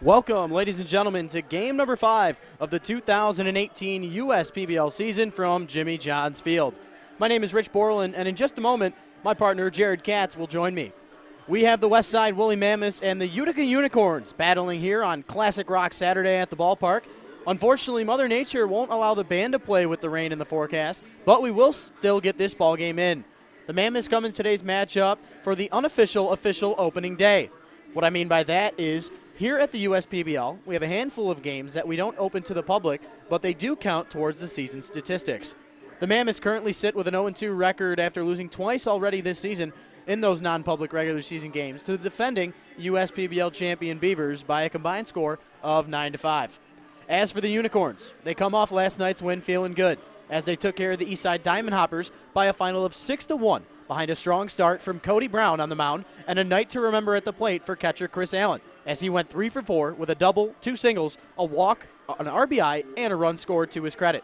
Welcome, ladies and gentlemen, to game number 5 of the 2018 USPBL season from Jimmy John's Field. My name is Rich Borland, and in just a moment, my partner Jared Katz will join me. We have the Westside Woolly Mammoths and the Utica Unicorns battling here on Classic Rock Saturday at the ballpark. Unfortunately, Mother Nature won't allow the band to play with the rain in the forecast, but we will still get this ball game in. The Mammoths come in today's matchup for the unofficial official opening day. What I mean by that is, here at the USPBL, we have a handful of games that we don't open to the public, but they do count towards the season statistics. The Mammoths currently sit with an 0-2 record after losing twice already this season in those non-public regular season games to the defending USPBL champion Beavers by a combined score of 9-5. As for the Unicorns, they come off last night's win feeling good as they took care of the Eastside Diamond Hoppers by a final of 6-1 behind a strong start from Cody Brown on the mound and a night to remember at the plate for catcher Chris Allen, as he went 3 for 4 with a double, 2 singles, a walk, an RBI, and a run scored to his credit.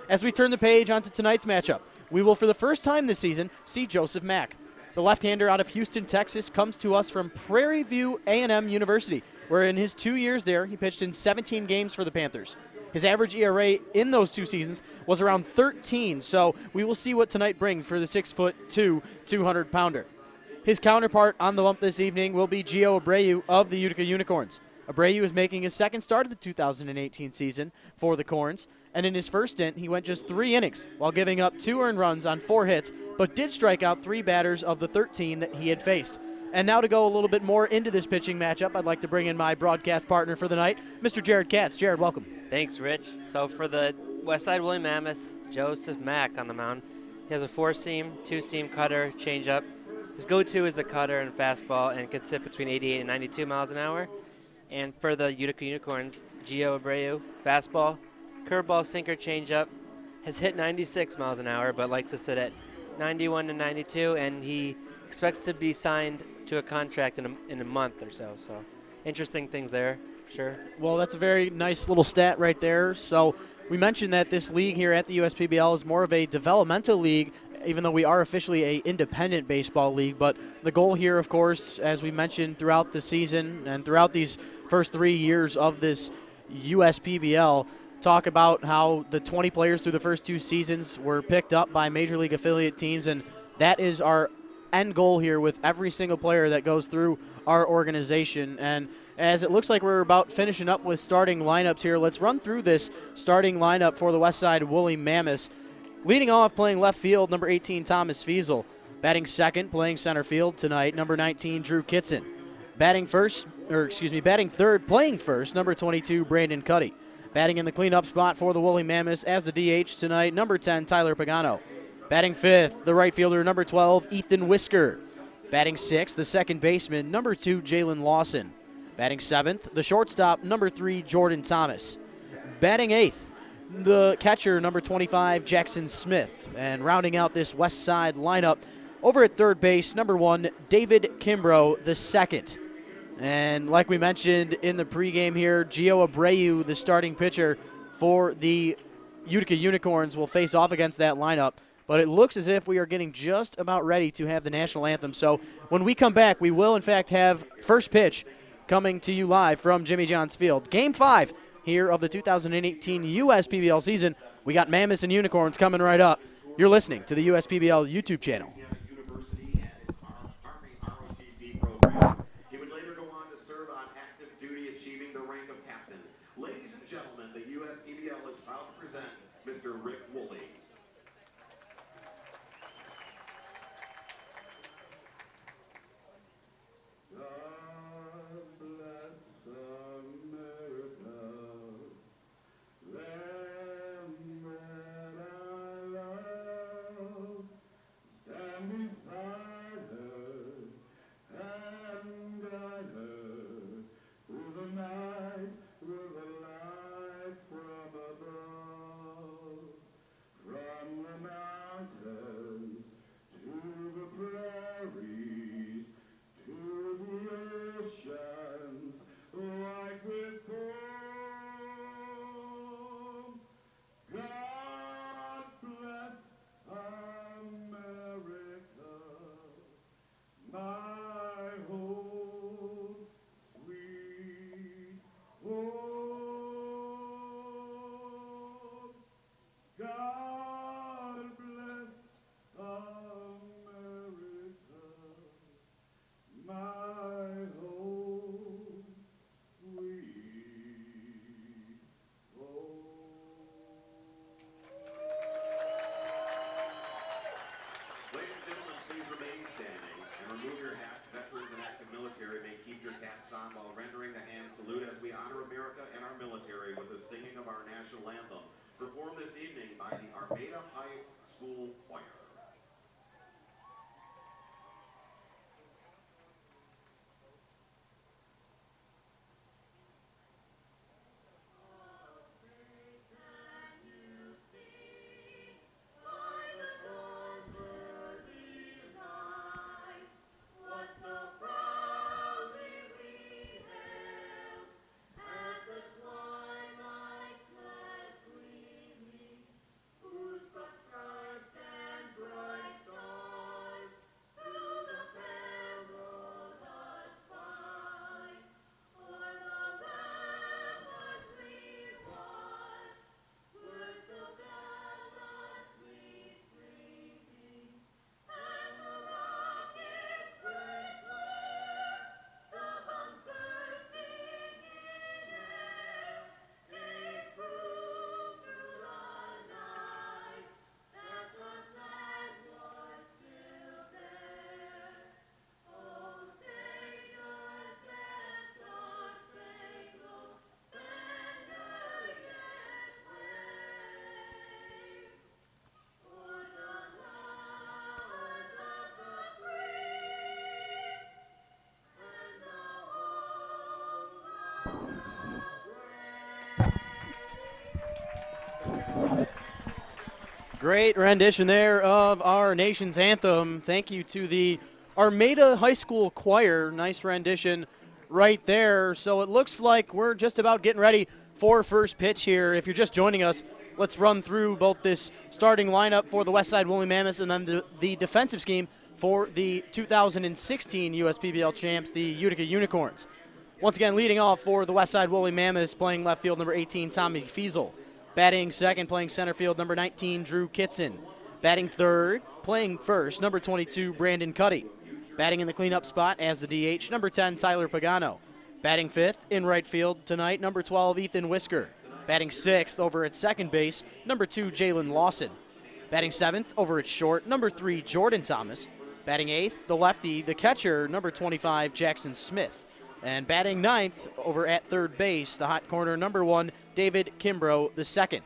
As we turn the page onto tonight's matchup, we will for the first time this season see Joseph Mack. The left-hander out of Houston, Texas, comes to us from Prairie View A&M University, where in his 2 years there, he pitched in 17 games for the Panthers. His average ERA in those 2 seasons was around 13, so we will see what tonight brings for the 6'2", 200-pounder. His counterpart on the bump this evening will be Gio Abreu of the Utica Unicorns. Abreu is making his second start of the 2018 season for the Corns, and in his first stint, he went just 3 innings while giving up 2 earned runs on 4 hits, but did strike out 3 batters of the 13 that he had faced. And now to go a little bit more into this pitching matchup, I'd like to bring in my broadcast partner for the night, Mr. Jared Katz. Jared, welcome. Thanks, Rich. So for the Westside Woolly Mammoths, Joseph Mack on the mound. He has a 4-seam, 2-seam cutter, changeup. His go-to is the cutter and fastball and can sit between 88 and 92 miles an hour. And for the Utica Unicorns, Gio Abreu, fastball, curveball, sinker, changeup. Has hit 96 miles an hour, but likes to sit at 91 to 92, and he expects to be signed to a contract in a month or so. So interesting things there, for sure. Well, that's a very nice little stat right there. So we mentioned that this league here at the USPBL is more of a developmental league, even though we are officially a independent baseball league. But the goal here, of course, as we mentioned throughout the season and throughout these first 3 years of this USPBL, talk about how the 20 players through the first 2 seasons were picked up by Major League affiliate teams, and that is our end goal here with every single player that goes through our organization. And as it looks like we're about finishing up with starting lineups here, let's run through this starting lineup for the Westside Woolly Mammoths. Leading off, playing left field, number 18, Thomas Fiesel. Batting second, playing center field tonight, number 19, Drew Kitson. Batting third, playing first, number 22, Brandon Cuddy. Batting in the cleanup spot for the Woolly Mammoths as the DH tonight, number 10, Tyler Pagano. Batting fifth, the right fielder, number 12, Ethan Whisker. Batting sixth, the second baseman, number 2, Jalen Lawson. Batting seventh, the shortstop, number 3, Jordan Thomas. Batting eighth, the catcher, number 25, Jackson Smith. And rounding out this West Side lineup, over at third base, number 1, David Kimbrough II. And like we mentioned in the pregame here, Gio Abreu, the starting pitcher for the Utica Unicorns, will face off against that lineup. But it looks as if we are getting just about ready to have the national anthem. So when we come back, we will, in fact, have first pitch coming to you live from Jimmy John's Field. Game 5 here of the 2018 USPBL season. We got Mammoths and Unicorns coming right up. You're listening to the USPBL YouTube channel. He would later go on to serve on active duty, achieving the rank of captain. Ladies and gentlemen, the USPBL is proud to present Mr. Rick Woolley. the singing of our national anthem, performed this evening by the Armada High School Choir. Great rendition there of our nation's anthem. Thank you to the Armada High School Choir. Nice rendition right there. So it looks like we're just about getting ready for first pitch here. If you're just joining us, let's run through both this starting lineup for the Westside Woolly Mammoths and then the defensive scheme for the 2016 USPBL champs, the Utica Unicorns. Once again, leading off for the Westside Woolly Mammoths, playing left field, number 18, Tommy Fiesel. Batting second, playing center field, number 19, Drew Kitson. Batting third, playing first, number 22, Brandon Cuddy. Batting in the cleanup spot as the DH, number 10, Tyler Pagano. Batting fifth in right field tonight, number 12, Ethan Whisker. Batting sixth over at second base, number 2, Jalen Lawson. Batting seventh over at short, number 3, Jordan Thomas. Batting eighth, the lefty, the catcher, number 25, Jackson Smith. And batting ninth over at third base, the hot corner, number 1, David Kimbrough II.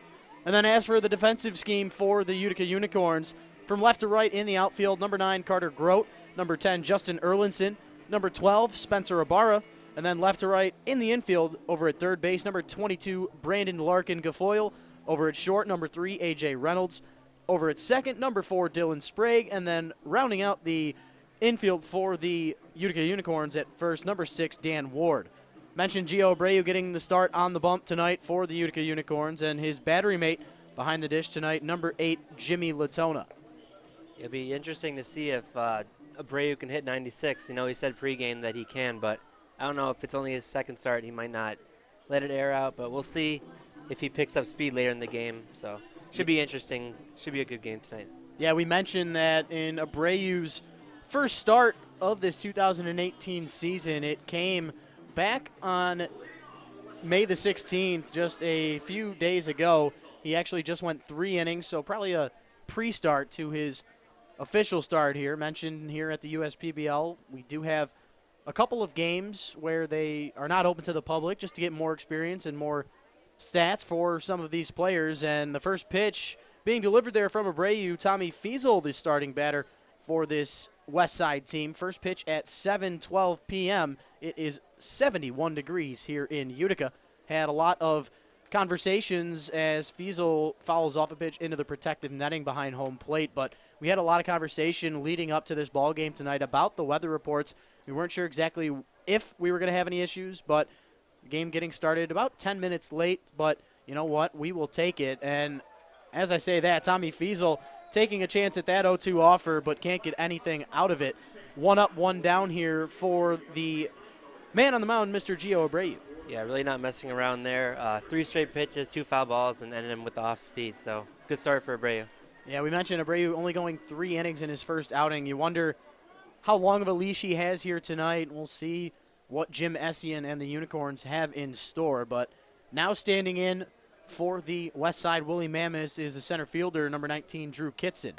And then as for the defensive scheme for the Utica Unicorns, from left to right in the outfield, number 9, Carter Grote, number 10, Justin Erlinson, number 12, Spencer Ibarra, and then left to right in the infield over at third base, number 22, Brandon Larkin Gafoyle, over at short, number 3, A.J. Reynolds, over at second, number 4, Dylan Sprague, and then rounding out the infield for the Utica Unicorns at first, number 6, Dan Ward. Mentioned Gio Abreu getting the start on the bump tonight for the Utica Unicorns, and his battery mate behind the dish tonight, number 8, Jimmy Latona. It'll be interesting to see if Abreu can hit 96. You know, he said pregame that he can, but I don't know if it's only his second start. He might not let it air out, but we'll see if he picks up speed later in the game. So should be interesting. Should be a good game tonight. Yeah, we mentioned that in Abreu's first start of this 2018 season, it came back on May the 16th, just a few days ago. He actually just went 3 innings, so probably a pre-start to his official start here. Mentioned here at the USPBL, we do have a couple of games where they are not open to the public just to get more experience and more stats for some of these players. And the first pitch being delivered there from Abreu, Tommy Fiesel, the starting batter for this Westside team. First pitch at 7:12 p.m. It is 71 degrees here in Utica. Had a lot of conversations as Fiesel fouls off a pitch into the protective netting behind home plate, but we had a lot of conversation leading up to this ball game tonight about the weather reports. We weren't sure exactly if we were going to have any issues, but the game getting started about 10 minutes late, but you know what? We will take it. And as I say that, Tommy Fiesel taking a chance at that 0-2 offer, but can't get anything out of it. 1 up, 1 down here for the man on the mound, Mr. Gio Abreu. Yeah, really not messing around there. 3 straight pitches, 2 foul balls, and ended him with the off speed. So good start for Abreu. Yeah, we mentioned Abreu only going 3 innings in his first outing. You wonder how long of a leash he has here tonight. We'll see what Jim Essien and the Unicorns have in store. But now standing in for the Westside Woolly Mammoths is the center fielder, number 19, Drew Kitson.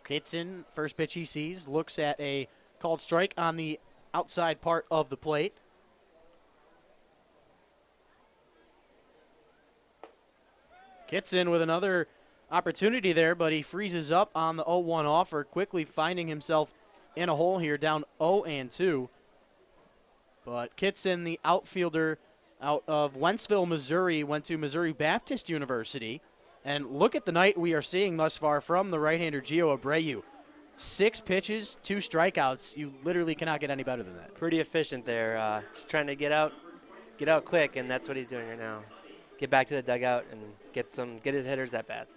Kitson, first pitch he sees, looks at a called strike on the outside part of the plate. Kitson with another opportunity there, but he freezes up on the 0-1 offer, quickly finding himself in a hole here, down 0-2. But Kitson, the outfielder out of Wentzville, Missouri, went to Missouri Baptist University. And look at the night we are seeing thus far from the right-hander Gio Abreu. 6 pitches, 2 strikeouts. You literally cannot get any better than that. Pretty efficient there. Just trying to get out quick, and that's what he's doing right now. Get back to the dugout and get his hitters at bats.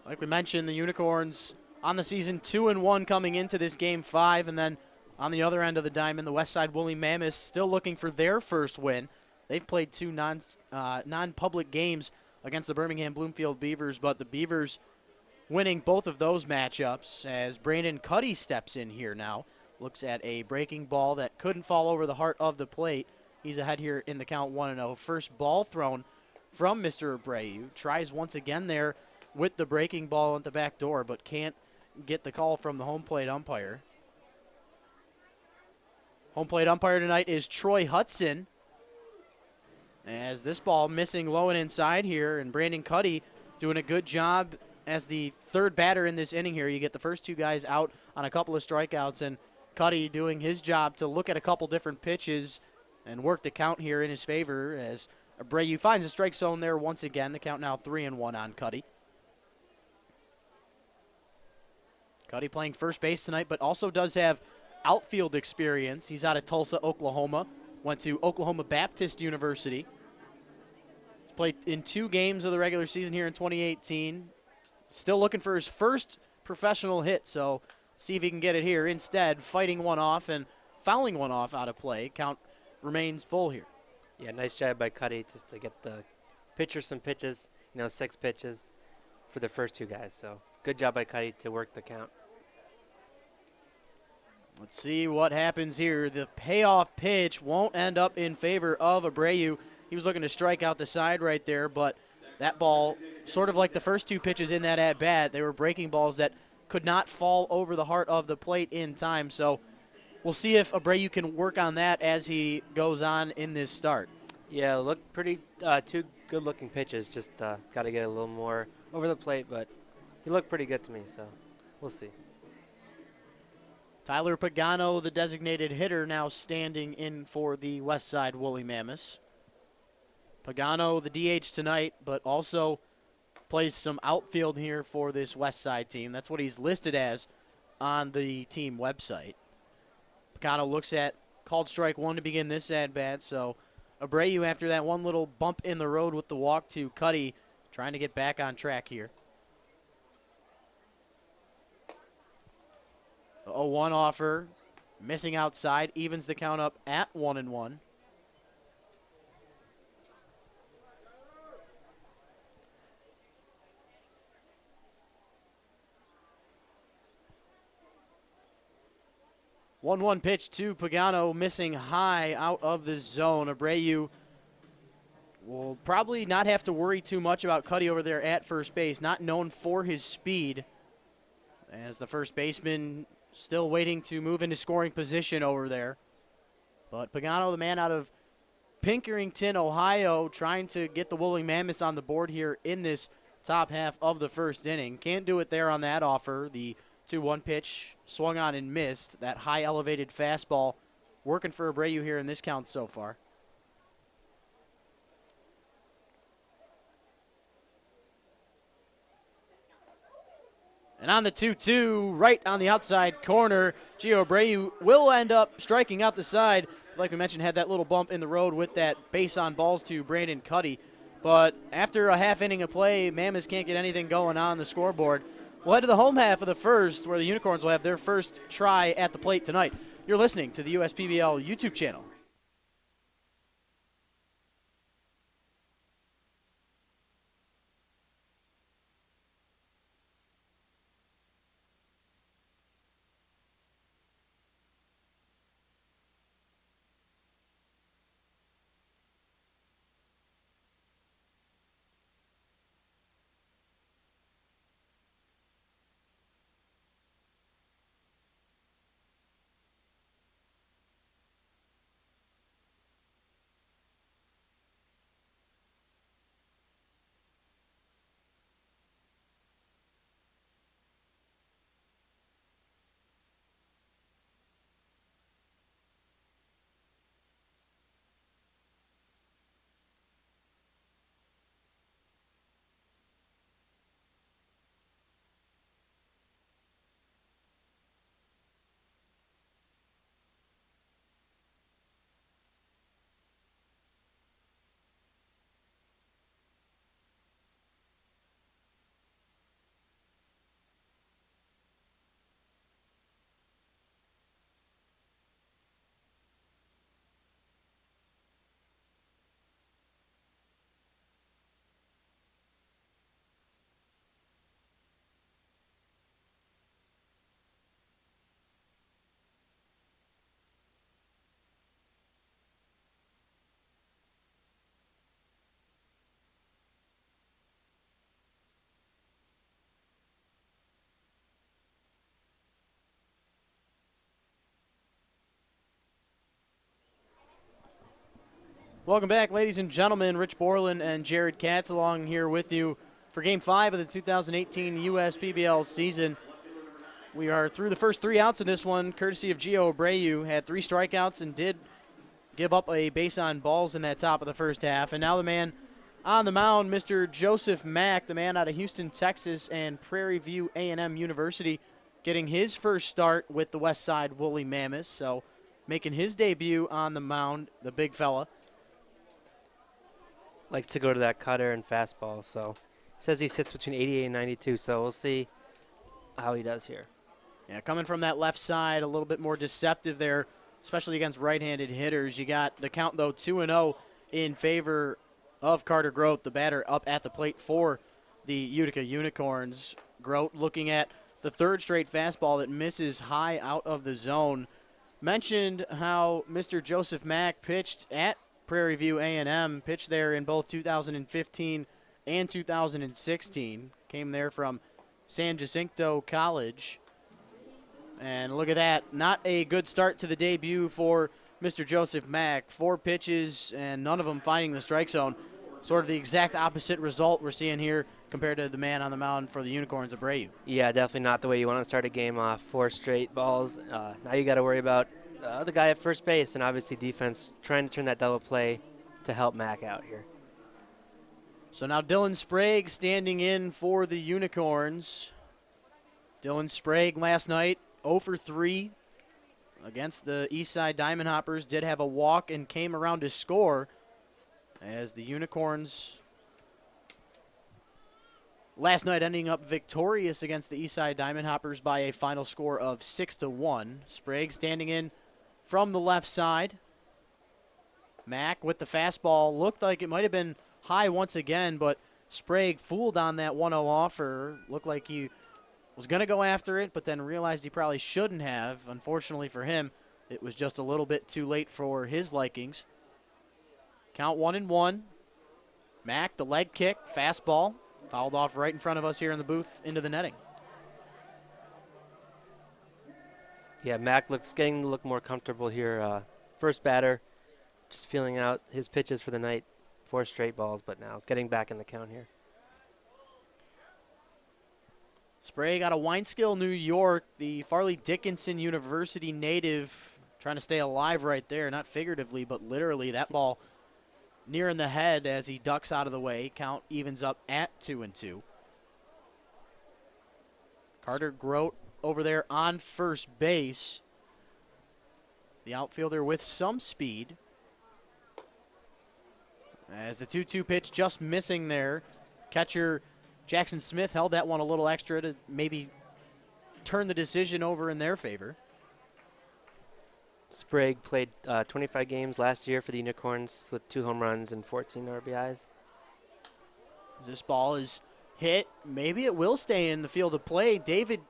Like we mentioned, the Unicorns on the season 2-1 coming into this game 5, and then on the other end of the diamond, the Westside Woolly Mammoths still looking for their first win. They've played 2 non-public games against the Birmingham Bloomfield Beavers, but the Beavers winning both of those matchups as Brandon Cuddy steps in here now. Looks at a breaking ball that couldn't fall over the heart of the plate. He's ahead here in the count 1-0. First ball thrown from Mr. Abreu. Tries once again there with the breaking ball at the back door, but can't get the call from the home plate umpire. Home plate umpire tonight is Troy Hudson. As this ball missing low and inside here, and Brandon Cuddy doing a good job as the third batter in this inning here. You get the first 2 guys out on a couple of strikeouts, and Cuddy doing his job to look at a couple different pitches and work the count here in his favor as Abreu finds a strike zone there once again. The count now 3-1 on Cuddy. Cuddy playing first base tonight, but also does have outfield experience. He's out of Tulsa, Oklahoma. Went to Oklahoma Baptist University. He's played in 2 games of the regular season here in 2018. Still looking for his first professional hit, so see if he can get it here. Instead, fighting one off and fouling one off out of play. Count remains full here. Yeah, nice job by Cuddy just to get the pitcher some pitches, 6 pitches for the first 2 guys. So good job by Cuddy to work the count. Let's see what happens here. The payoff pitch won't end up in favor of Abreu. He was looking to strike out the side right there, but that ball, sort of like the first 2 pitches in that at-bat, they were breaking balls that could not fall over the heart of the plate in time. So we'll see if Abreu can work on that as he goes on in this start. Yeah, look pretty 2 good-looking pitches. Just got to get a little more over the plate, but he looked pretty good to me, so we'll see. Tyler Pagano, the designated hitter, now standing in for the Westside Woolly Mammoths. Pagano, the DH tonight, but also plays some outfield here for this Westside team. That's what he's listed as on the team website. Pagano looks at called strike 1 to begin this at-bat, so Abreu, after that one little bump in the road with the walk to Cuddy, trying to get back on track here. The 0-1 offer, missing outside, evens the count up at 1-1. One pitch to Pagano, missing high out of the zone. Abreu will probably not have to worry too much about Cuddy over there at first base, not known for his speed, as the first baseman still waiting to move into scoring position over there. But Pagano, the man out of Pinkerington, Ohio, trying to get the Woolly Mammoths on the board here in this top half of the first inning. Can't do it there on that offer. The 2-1 pitch swung on and missed. That high elevated fastball working for Abreu here in this count so far. And on the 2-2, right on the outside corner, Gio Abreu will end up striking out the side. Like we mentioned, had that little bump in the road with that base on balls to Brandon Cuddy. But after a half inning of play, Mammoths can't get anything going on the scoreboard. We'll head to the home half of the first, where the Unicorns will have their first try at the plate tonight. You're listening to the USPBL YouTube channel. Welcome back, ladies and gentlemen. Rich Borland and Jared Katz along here with you for Game 5 of the 2018 USPBL season. We are through the first 3 outs in this one, courtesy of Gio Abreu. Had 3 strikeouts and did give up a base on balls in that top of the first half. And now the man on the mound, Mr. Joseph Mack, the man out of Houston, Texas, and Prairie View A&M University, getting his first start with the Westside Woolly Mammoths. So making his debut on the mound, the big fella. Likes to go to that cutter and fastball, so says he sits between 88 and 92, so we'll see how he does here. Yeah, coming from that left side, a little bit more deceptive there, especially against right-handed hitters. You got the count, though, 2-0 in favor of Carter Grote, the batter up at the plate for the Utica Unicorns. Grote looking at the 3rd straight fastball that misses high out of the zone. Mentioned how Mr. Joseph Mack pitched at Prairie View A&M, pitched there in both 2015 and 2016. Came there from San Jacinto College. And look at that, not a good start to the debut for Mr. Joseph Mack. 4 pitches and none of them finding the strike zone. Sort of the exact opposite result we're seeing here compared to the man on the mound for the Unicorns, Abreu. Yeah, definitely not the way you want to start a game off. 4 straight balls. Now you got to worry about the guy at first base, and obviously defense trying to turn that double play to help Mack out here. So now Dylan Sprague standing in for the Unicorns. Dylan Sprague last night 0 for 3 against the Eastside Diamond Hoppers. Did have a walk and came around to score as the Unicorns last night ending up victorious against the Eastside Diamond Hoppers by a final score of 6-1. Sprague standing in from the left side. Mack with the fastball. Looked like it might have been high once again, but Sprague fooled on that 1-0 offer. Looked like he was going to go after it, but then realized he probably shouldn't have. Unfortunately for him, it was just a little bit too late for his likings. Count 1-1. Mack, the leg kick, fastball. Fouled off right in front of us here in the booth into the netting. Yeah, Mack getting to look more comfortable here. First batter, just feeling out his pitches for the night. 4 straight balls, but now getting back in the count here. Sprague out of Wineskill, New York, the Farley Dickinson University native, trying to stay alive right there, not figuratively, but literally. That ball near in the head as he ducks out of the way. Count evens up at 2-2. Carter Grote over there on first base. The outfielder with some speed. As the 2-2 pitch just missing there. Catcher Jackson Smith held that one a little extra to maybe turn the decision over in their favor. Sprague played 25 games last year for the Unicorns with 2 home runs and 14 RBIs. This ball is hit. Maybe it will stay in the field of play. David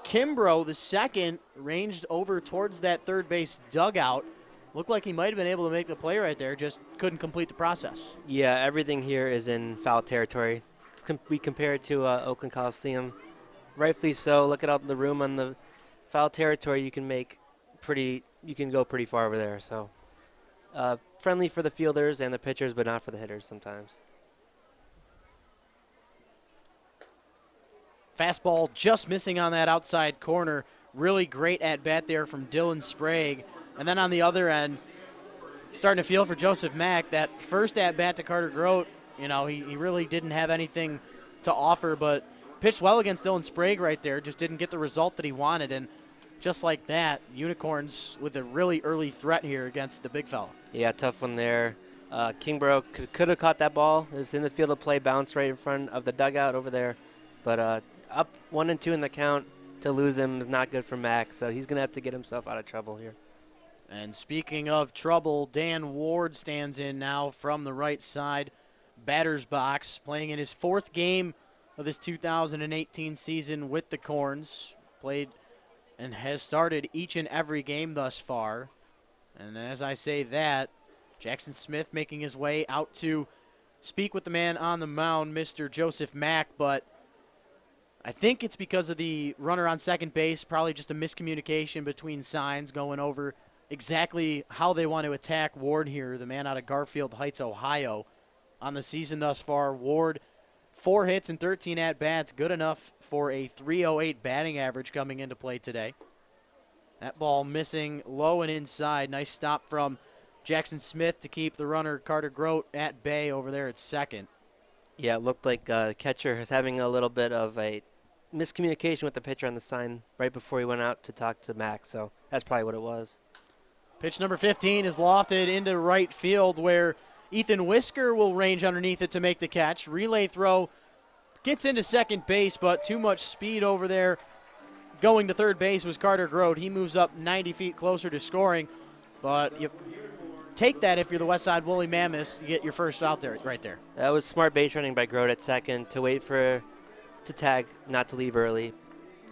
Kimbrough, the second, ranged over towards that third base dugout. Looked like he might have been able to make the play right there, just couldn't complete the process. Yeah, everything here is in foul territory. We compare it to Oakland Coliseum. Rightfully so. Look at all the room on the foul territory. You can go pretty far over there. So friendly for the fielders and the pitchers, but not for the hitters sometimes. Fastball just missing on that outside corner. Really great at-bat there from Dylan Sprague. And then on the other end, starting to feel for Joseph Mack. That first at-bat to Carter Grote, he really didn't have anything to offer, but pitched well against Dylan Sprague right there. Just didn't get the result that he wanted. And just like that, Unicorns with a really early threat here against the big fella. Yeah, tough one there. Kimbrough could have caught that ball. It was in the field of play, bounced right in front of the dugout over there. But up 1-2 in the count, to lose him is not good for Mack, so he's going to have to get himself out of trouble here. And speaking of trouble, Dan Ward stands in now from the right side batter's box, playing in his 4th game of this 2018 season with the Corns. Played and has started each and every game thus far. And as I say that, Jackson Smith making his way out to speak with the man on the mound, Mr. Joseph Mack, but I think it's because of the runner on second base, probably just a miscommunication between signs going over exactly how they want to attack Ward here, the man out of Garfield Heights, Ohio. On the season thus far, Ward, 4 hits and 13 at-bats, good enough for a .308 batting average coming into play today. That ball missing low and inside. Nice stop from Jackson Smith to keep the runner Carter Grote at bay over there at second. Yeah, it looked like the catcher is having a little bit of a miscommunication with the pitcher on the sign right before he went out to talk to Max, so that's probably what it was. Pitch number 15 is lofted into right field where Ethan Whisker will range underneath it to make the catch. Relay throw gets into second base, but too much speed over there. Going to third base was Carter Grote. He moves up 90 feet closer to scoring, but you take that if you're the Westside Woolly Mammoths. You get your first out there, right there. That was smart base running by Grote at second to wait to tag, not to leave early.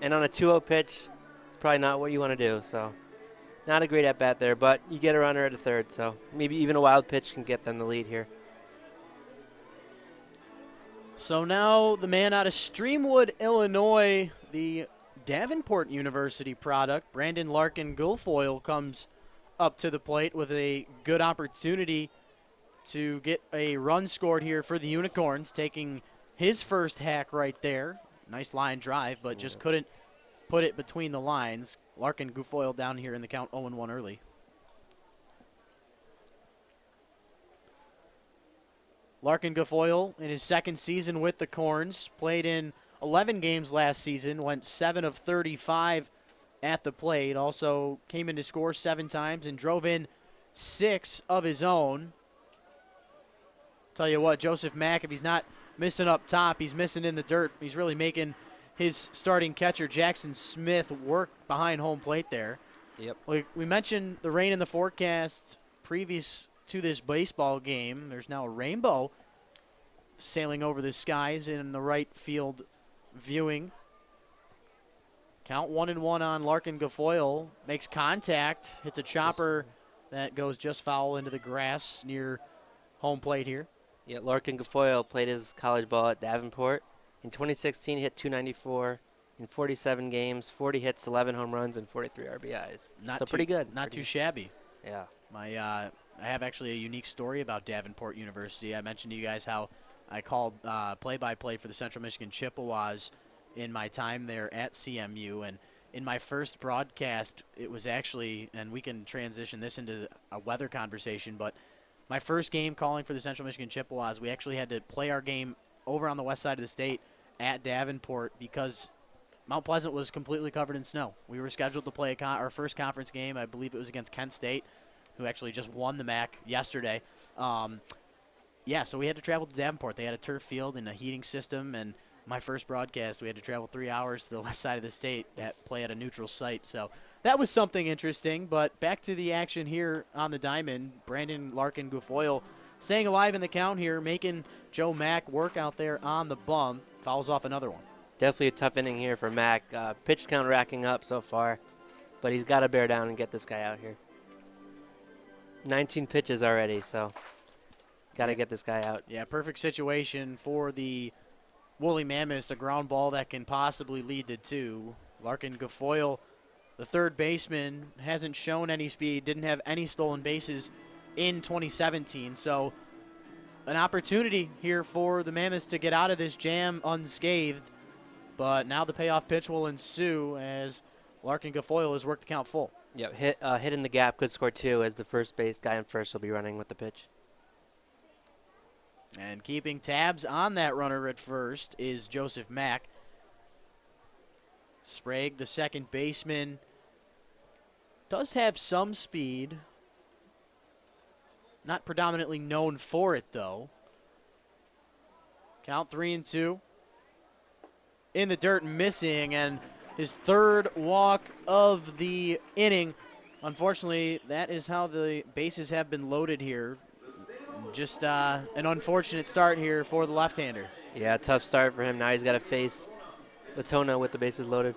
And on a 2-0 pitch, it's probably not what you want to do, so not a great at-bat there, but you get a runner at a third, so maybe even a wild pitch can get them the lead here. So now the man out of Streamwood, Illinois, the Davenport University product, Brandon Larkin Guilfoyle, comes up to the plate with a good opportunity to get a run scored here for the Unicorns, taking his first hack right there. Nice line drive, but just couldn't put it between the lines. Larkin Guilfoyle down here in the count 0-1 early. Larkin Guilfoyle in his second season with the Corns, played in 11 games last season, went 7 of 35 at the plate, also came in to score 7 times and drove in 6 of his own. Tell you what, Joseph Mack, if he's not missing up top, he's missing in the dirt. He's really making his starting catcher, Jackson Smith, work behind home plate there. Yep. We mentioned the rain in the forecast previous to this baseball game. There's now a rainbow sailing over the skies in the right field viewing. Count 1-1 on Larkin Guilfoyle. Makes contact, hits a chopper that goes just foul into the grass near home plate here. Yeah, Larkin Guilfoyle played his college ball at Davenport. In 2016, he hit .294 in 47 games, 40 hits, 11 home runs, and 43 RBIs. Pretty good. Not too shabby. Yeah. I have actually a unique story about Davenport University. I mentioned to you guys how I called play-by-play for the Central Michigan Chippewas in my time there at CMU, and in my first broadcast, it was actually, and we can transition this into a weather conversation, but my first game calling for the Central Michigan Chippewas, we actually had to play our game over on the west side of the state at Davenport because Mount Pleasant was completely covered in snow. We were scheduled to play our first conference game. I believe it was against Kent State, who actually just won the MAC yesterday. So we had to travel to Davenport. They had a turf field and a heating system, and my first broadcast, we had to travel 3 hours to the west side of the state to play at a neutral site. So that was something interesting, but back to the action here on the diamond. Brandon Larkin Guilfoyle staying alive in the count here, making Joe Mack work out there on the bum. Fouls off another one. Definitely a tough inning here for Mack. Pitch count racking up so far, but he's got to bear down and get this guy out here. 19 pitches already, so got to get this guy out. Yeah, perfect situation for the Woolly Mammoths, a ground ball that can possibly lead to 2. Larkin Guilfoyle, the third baseman, hasn't shown any speed, didn't have any stolen bases in 2017. So an opportunity here for the Mammoths to get out of this jam unscathed. But now the payoff pitch will ensue as Larkin Guilfoyle has worked the count full. Yep, hit in the gap, could score 2 as the first base guy on first will be running with the pitch. And keeping tabs on that runner at first is Joseph Mack. Sprague, the second baseman, does have some speed. Not predominantly known for it, though. Count 3-2. In the dirt, missing, and his third walk of the inning. Unfortunately, that is how the bases have been loaded here. Just an unfortunate start here for the left-hander. Yeah, tough start for him. Now he's got to face Latona with the bases loaded.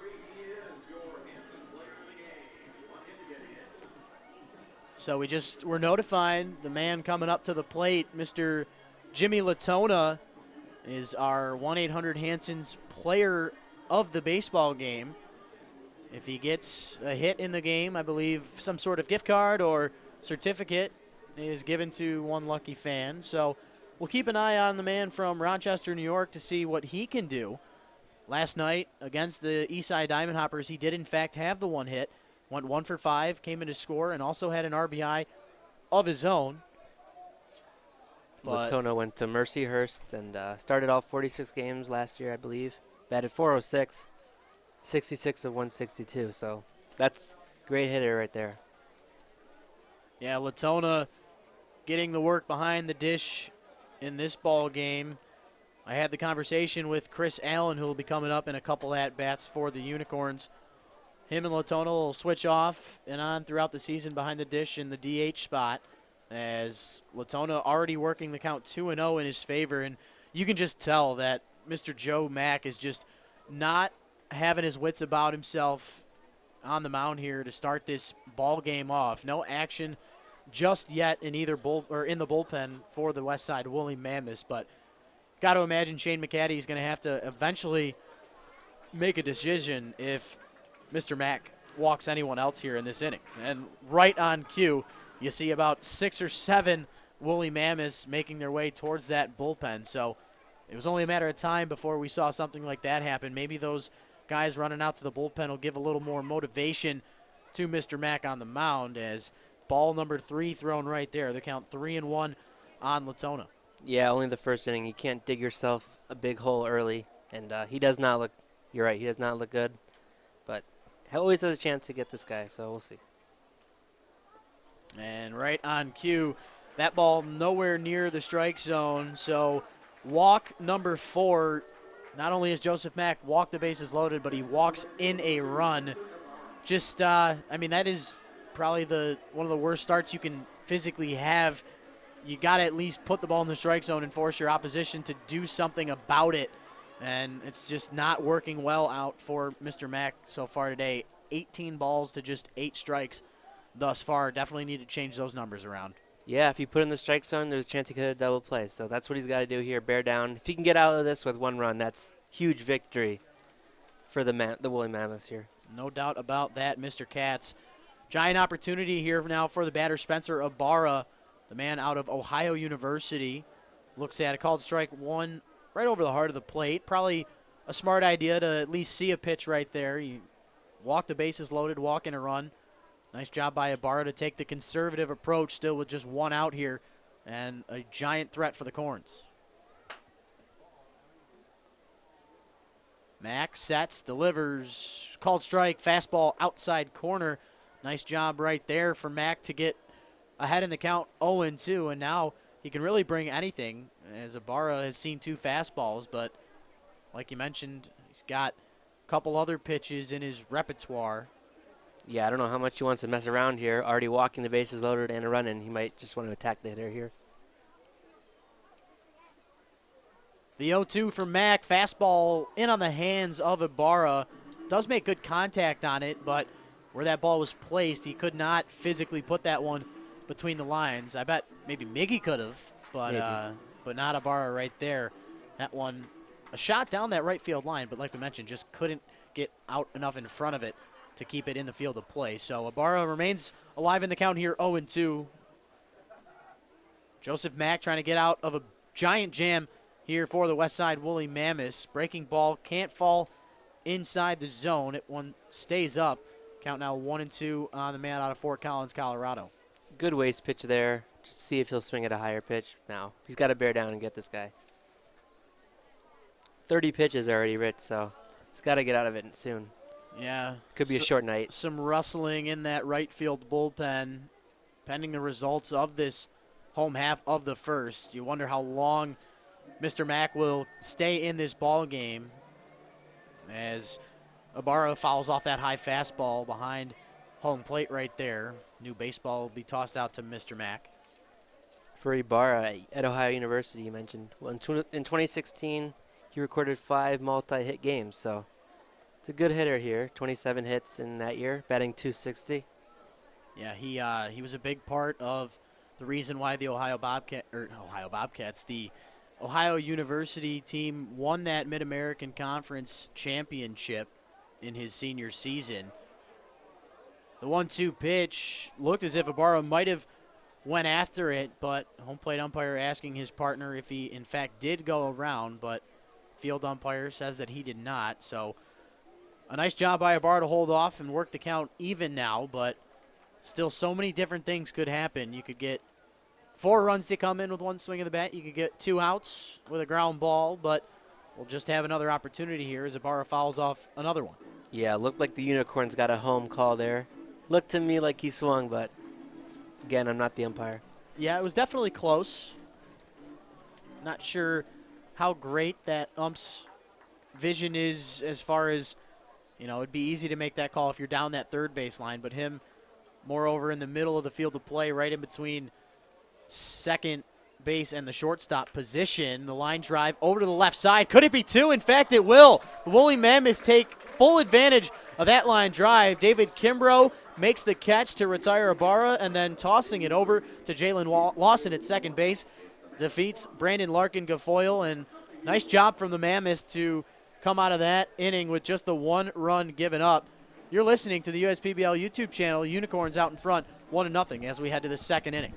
So we're notified the man coming up to the plate, Mr. Jimmy Latona, is our 1-800-Hanson's player of the baseball game. If he gets a hit in the game, I believe some sort of gift card or certificate is given to one lucky fan. So we'll keep an eye on the man from Rochester, New York to see what he can do. Last night against the Eastside Diamond Hoppers, he did in fact have the one hit. Went 1 for 5, came in to score, and also had an RBI of his own. Latona went to Mercyhurst and started all 46 games last year, I believe. Batted .406, 66 of 162. So that's a great hitter right there. Yeah, Latona getting the work behind the dish in this ball game. I had the conversation with Chris Allen, who will be coming up in a couple at-bats for the Unicorns. Him and Latona will switch off and on throughout the season behind the dish in the DH spot, as Latona already working the count 2-0 in his favor. And you can just tell that Mr. Joe Mack is just not having his wits about himself on the mound here to start this ball game off. No action just yet in either in the bullpen for the Westside Woolly Mammoths, but got to imagine Shane McCaddy is going to have to eventually make a decision if Mr. Mack walks anyone else here in this inning. And right on cue, you see about 6 or 7 Woolly Mammoths making their way towards that bullpen. So it was only a matter of time before we saw something like that happen. Maybe those guys running out to the bullpen will give a little more motivation to Mr. Mack on the mound, as ball number 3 thrown right there. The count 3-1 on Latona. Yeah, only the first inning. You can't dig yourself a big hole early. And he does not look, you're right, he does not look good. But he always has a chance to get this guy, so we'll see. And right on cue, that ball nowhere near the strike zone. So walk number 4. Not only has Joseph Mack walked the bases loaded, but he walks in a run. Just, I mean, that is probably one of the worst starts you can physically have. You got to at least put the ball in the strike zone and force your opposition to do something about it. And it's just not working well out for Mr. Mack so far today. 18 balls to just 8 strikes thus far. Definitely need to change those numbers around. Yeah, if you put in the strike zone, there's a chance he could have double play. So that's what he's got to do here, bear down. If he can get out of this with 1 run, that's huge victory for the Woolly Mammoths here. No doubt about that, Mr. Katz. Giant opportunity here now for the batter, Spencer Ibarra, the man out of Ohio University. Looks at a called strike 1 right over the heart of the plate. Probably a smart idea to at least see a pitch right there. You walk the bases loaded, walk in a run. Nice job by Ibarra to take the conservative approach, still with just 1 out here, and a giant threat for the Corns. Mack sets, delivers, called strike, fastball outside corner. Nice job right there for Mack to get ahead in the count 0-2, and now he can really bring anything, as Ibarra has seen 2 fastballs, but like you mentioned, he's got a couple other pitches in his repertoire. Yeah, I don't know how much he wants to mess around here. Already walking the bases loaded and a running. He might just want to attack the hitter here. The 0-2 for Mack. Fastball in on the hands of Ibarra. Does make good contact on it, but where that ball was placed, he could not physically put that one between the lines. I bet maybe Miggy could have, but not Ibarra right there. That one, a shot down that right field line, but like we mentioned, just couldn't get out enough in front of it to keep it in the field of play. So Ibarra remains alive in the count here, 0-2. Joseph Mack trying to get out of a giant jam here for the Westside Woolly Mammoths. Breaking ball can't fall inside the zone. It one stays up. Count now 1-2 on the man out of Fort Collins, Colorado. Good waste pitch there. Just see if he'll swing at a higher pitch. Now he's got to bear down and get this guy. 30 pitches already, Rich, so he's got to get out of it soon. Yeah. Could be a short night. Some rustling in that right field bullpen pending the results of this home half of the first. You wonder how long Mr. Mack will stay in this ball game as Ibarra fouls off that high fastball behind home plate right there. New baseball will be tossed out to Mr. Mack. For Ibarra at Ohio University, you mentioned. Well, in 2016, he recorded 5 multi-hit games, so it's a good hitter here. 27 hits in that year, batting .260. Yeah, he was a big part of the reason why the the Ohio University team won that Mid-American Conference championship in his senior season. The 1-2 pitch looked as if Ibarra might have went after it, but home plate umpire asking his partner if he in fact did go around, but field umpire says that he did not. So a nice job by Ibarra to hold off and work the count even now, but still so many different things could happen. You could get 4 runs to come in with one swing of the bat. You could get 2 outs with a ground ball, but we'll just have another opportunity here as Ibarra fouls off another one. Yeah, looked like the Unicorns got a home call there. Looked to me like he swung, but again, I'm not the umpire. Yeah, it was definitely close. Not sure how great that ump's vision is as far as, it'd be easy to make that call if you're down that third baseline, but him, moreover, in the middle of the field of play, right in between second base and the shortstop position. The line drive over to the left side. Could it be 2? In fact, it will. The Woolly Mammoths take full advantage of that line drive. David Kimbrough makes the catch to retire Ibarra, and then tossing it over to Jalen Lawson at second base. Defeats Brandon Larkin Gafoyle, and nice job from the Mammoths to come out of that inning with just the 1 run given up. You're listening to the USPBL YouTube channel. Unicorns out in front, 1-0 as we head to the second inning.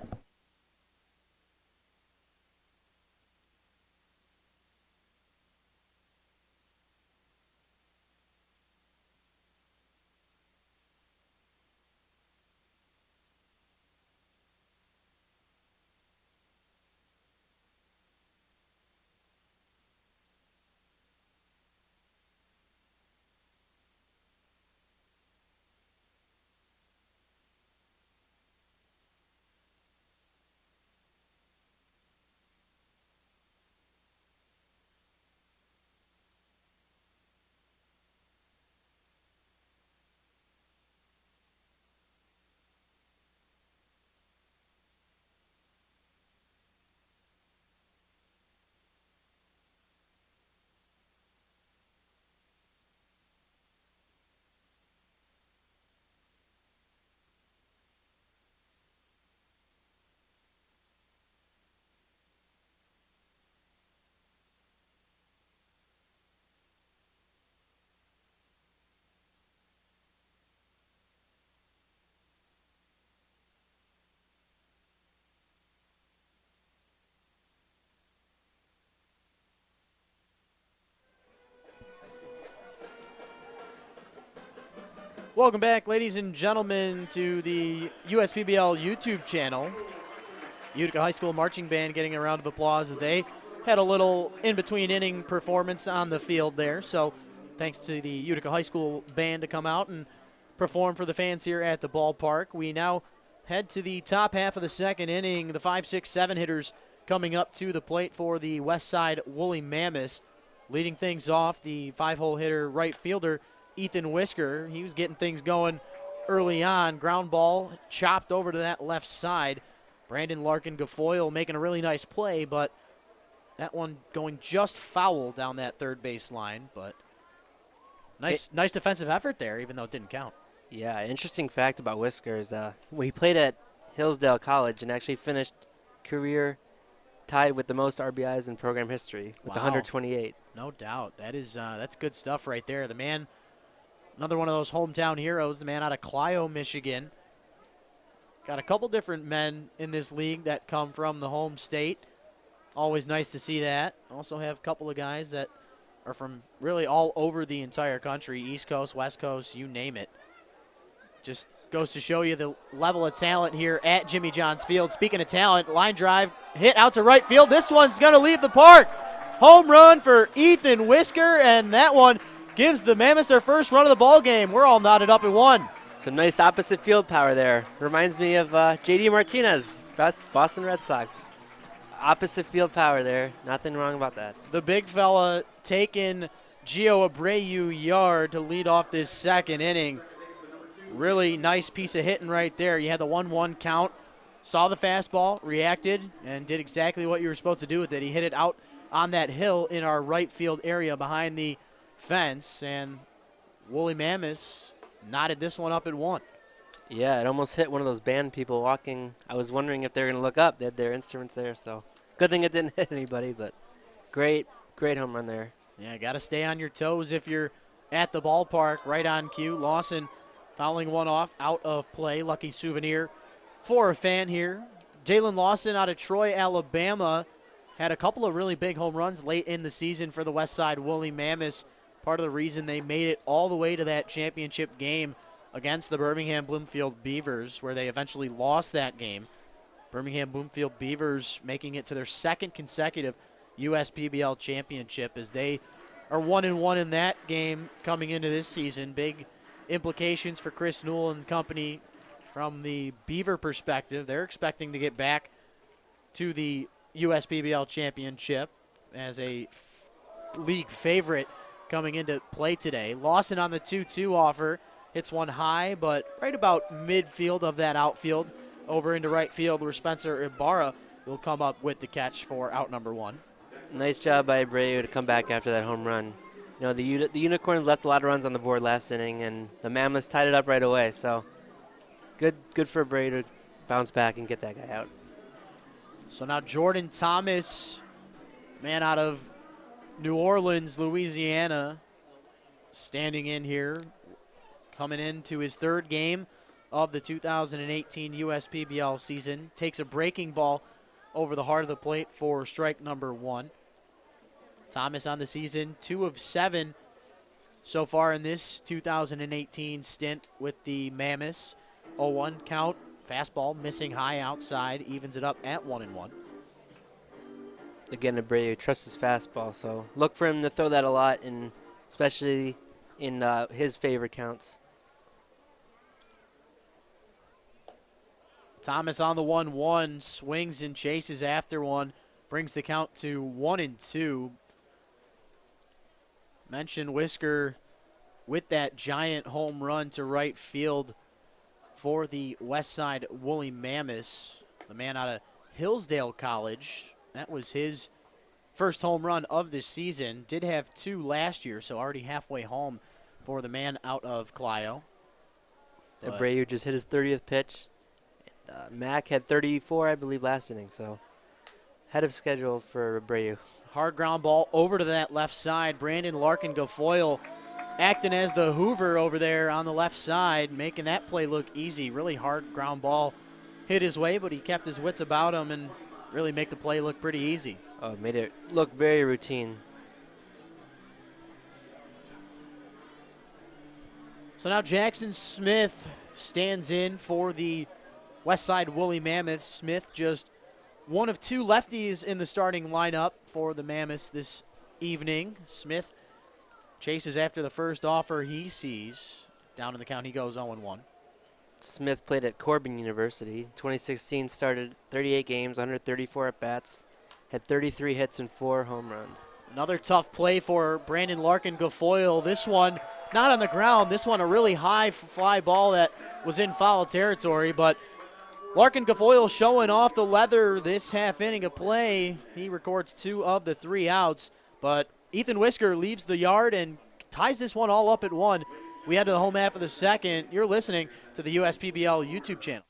Welcome back, ladies and gentlemen, to the USPBL YouTube channel. Utica High School Marching Band getting a round of applause as they had a little in-between inning performance on the field there. So thanks to the Utica High School Band to come out and perform for the fans here at the ballpark. We now head to the top half of the second inning. The 5, 6, 7 hitters coming up to the plate for the Westside Woolly Mammoths. Leading things off, the 5-hole hitter right fielder, Ethan Whisker. He was getting things going early on. Ground ball chopped over to that left side. Brandon Larkin Gafoyle making a really nice play, but that one going just foul down that third base line. But nice defensive effort there, even though it didn't count. Yeah, interesting fact about Whisker is he played at Hillsdale College and actually finished career tied with the most RBIs in program history with 128. No doubt. That is that's good stuff right there. The man, another one of those hometown heroes, the man out of Clio, Michigan. Got a couple different men in this league that come from the home state. Always nice to see that. Also have a couple of guys that are from really all over the entire country, East Coast, West Coast, you name it. Just goes to show you the level of talent here at Jimmy John's Field. Speaking of talent, line drive, hit out to right field. This one's going to leave the park. Home run for Ethan Whisker, and that one gives the Mammoths their first run of the ball game. We're all knotted up at 1. Some nice opposite field power there. Reminds me of J.D. Martinez, Boston Red Sox. Opposite field power there. Nothing wrong about that. The big fella taking Gio Abreu yard to lead off this second inning. Really nice piece of hitting right there. You had the 1-1 count. Saw the fastball, reacted, and did exactly what you were supposed to do with it. He hit it out on that hill in our right field area behind the fence, and Woolly Mammoths knotted this one up at 1. Yeah, it almost hit one of those band people walking. I was wondering if they were going to look up. They had their instruments there, so good thing it didn't hit anybody, but great home run there. Yeah, got to stay on your toes if you're at the ballpark, right on cue. Lawson fouling one off, out of play. Lucky souvenir for a fan here. Jalen Lawson out of Troy, Alabama, had a couple of really big home runs late in the season for the Westside Woolly Mammoths. Part of the reason they made it all the way to that championship game against the Birmingham Bloomfield Beavers, where they eventually lost that game. Birmingham Bloomfield Beavers making it to their second consecutive USPBL championship as they are 1-1 in that game coming into this season. Big implications for Chris Newell and company from the Beaver perspective. They're expecting to get back to the USPBL championship as a league favorite coming into play today. Lawson on the 2-2 offer. Hits one high, but right about midfield of that outfield over into right field where Spencer Ibarra will come up with the catch for out number one. Nice job by Abreu to come back after that home run. You know, the Unicorns left a lot of runs on the board last inning, and the Mammoths tied it up right away. So good for Abreu to bounce back and get that guy out. So now Jordan Thomas, man out of New Orleans, Louisiana, standing in here, coming into his third game of the 2018 USPBL season. Takes a breaking ball over the heart of the plate for strike number one. Thomas on the season, 2 of 7 so far in this 2018 stint with the Mammoths. 0-1 count, fastball missing high outside, evens it up at 1-1. Again, Abreu trusts his fastball, so look for him to throw that a lot, and especially in his favorite counts. Thomas on the 1-1, swings and chases after one, brings the count to 1-2. Mentioned Whisker with that giant home run to right field for the Westside Woolly Mammoths. The man out of Hillsdale College, that was his first home run of this season. Did have 2 last year, so already halfway home for the man out of Clio. Abreu just hit his 30th pitch. Mac had 34, I believe, last inning, so ahead of schedule for Abreu. Hard ground ball over to that left side. Brandon Larkin Guilfoyle acting as the Hoover over there on the left side, making that play look easy. Really hard ground ball hit his way, but he kept his wits about him and really make the play look pretty easy. Oh, it made it look very routine. So now Jackson Smith stands in for the Westside Woolly Mammoths. Smith just one of 2 lefties in the starting lineup for the Mammoths this evening. Smith chases after the first offer he sees. Down in the count, he goes 0-1. Smith played at Corbin University. 2016 started 38 games, 134 at-bats, had 33 hits and 4 home runs. Another tough play for Brandon Larkin Guilfoyle. This one not on the ground. This one a really high fly ball that was in foul territory, but Larkin Guilfoyle showing off the leather this half inning of play. He records 2 of the 3 outs, but Ethan Whisker leaves the yard and ties this one all up at 1. We head to the home half of the second. You're listening to the USPBL YouTube channel.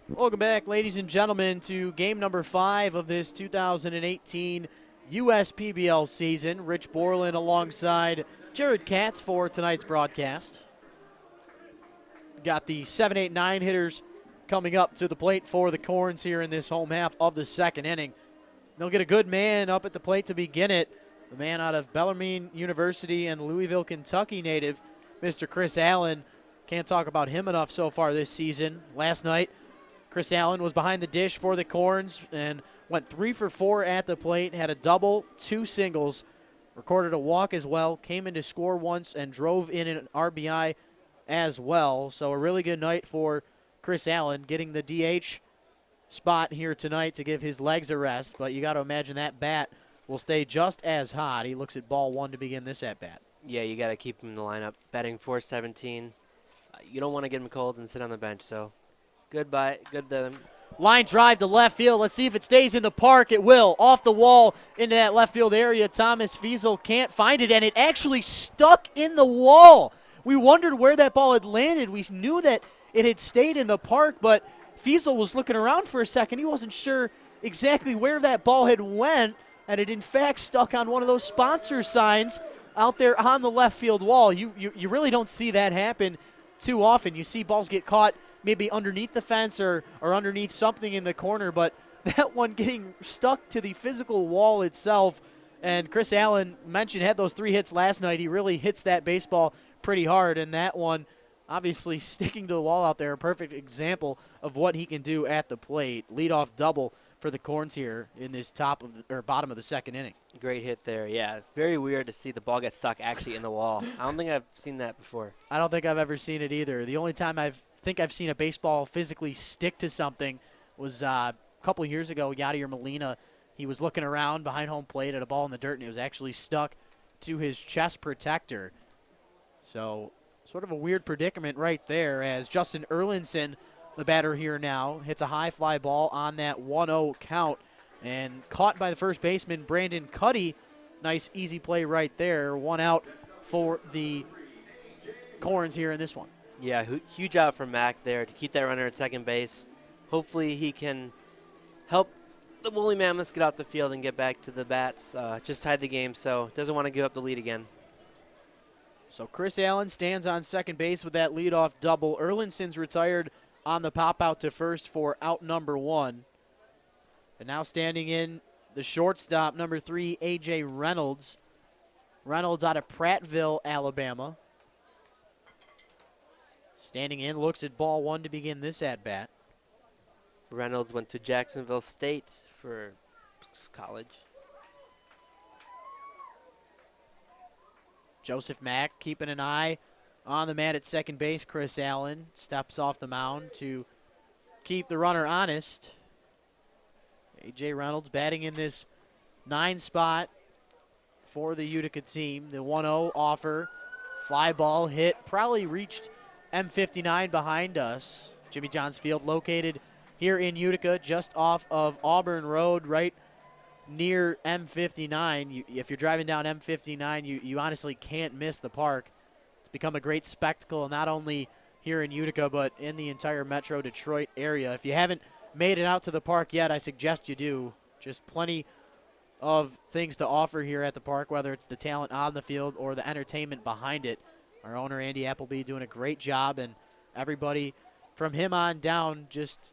Welcome back, ladies and gentlemen, to game number 5 of this 2018 USPBL season. Rich Borland alongside Jared Katz for tonight's broadcast. Got the 7, 8, 9 hitters coming up to the plate for the Corns here in this home half of the second inning. They'll get a good man up at the plate to begin it. The man out of Bellarmine University and Louisville, Kentucky native, Mr. Chris Allen. Can't talk about him enough so far this season. Last night, Chris Allen was behind the dish for the Corns and went 3 for 4 at the plate, had a double, 2 singles, recorded a walk as well, came in to score once, and drove in an RBI as well. So a really good night for Chris Allen, getting the DH spot here tonight to give his legs a rest. But you got to imagine that bat will stay just as hot. He looks at ball 1 to begin this at-bat. Yeah, you got to keep him in the lineup. Batting .417. You don't want to get him cold and sit on the bench, so goodbye. Good to them. Line drive to left field. Let's see if it stays in the park. It will. Off the wall into that left field area. Thomas Fiesel can't find it, and it actually stuck in the wall. We wondered where that ball had landed. We knew that it had stayed in the park, but Fiesel was looking around for a second. He wasn't sure exactly where that ball had went, and it in fact stuck on one of those sponsor signs out there on the left field wall. You really don't see that happen too often. You see balls get caught maybe underneath the fence or underneath something in the corner, but that one getting stuck to the physical wall itself. And Chris Allen mentioned had those 3 hits last night. He really hits that baseball pretty hard, and that one obviously sticking to the wall out there, a perfect example of what he can do at the plate. Leadoff double for the Corns here in this bottom of the second inning. Great hit there. Yeah, very weird to see the ball get stuck actually in the wall. I don't think I've seen that before. I don't think I've ever seen it either. The only time I've seen a baseball physically stick to something was a couple of years ago. Yadier Molina, he was looking around behind home plate at a ball in the dirt, and it was actually stuck to his chest protector. So sort of a weird predicament right there, as Justin Erlinson, the batter here now, hits a high fly ball on that 1-0 count and caught by the first baseman, Brandon Cuddy. Nice, easy play right there. 1 out for the Corns here in this one. Yeah, huge job from Mac there to keep that runner at second base. Hopefully he can help the Woolly Mammoths get out the field and get back to the bats. Just tied the game, so doesn't want to give up the lead again. So Chris Allen stands on second base with that leadoff double. Erlinson's retired on the pop out to first for out number 1. And now standing in the shortstop, number 3, A.J. Reynolds. Reynolds out of Prattville, Alabama. Standing in, looks at ball 1 to begin this at-bat. Reynolds went to Jacksonville State for college. Joseph Mack keeping an eye on the man at second base. Chris Allen steps off the mound to keep the runner honest. A.J. Reynolds batting in this 9 spot for the Utica team. The 1-0 offer. Fly ball hit. Probably reached M59 behind us. Jimmy Johns Field located here in Utica just off of Auburn Road, right near M59. If you're driving down M59, you honestly can't miss the park. It's become a great spectacle, not only here in Utica, but in the entire Metro Detroit area. If you haven't made it out to the park yet, I suggest you do. Just plenty of things to offer here at the park, whether it's the talent on the field or the entertainment behind it. Our owner, Andy Appleby, doing a great job, and everybody from him on down, just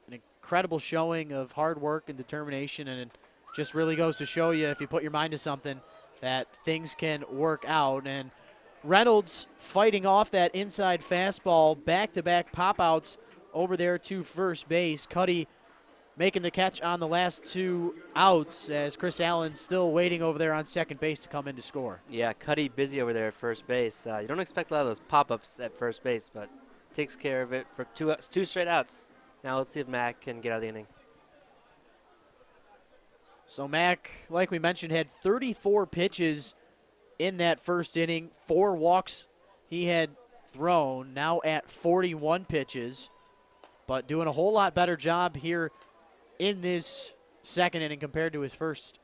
an incredible showing of hard work and determination, and it just really goes to show you, if you put your mind to something, that things can work out. And Reynolds fighting off that inside fastball, back-to-back pop-outs over there to first base. Cuddy making the catch on the last 2 outs, as Chris Allen still waiting over there on second base to come in to score. Yeah, Cuddy busy over there at first base. You don't expect a lot of those pop-ups at first base, but takes care of it for 2 straight outs. Now let's see if Mac can get out of the inning. So Mac, like we mentioned, had 34 pitches in that first inning, 4 walks he had thrown, now at 41 pitches, but doing a whole lot better job here in this second inning compared to his first.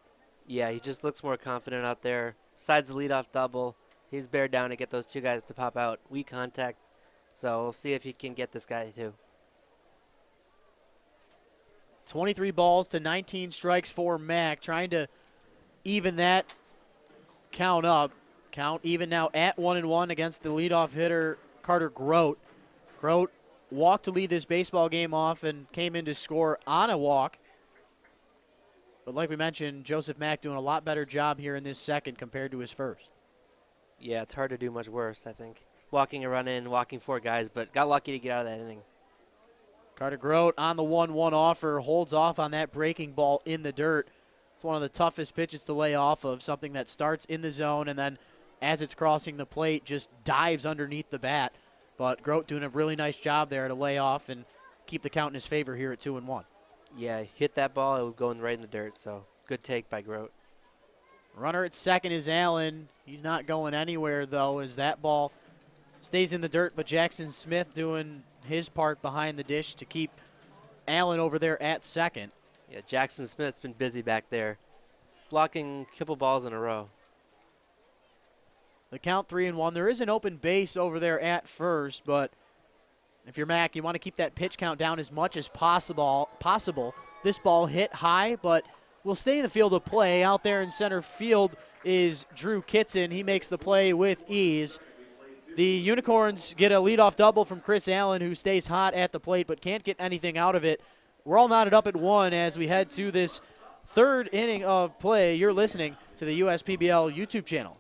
Yeah, he just looks more confident out there. Besides the leadoff double, he's bared down to get those 2 guys to pop out. Weak contact, so we'll see if he can get this guy too. 23 balls to 19 strikes for Mack, trying to even that count up. Count even now at 1-1 against the leadoff hitter, Carter Grote. Grote walked to lead this baseball game off and came in to score on a walk. But like we mentioned, Joseph Mack doing a lot better job here in this second compared to his first. Yeah, it's hard to do much worse, I think. Walking a run in, walking 4 guys, but got lucky to get out of that inning. Carter Grote on the 1-1 offer, holds off on that breaking ball in the dirt. It's one of the toughest pitches to lay off of, something that starts in the zone and then as it's crossing the plate just dives underneath the bat. But Grote doing a really nice job there to lay off and keep the count in his favor here at 2-1. Yeah, hit that ball, it would go right in the dirt, so good take by Grote. Runner at second is Allen. He's not going anywhere, though, as that ball stays in the dirt, but Jackson Smith doing his part behind the dish to keep Allen over there at second. Yeah, Jackson Smith's been busy back there, blocking a couple balls in a row. The count 3-1. There is an open base over there at first, but if you're Mack, you want to keep that pitch count down as much as possible. This ball hit high, but will stay in the field of play. Out there in center field is Drew Kitson. He makes the play with ease. The Unicorns get a leadoff double from Chris Allen, who stays hot at the plate but can't get anything out of it. We're all knotted up at 1 as we head to this third inning of play. You're listening to the USPBL YouTube channel.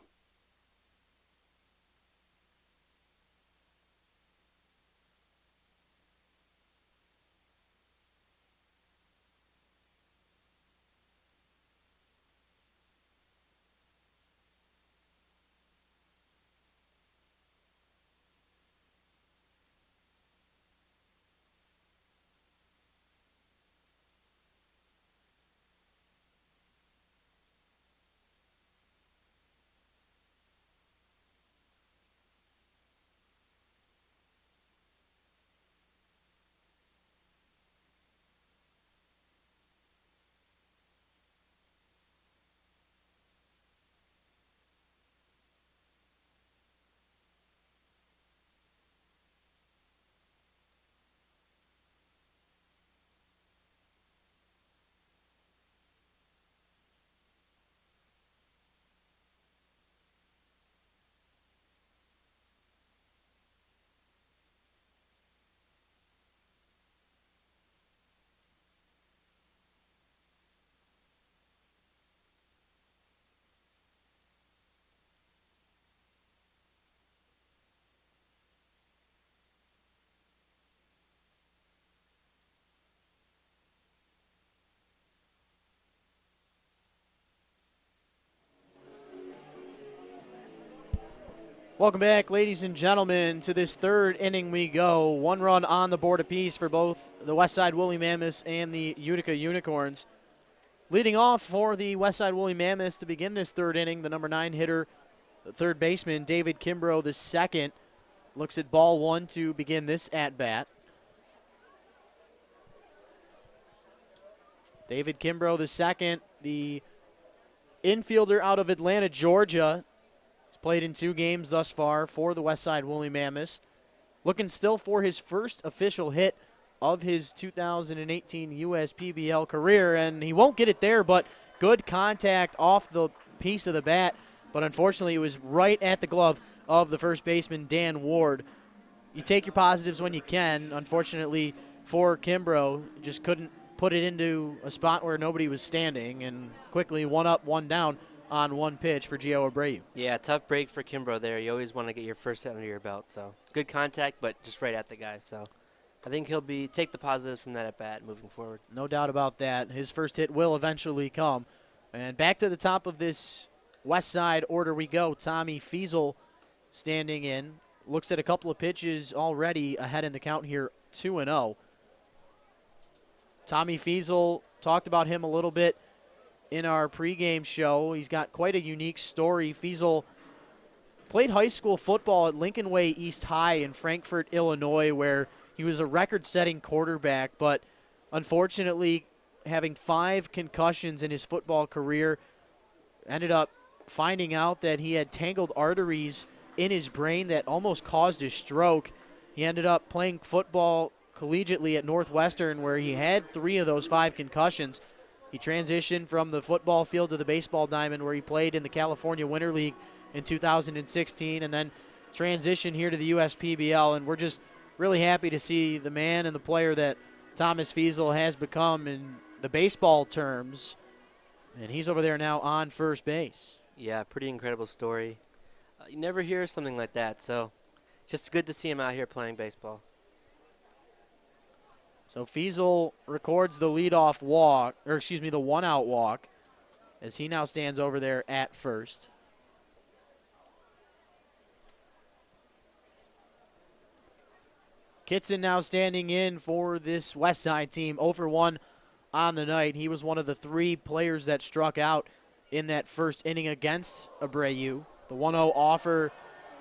Welcome back, ladies and gentlemen, to this third inning we go. 1 run on the board apiece for both the Westside Woolly Mammoths and the Utica Unicorns. Leading off for the Westside Woolly Mammoths to begin this third inning, the number 9 hitter, the third baseman, David Kimbrough, the second, looks at ball 1 to begin this at-bat. David Kimbrough, the second, the infielder out of Atlanta, Georgia. Played in 2 games thus far for the Westside Woolly Mammoths. Looking still for his first official hit of his 2018 USPBL career, and he won't get it there, but good contact off the piece of the bat, but unfortunately it was right at the glove of the first baseman, Dan Ward. You take your positives when you can. Unfortunately for Kimbrough, just couldn't put it into a spot where nobody was standing, and quickly 1 up, 1 down on 1 pitch for Gio Abreu. Yeah, tough break for Kimbrough there. You always want to get your first hit under your belt. So good contact, but just right at the guy. So I think he'll take the positives from that at bat moving forward. No doubt about that. His first hit will eventually come. And back to the top of this West Side order we go. Tommy Feasel standing in. Looks at a couple of pitches already ahead in the count here, 2-0. Tommy Feasel, talked about him a little bit in our pregame show. He's got quite a unique story. Feasel played high school football at Lincoln Way East High in Frankfort, Illinois, where he was a record-setting quarterback, but unfortunately having 5 concussions in his football career, ended up finding out that he had tangled arteries in his brain that almost caused a stroke. He ended up playing football collegiately at Northwestern, where he had 3 of those 5 concussions. He transitioned from the football field to the baseball diamond, where he played in the California Winter League in 2016, and then transitioned here to the USPBL. And we're just really happy to see the man and the player that Thomas Feasel has become in the baseball terms. And he's over there now on first base. Yeah, pretty incredible story. You never hear something like that, so just good to see him out here playing baseball. So Feasel records the leadoff walk, or excuse me, the one-out walk, as he now stands over there at first. Kitson now standing in for this Westside team, 0-for-1 on the night. He was one of the 3 players that struck out in that first inning against Abreu. The 1-0 offer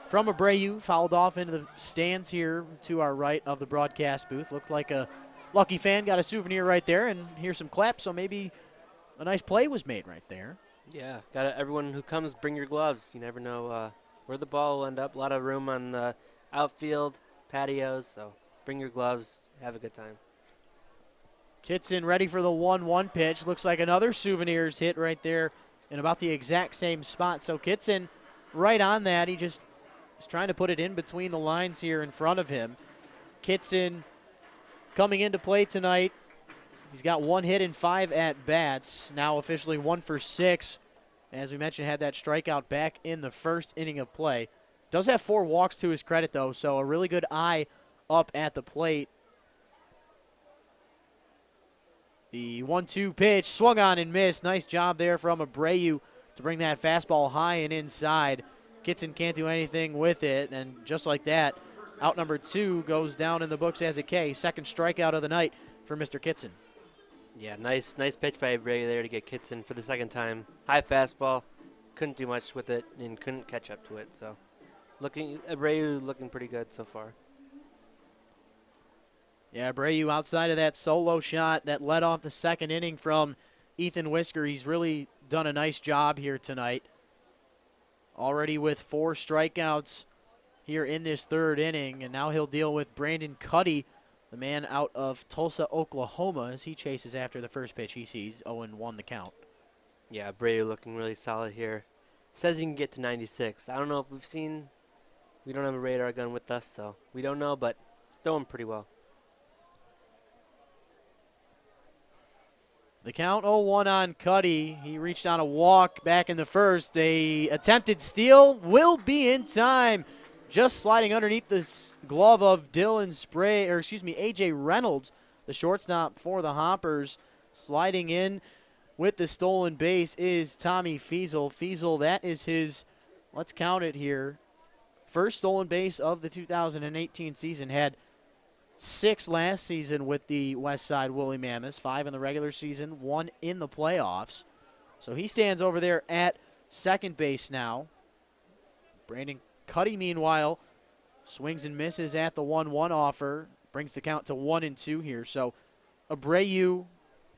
from Abreu fouled off into the stands here to our right of the broadcast booth. Looked like a lucky fan got a souvenir right there, and here's some claps, so maybe a nice play was made right there. Yeah, everyone who comes, bring your gloves. You never know where the ball will end up. A lot of room on the outfield, patios, so bring your gloves, have a good time. Kitson ready for the 1-1 pitch. Looks like another souvenirs hit right there in about the exact same spot. So Kitson right on that. He just is trying to put it in between the lines here in front of him. Kitson coming into play tonight. He's got 1 hit and 5 at-bats. Now officially 1 for 6. As we mentioned, had that strikeout back in the first inning of play. Does have 4 walks to his credit, though, so a really good eye up at the plate. The 1-2 pitch swung on and missed. Nice job there from Abreu to bring that fastball high and inside. Kitson can't do anything with it, and just like that, out number 2 goes down in the books as a K. Second strikeout of the night for Mr. Kitson. Yeah, nice pitch by Abreu there to get Kitson for the second time. High fastball, couldn't do much with it and couldn't catch up to it. So, Abreu looking pretty good so far. Yeah, Abreu outside of that solo shot that led off the second inning from Ethan Whisker. He's really done a nice job here tonight. Already with 4 strikeouts here in this third inning, and now he'll deal with Brandon Cuddy, the man out of Tulsa, Oklahoma, as he chases after the first pitch he sees. 0-1 the count. Yeah, Abreu looking really solid here. Says he can get to 96. I don't know if we don't have a radar gun with us, so we don't know, but it's throwing pretty well. The count 0-1 on Cuddy. He reached on a walk back in the first. A attempted steal will be in time. Just sliding underneath the glove of A.J. Reynolds, the shortstop for the Hoppers. Sliding in with the stolen base is Tommy Feasel. Feasel, that is his, let's count it here, first stolen base of the 2018 season. Had 6 last season with the Westside Woolly Mammoths, 5 in the regular season, 1 in the playoffs. So he stands over there at second base now. Brandon Cuddy, meanwhile, swings and misses at the 1-1 offer, brings the count to 1-2 here. So Abreu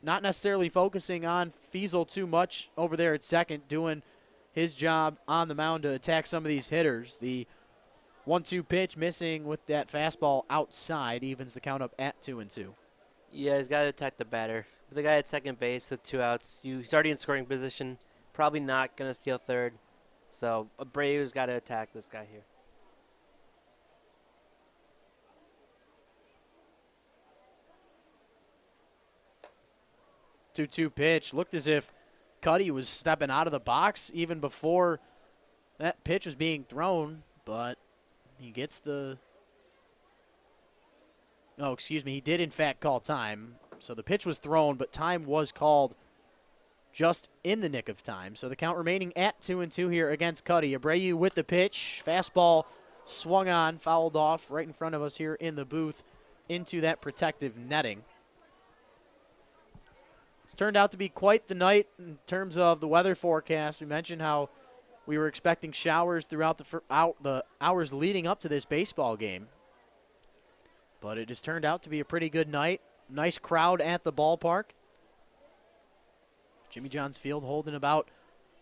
not necessarily focusing on Feasel too much over there at second, doing his job on the mound to attack some of these hitters. The 1-2 pitch missing with that fastball outside evens the count up at 2-2. Yeah, he's got to attack the batter. With the guy at second base with 2 outs, he's already in scoring position, probably not going to steal third. So Abreu's got to attack this guy here. Two pitch looked as if Cuddy was stepping out of the box even before that pitch was being thrown, but he gets the. Oh, excuse me. He did in fact call time. So the pitch was thrown, but time was called just in the nick of time. So the count remaining at 2-2 here against Cuddy. Abreu with the pitch. Fastball swung on, fouled off right in front of us here in the booth into that protective netting. It's turned out to be quite the night in terms of the weather forecast. We mentioned how we were expecting showers throughout the hours leading up to this baseball game. But it has turned out to be a pretty good night. Nice crowd at the ballpark. Jimmy John's Field holding about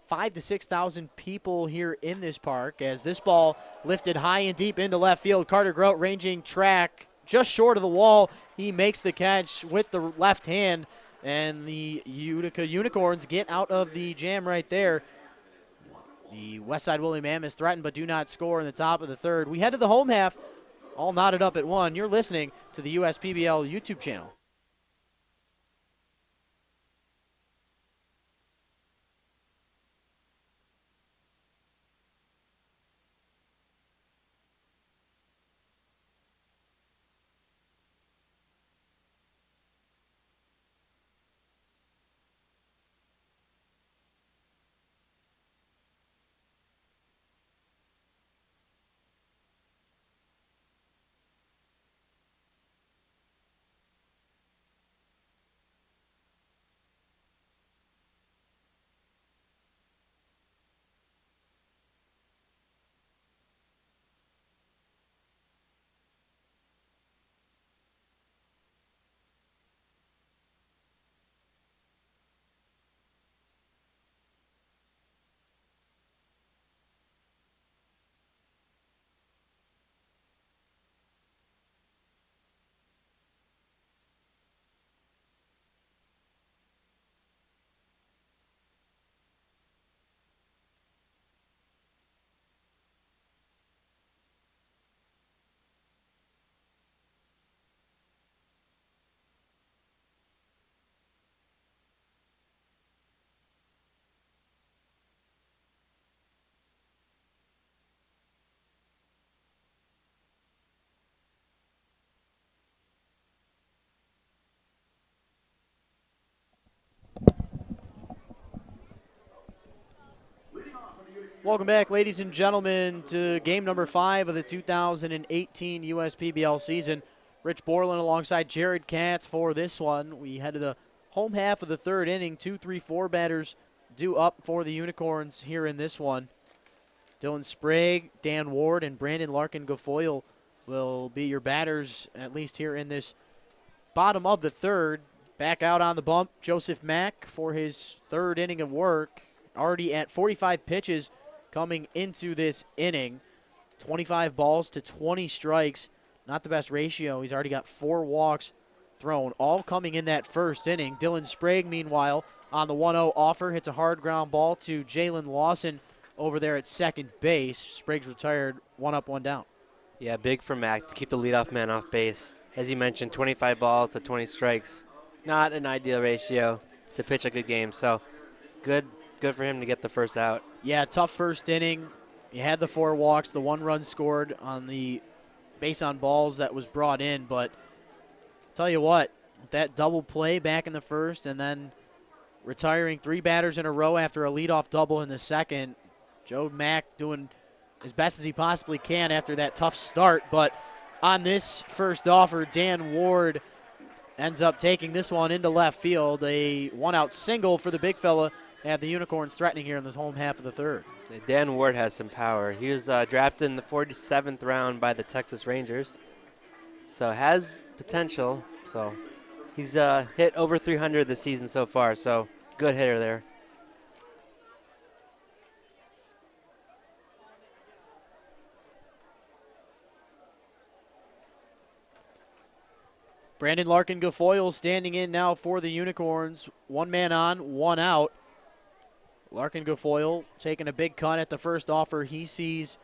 5,000 to 6,000 people here in this park as this ball lifted high and deep into left field. Carter Grote ranging track just short of the wall. He makes the catch with the left hand, and the Utica Unicorns get out of the jam right there. The Westside Woolly Mammoths threaten but do not score in the top of the third. We head to the home half, all knotted up at 1. You're listening to the USPBL YouTube channel. Welcome back, ladies and gentlemen, to game number 5 of the 2018 USPBL season. Rich Borland alongside Jared Katz for this one. We head to the home half of the third inning. 2, 3, 4 batters due up for the Unicorns here in this one. Dylan Sprague, Dan Ward, and Brandon Larkin-Guilfoyle will be your batters, at least here in this bottom of the third. Back out on the bump, Joseph Mack for his third inning of work. Already at 45 pitches coming into this inning. 25 balls to 20 strikes. Not the best ratio. He's already got 4 walks thrown, all coming in that first inning. Dylan Sprague, meanwhile, on the 1-0 offer, hits a hard ground ball to Jalen Lawson over there at second base. Sprague's retired, 1 up, 1 down. Yeah, big for Mac to keep the leadoff man off base. As you mentioned, 25 balls to 20 strikes. Not an ideal ratio to pitch a good game, so good for him to get the first out. Yeah, tough first inning. You had the 4 walks, the 1 run scored on the base on balls that was brought in, but tell you what, that double play back in the first and then retiring 3 batters in a row after a leadoff double in the second, Joe Mack doing as best as he possibly can after that tough start, but on this first offer, Dan Ward ends up taking this one into left field. A 1-out single for the big fella. Have the Unicorns threatening here in the home half of the third. Dan Ward has some power. He was drafted in the 47th round by the Texas Rangers, so has potential. So he's hit over 300 this season so far, so good hitter there. Brandon Larkin-Guilfoyle standing in now for the Unicorns. 1 man on, 1 out. Larkin-Guilfoyle taking a big cut at the first offer he sees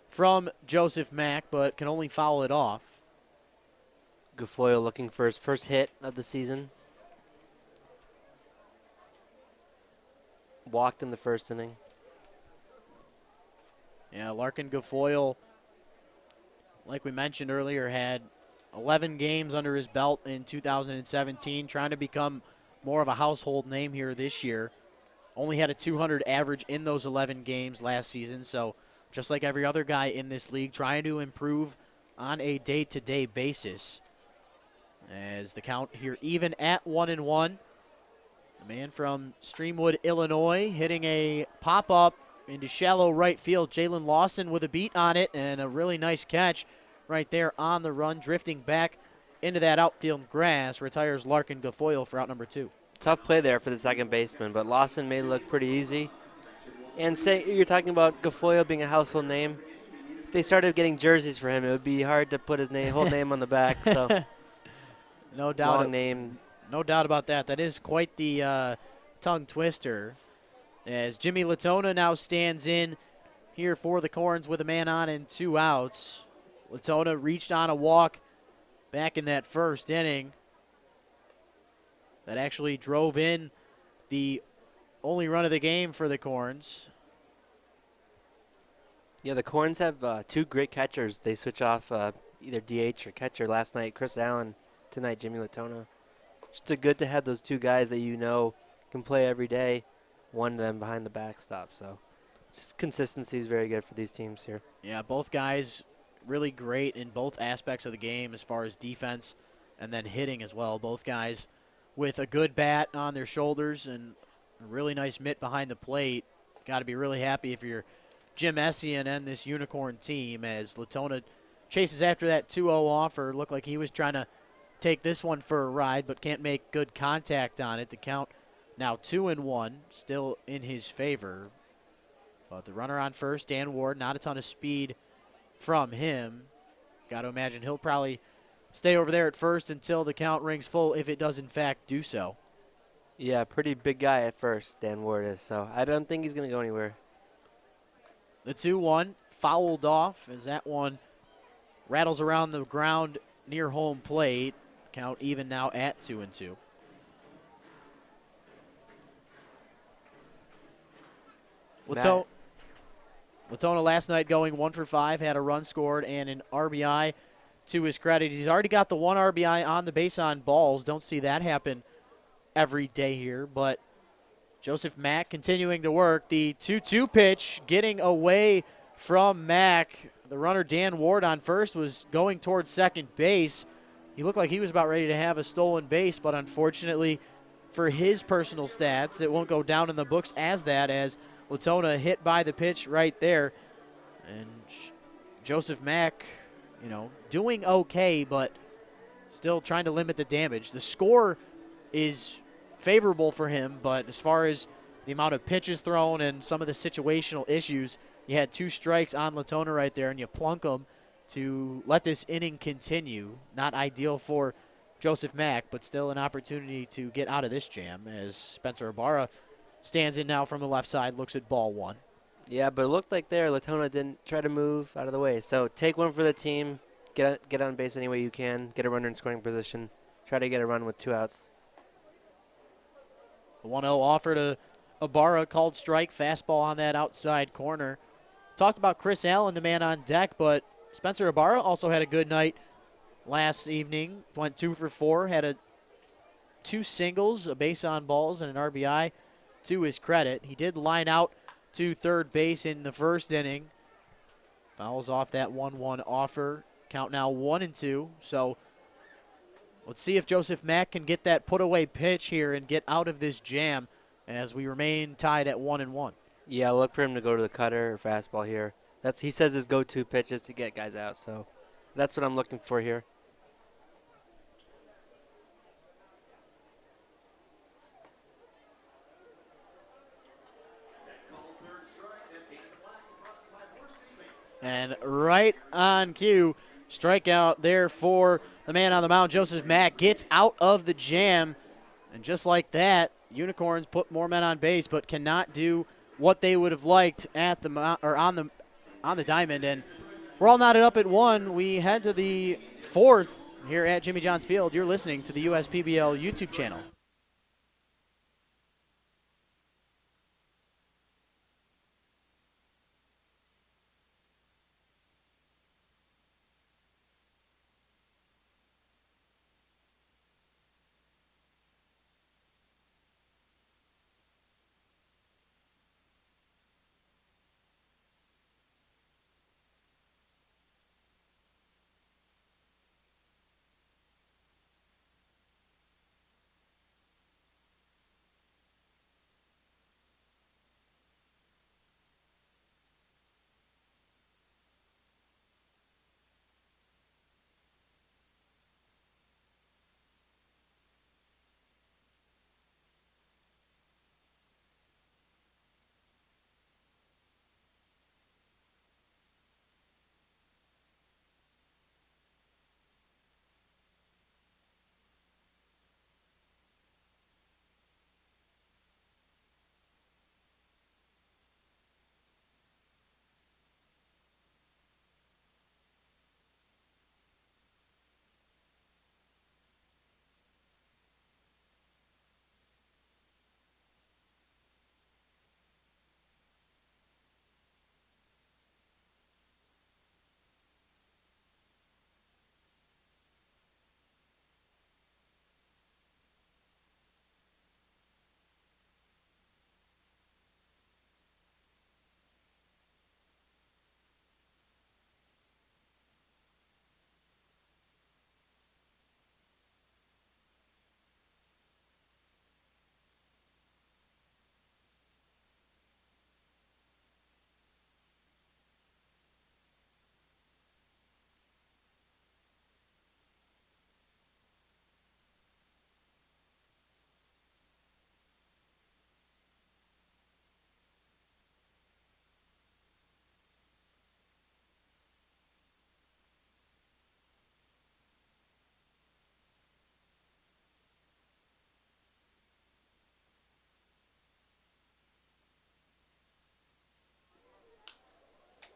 from Joseph Mack, but can only foul it off. Guilfoyle looking for his first hit of the season. Walked in the first inning. Yeah, Larkin-Guilfoyle, like we mentioned earlier, had 11 games under his belt in 2017, trying to become more of a household name here this year. Only had a 200 average in those 11 games last season, so just like every other guy in this league, trying to improve on a day-to-day basis. As the count here even at 1-1. The man from Streamwood, Illinois, hitting a pop-up into shallow right field. Jalen Lawson with a beat on it and a really nice catch right there on the run, drifting back into that outfield grass. Retires Larkin-Guilfoyle for out number 2. Tough play there for the second baseman, but Lawson made it look pretty easy. And say you're talking about Guilfoyle being a household name. they started getting jerseys for him, it would be hard to put his whole name on the back. So No doubt. long name. No doubt about that. That is quite the tongue twister. As Jimmy Latona now stands in here for the Corns with a man on and 2 outs. Latona reached on a walk back in that first inning. That actually drove in the only run of the game for the Corns. Yeah, the Corns have 2 great catchers. They switch off either DH or catcher. Last night, Chris Allen. Tonight, Jimmy Latona. Just good to have those 2 guys that you know can play every day. One of them behind the backstop. So just consistency is very good for these teams here. Yeah, both guys really great in both aspects of the game as far as defense and then hitting as well. Both guys with a good bat on their shoulders and a really nice mitt behind the plate. Got to be really happy if you're Jim Essien and this Unicorn team, as Latona chases after that 2-0 offer. Looked like he was trying to take this one for a ride but can't make good contact on it. The count now 2-1, still in his favor. But the runner on first, Dan Ward, not a ton of speed from him. Got to imagine he'll probably stay over there at first until the count rings full, if it does in fact do so. Yeah, pretty big guy at first, Dan Ward is. So I don't think he's going to go anywhere. The 2-1 fouled off as that one rattles around the ground near home plate. Count even now at 2-2. Latona last night going 1 for 5, had a run scored and an RBI to his credit. He's already got the 1 RBI on the base on balls. Don't see that happen every day here, but Joseph Mack continuing to work. The 2-2 pitch getting away from Mack. The runner Dan Ward on first was going towards second base. He looked like he was about ready to have a stolen base, but unfortunately for his personal stats, it won't go down in the books as that, as Latona hit by the pitch right there. And Joseph Mack, doing okay, but still trying to limit the damage. The score is favorable for him, but as far as the amount of pitches thrown and some of the situational issues, you had 2 strikes on Latona right there, and you plunk them to let this inning continue. Not ideal for Joseph Mack, but still an opportunity to get out of this jam, as Spencer Ibarra stands in now from the left side, looks at ball 1. Yeah, but it looked like there Latona didn't try to move out of the way. So take one for the team, get on base any way you can, get a runner in scoring position, try to get a run with 2 outs. The 1-0 offer to Ibarra, called strike, fastball on that outside corner. Talked about Chris Allen, the man on deck, but Spencer Ibarra also had a good night last evening. Went 2 for 4, had 2 singles, a base on balls, and an RBI to his credit. He did line out to third base in the first inning. Fouls off that 1-1 offer. Count now 1-2. So let's see if Joseph Mack can get that put-away pitch here and get out of this jam as we remain tied at 1-1. Yeah, look for him to go to the cutter or fastball here. He says his go-to pitch is to get guys out, so that's what I'm looking for here. And right on cue, strikeout there for the man on the mound. Joseph Mack gets out of the jam, and just like that, Unicorns put more men on base, but cannot do what they would have liked at the on the diamond. And we're all knotted up at 1. We head to the 4th here at Jimmy John's Field. You're listening to the USPBL YouTube channel.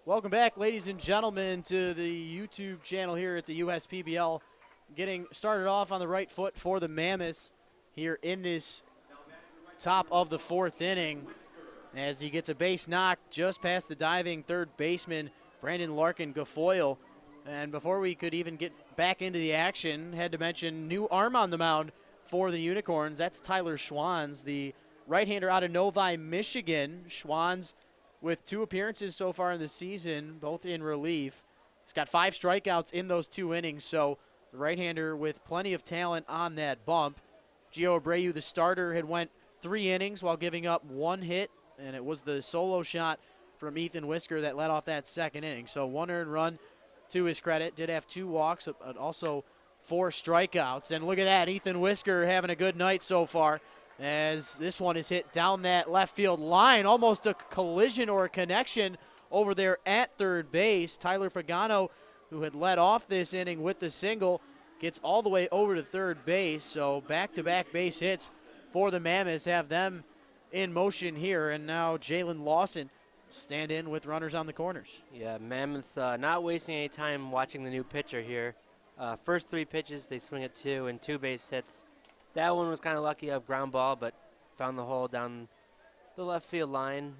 Welcome back, ladies and gentlemen, to the YouTube channel here at the USPBL. Getting started off on the right foot for the Mammoths here in this top of the fourth inning as he gets a base knock just past the diving third baseman, Brandon Larkin Guilfoyle. And before we could even get back into the action, had to mention new arm on the mound for the Unicorns. That's Tyler Schwanz, the right-hander out of Novi, Michigan. Schwanz with 2 appearances so far in the season, both in relief. He's got 5 strikeouts in those 2 innings, so the right-hander with plenty of talent on that bump. Gio Abreu, the starter, had went 3 innings while giving up 1 hit, and it was the solo shot from Ethan Whisker that led off that second inning. So 1 earned run to his credit. Did have 2 walks, but also 4 strikeouts. And look at that, Ethan Whisker having a good night so far, as this one is hit down that left field line. Almost a collision or a connection over there at third base. Tyler Pagano, who had led off this inning with the single, gets all the way over to third base. So back-to-back base hits for the Mammoths have them in motion here. And now Jalen Lawson stand in with runners on the corners. Yeah, Mammoths not wasting any time watching the new pitcher here. First 3 pitches, they swing at 2 and 2 base hits. That one was kind of lucky, a ground ball, but found the hole down the left field line.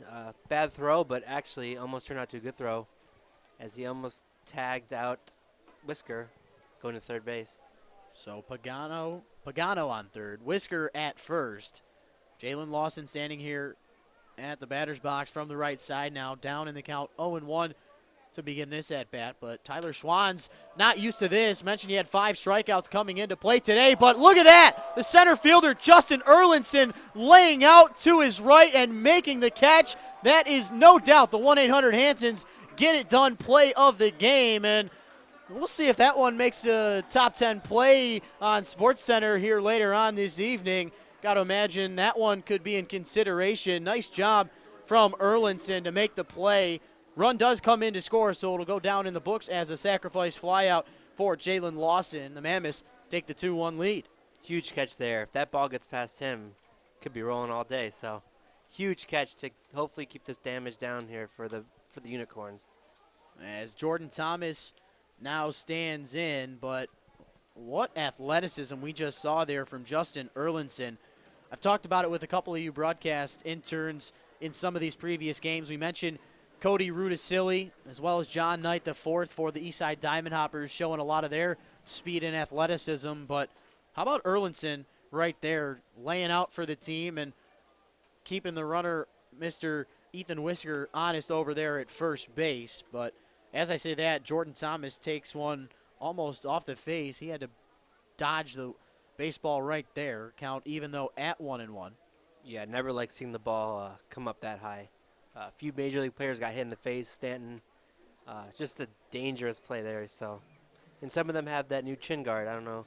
Bad throw, but actually almost turned out to a good throw as he almost tagged out Whisker going to third base. So Pagano on third, Whisker at first. Jalen Lawson standing here at the batter's box from the right side now, down in the count 0-1 to begin this at-bat. But Tyler Schwanz not used to this. Mentioned he had 5 strikeouts coming into play today, but look at that. The center fielder, Justin Erlinson, laying out to his right and making the catch. That is no doubt the 1-800-Hansons get it done play of the game, and we'll see if that one makes a top 10 play on SportsCenter here later on this evening. Got to imagine that one could be in consideration. Nice job from Erlinson to make the play. Run does come in to score, so it'll go down in the books as a sacrifice flyout for Jalen Lawson. The Mammoths take the 2-1 lead. Huge catch there. If that ball gets past him, could be rolling all day. So huge catch to hopefully keep this damage down here for the Unicorns. As Jordan Thomas now stands in, but what athleticism we just saw there from Justin Erlinson. I've talked about it with a couple of you broadcast interns in some of these previous games. We mentioned Cody Rudisilli, as well as John Knight IV for the Eastside Diamond Hoppers, showing a lot of their speed and athleticism. But how about Erlinson right there, laying out for the team and keeping the runner, Mr. Ethan Whisker, honest over there at first base. But as I say that, Jordan Thomas takes one almost off the face. He had to dodge the baseball right there, count even though at 1-1. Yeah, never like seeing the ball come up that high. A few major league players got hit in the face. Stanton, just a dangerous play there. So, and some of them have that new chin guard. I don't know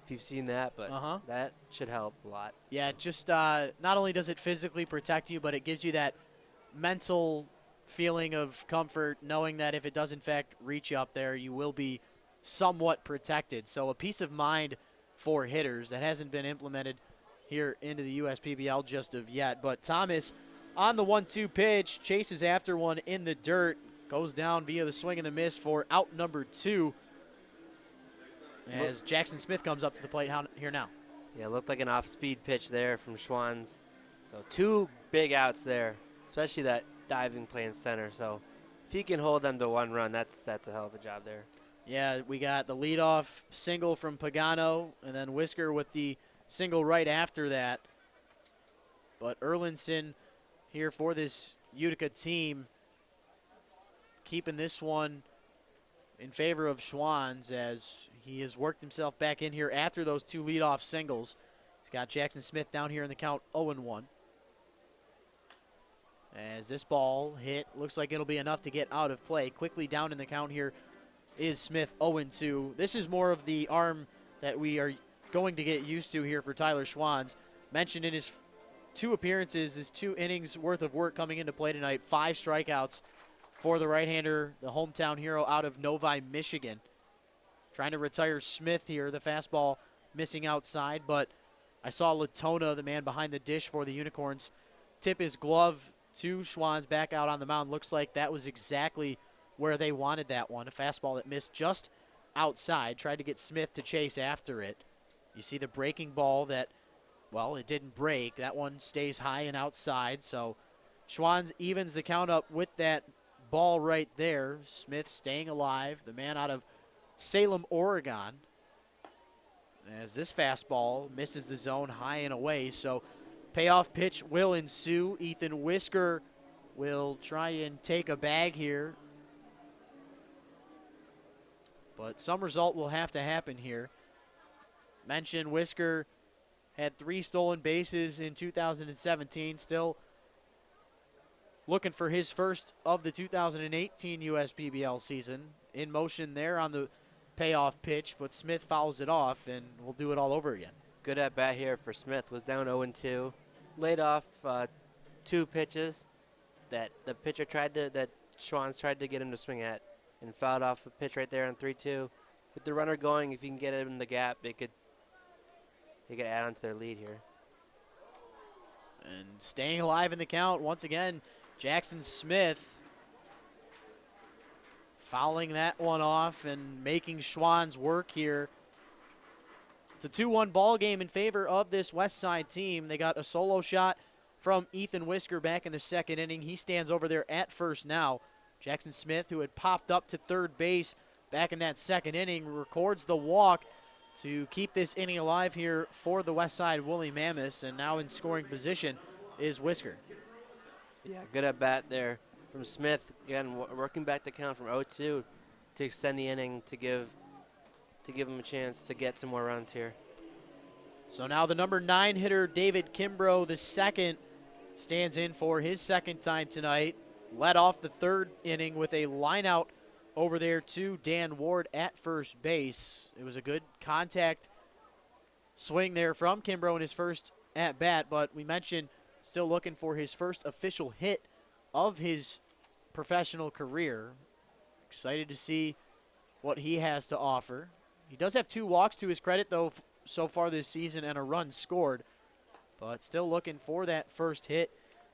if you've seen that, but that should help a lot. Yeah, just not only does it physically protect you, but it gives you that mental feeling of comfort knowing that if it does in fact reach you up there, you will be somewhat protected. So a peace of mind for hitters that hasn't been implemented here into the USPBL just of yet. But Thomas on the 1-2 pitch, chases after one in the dirt, goes down via the swing and the miss for out number 2 as Jackson Smith comes up to the plate here now. Yeah, looked like an off-speed pitch there from Schwanz. So 2 big outs there, especially that diving play in center. So if he can hold them to 1 run, that's a hell of a job there. Yeah, we got the leadoff single from Pagano, and then Whisker with the single right after that. But Erlinson here for this Utica team, keeping this one in favor of Schwanz as he has worked himself back in here after those 2 leadoff singles. He's got Jackson Smith down here in the count 0-1. As this ball hit, looks like it'll be enough to get out of play. Quickly down in the count here is Smith 0-2. This is more of the arm that we are going to get used to here for Tyler Schwanz. Mentioned in his 2 appearances, his 2 innings worth of work coming into play tonight. 5 strikeouts for the right-hander, the hometown hero out of Novi, Michigan. Trying to retire Smith here, the fastball missing outside, but I saw Latona, the man behind the dish for the Unicorns, tip his glove to Schwanz back out on the mound. Looks like that was exactly where they wanted that one. A fastball that missed just outside. Tried to get Smith to chase after it. You see the breaking ball that, well, it didn't break. That one stays high and outside. So Schwanz evens the count up with that ball right there. Smith staying alive, the man out of Salem, Oregon. As this fastball misses the zone high and away. So payoff pitch will ensue. Ethan Whisker will try and take a bag here. But some result will have to happen here. Mentioned Whisker had 3 stolen bases in 2017. Still looking for his first of the 2018 USPBL season. In motion there on the payoff pitch, but Smith fouls it off, and we'll do it all over again. Good at bat here for Smith. Was down 0-2. Laid off 2 pitches that the pitcher that Schwanz tried to get him to swing at, and fouled off a pitch right there on 3-2. With the runner going, if you can get it in the gap, they could add on to their lead here. And staying alive in the count once again, Jackson Smith fouling that one off and making Schwanz work here. It's a 2-1 ball game in favor of this Westside team. They got a solo shot from Ethan Whisker back in the second inning. He stands over there at first now. Jackson Smith, who had popped up to third base back in that second inning, records the walk to keep this inning alive here for the Westside Woolly Mammoths. And now in scoring position is Whisker. Yeah, good at bat there from Smith. Again, working back the count from 0-2 to extend the inning to give him a chance to get some more runs here. So now the number 9 hitter, David Kimbrough, the second, stands in for his second time tonight. Led off the third inning with a line out over there to Dan Ward at first base. It was a good contact swing there from Kimbrough in his first at bat, but we mentioned still looking for his first official hit of his professional career. Excited to see what he has to offer. He does have 2 walks to his credit, though, so far this season, and a run scored. But still looking for that first hit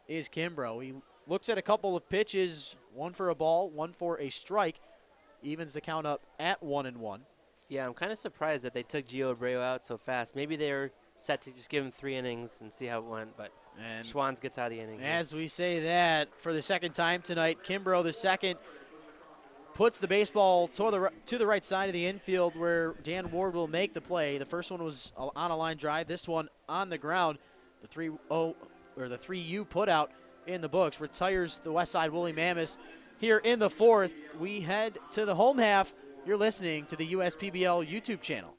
is Kimbrough. He looks at a couple of pitches, 1 for a ball, 1 for a strike. Evens the count up at 1-1. Yeah, I'm kind of surprised that they took Gio Abreu out so fast. Maybe they were set to just give him 3 innings and see how it went, but And Schwanz gets out of the inning. as we say that, for the second time tonight, Kimbrough, the second, puts the baseball to the right side of the infield where Dan Ward will make the play. The first one was on a line drive. This one on the ground. The 3-U put out in the books retires the Westside Woolly Mammoths here in the 4th. We head to the home half. You're listening to the USPBL YouTube channel.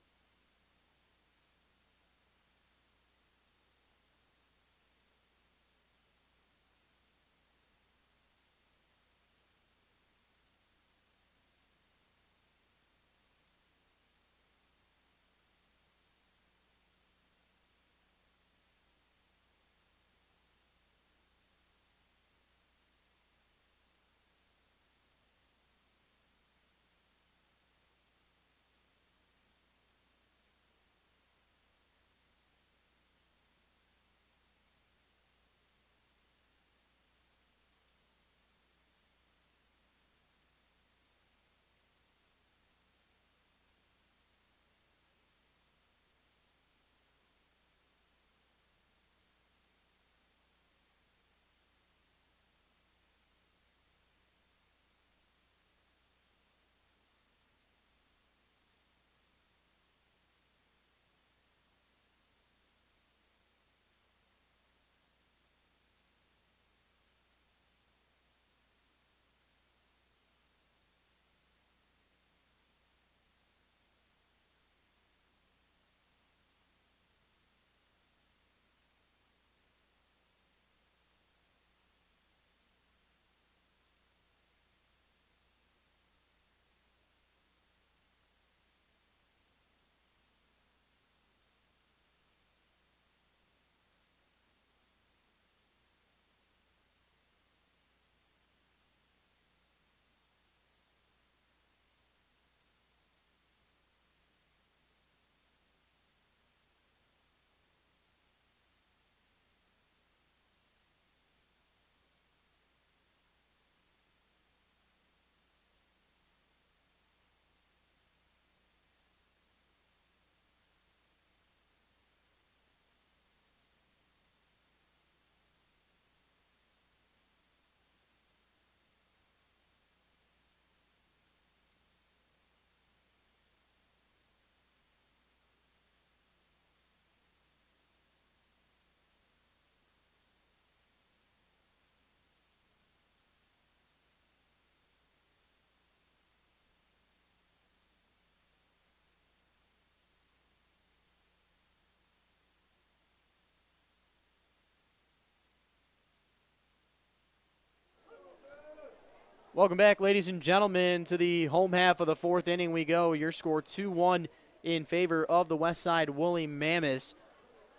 Welcome back, ladies and gentlemen, to the home half of the fourth inning we go. Your score 2-1 in favor of the Westside Woolly Mammoths.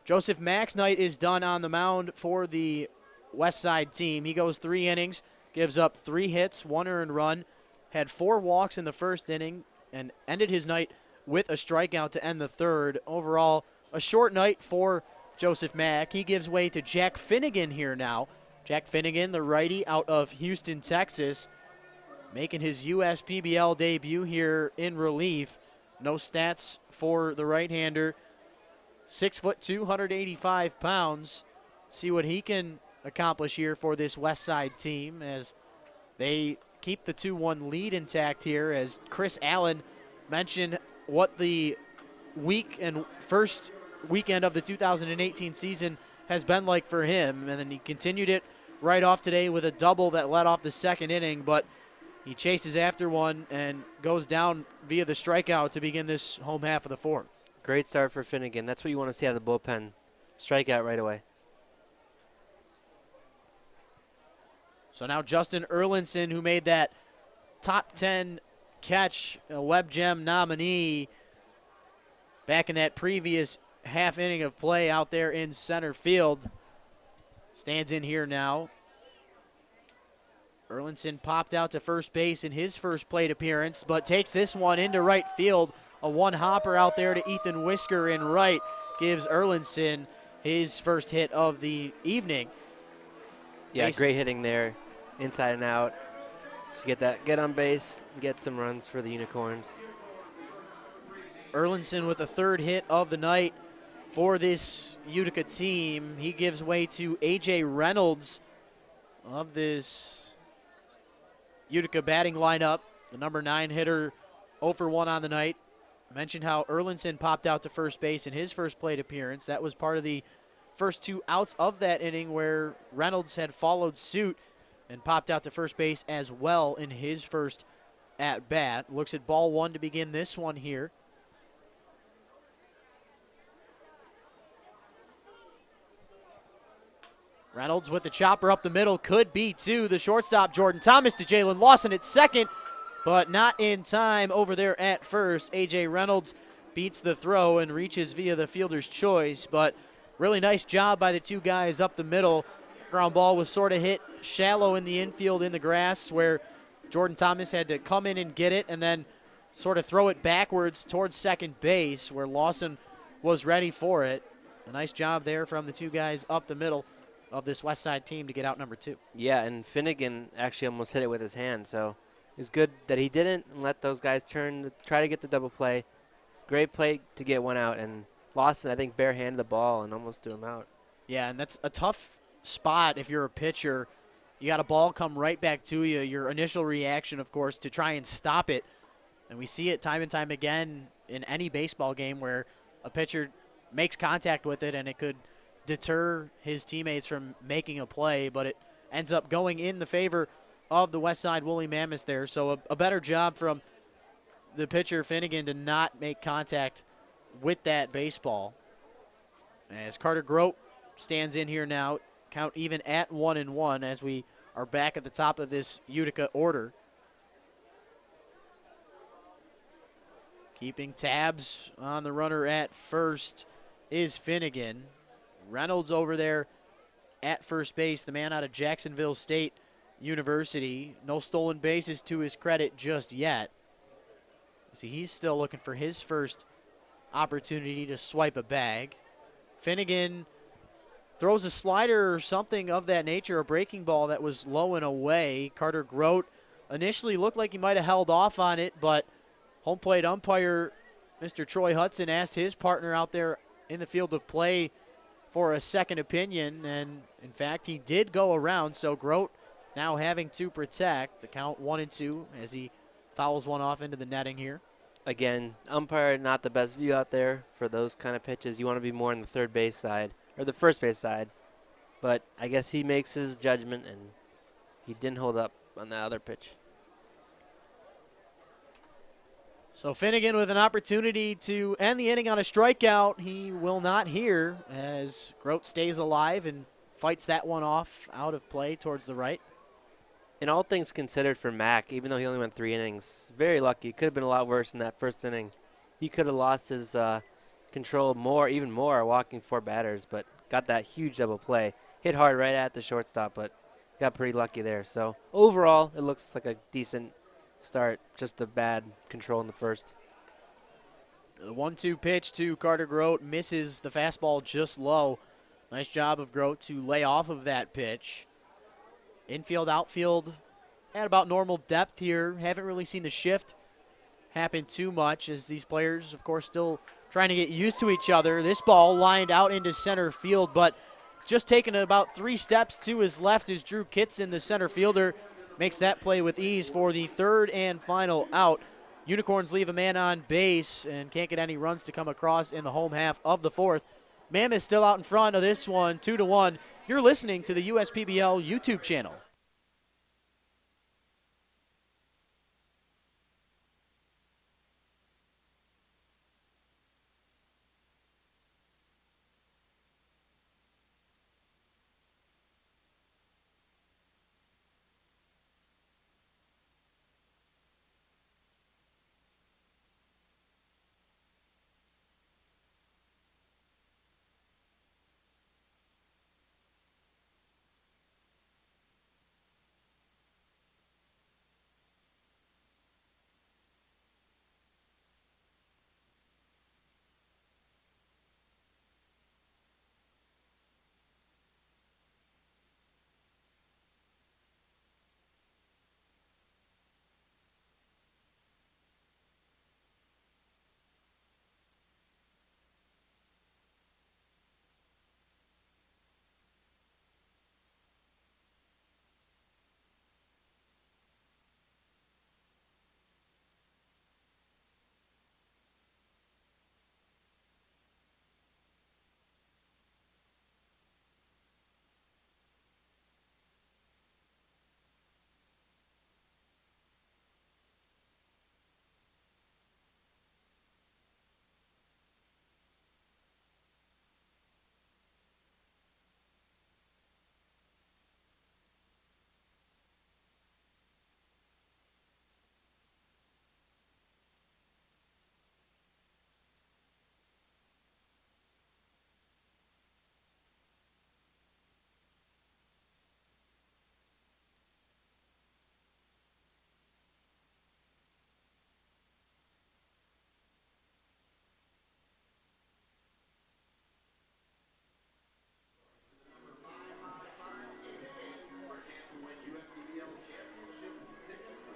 Joseph Mack's night is done on the mound for the Westside team. He goes 3 innings, gives up 3 hits, 1 earned run, had 4 walks in the first inning, and ended his night with a strikeout to end the third. Overall, a short night for Joseph Mack. He gives way to Jack Finnegan here now. Jack Finnegan, the righty out of Houston, Texas, making his USPBL debut here in relief. No stats for the right-hander. 6'2", 285 pounds. See what he can accomplish here for this Westside team as they keep the 2-1 lead intact here. As Chris Allen mentioned what the first weekend of the 2018 season has been like for him, and then he continued it right off today with a double that led off the second inning, but he chases after one and goes down via the strikeout to begin this home half of the fourth. Great start for Finnegan. That's what you want to see out of the bullpen. Strikeout right away. So now Justin Erlinson, who made that top 10 catch, a Web Gem nominee back in that previous half inning of play out there in center field, stands in here now. Erlinson popped out to first base in his first plate appearance, but takes this one into right field. A one-hopper out there to Ethan Whisker in right gives Erlinson his first hit of the evening. Yeah, great hitting there, inside and out. Just get on base, get some runs for the Unicorns. Erlinson with a third hit of the night for this Utica team. He gives way to A.J. Reynolds of this Utica batting lineup, the number 9 hitter, 0 for 1 on the night. I mentioned how Erlinson popped out to first base in his first plate appearance. That was part of the first 2 outs of that inning where Reynolds had followed suit and popped out to first base as well in his first at-bat. Looks at ball 1 to begin this one here. Reynolds with the chopper up the middle, could be 2. The shortstop, Jordan Thomas, to Jalen Lawson at second, but not in time over there at first. A.J. Reynolds beats the throw and reaches via the fielder's choice, but really nice job by the 2 guys up the middle. Ground ball was sort of hit shallow in the infield in the grass where Jordan Thomas had to come in and get it and then sort of throw it backwards towards second base where Lawson was ready for it. A nice job there from the 2 guys up the middle of this Westside team to get out number 2. Yeah, and Finnegan actually almost hit it with his hand, so it was good that he didn't and let those guys try to get the double play. Great play to get one out, and Lawson, I think, barehanded the ball and almost threw him out. Yeah, and that's a tough spot if you're a pitcher. You got a ball come right back to you. Your initial reaction, of course, to try and stop it. And we see it time and time again in any baseball game where a pitcher makes contact with it and it could deter his teammates from making a play, but it ends up going in the favor of the Westside Woolly Mammoths there. So a better job from the pitcher, Finnegan, to not make contact with that baseball. As Carter Grote stands in here now, count even at 1-1 as we are back at the top of this Utica order. Keeping tabs on the runner at first is Finnegan. Reynolds over there at first base, the man out of Jacksonville State University. No stolen bases to his credit just yet. See, he's still looking for his first opportunity to swipe a bag. Finnegan throws a slider or something of that nature, a breaking ball that was low and away. Carter Grote initially looked like he might have held off on it, but home plate umpire Mr. Troy Hudson asked his partner out there in the field of play for a second opinion, and in fact he did go around, so Grote now having to protect the count 1-2 as he fouls one off into the netting here. Again, umpire not the best view out there for those kind of pitches. You want to be more on the third base side or the first base side, but I guess he makes his judgment and he didn't hold up on that other pitch. So Finnegan with an opportunity to end the inning on a strikeout. He will not here as Grote stays alive and fights that one off out of play towards the right. in all things considered for Mac, even though he only went 3 innings, very lucky. Could have been a lot worse in that first inning. He could have lost his control even more, walking 4 batters, but got that huge double play. Hit hard right at the shortstop, but got pretty lucky there. So overall, it looks like a decent start, just a bad control in the first. The 1-2 pitch to Carter Grote misses the fastball just low. Nice job of Grote to lay off of that pitch. Infield, outfield, at about normal depth here. Haven't really seen the shift happen too much as these players, of course, still trying to get used to each other. This ball lined out into center field, but just taking about 3 steps to his left is Drew Kitson, the center fielder. Makes that play with ease for the 3rd and final out. Unicorns leave a man on base and can't get any runs to come across in the home half of the 4th. Mammoths still out in front of this one, 2-1. You're listening to the USPBL YouTube channel.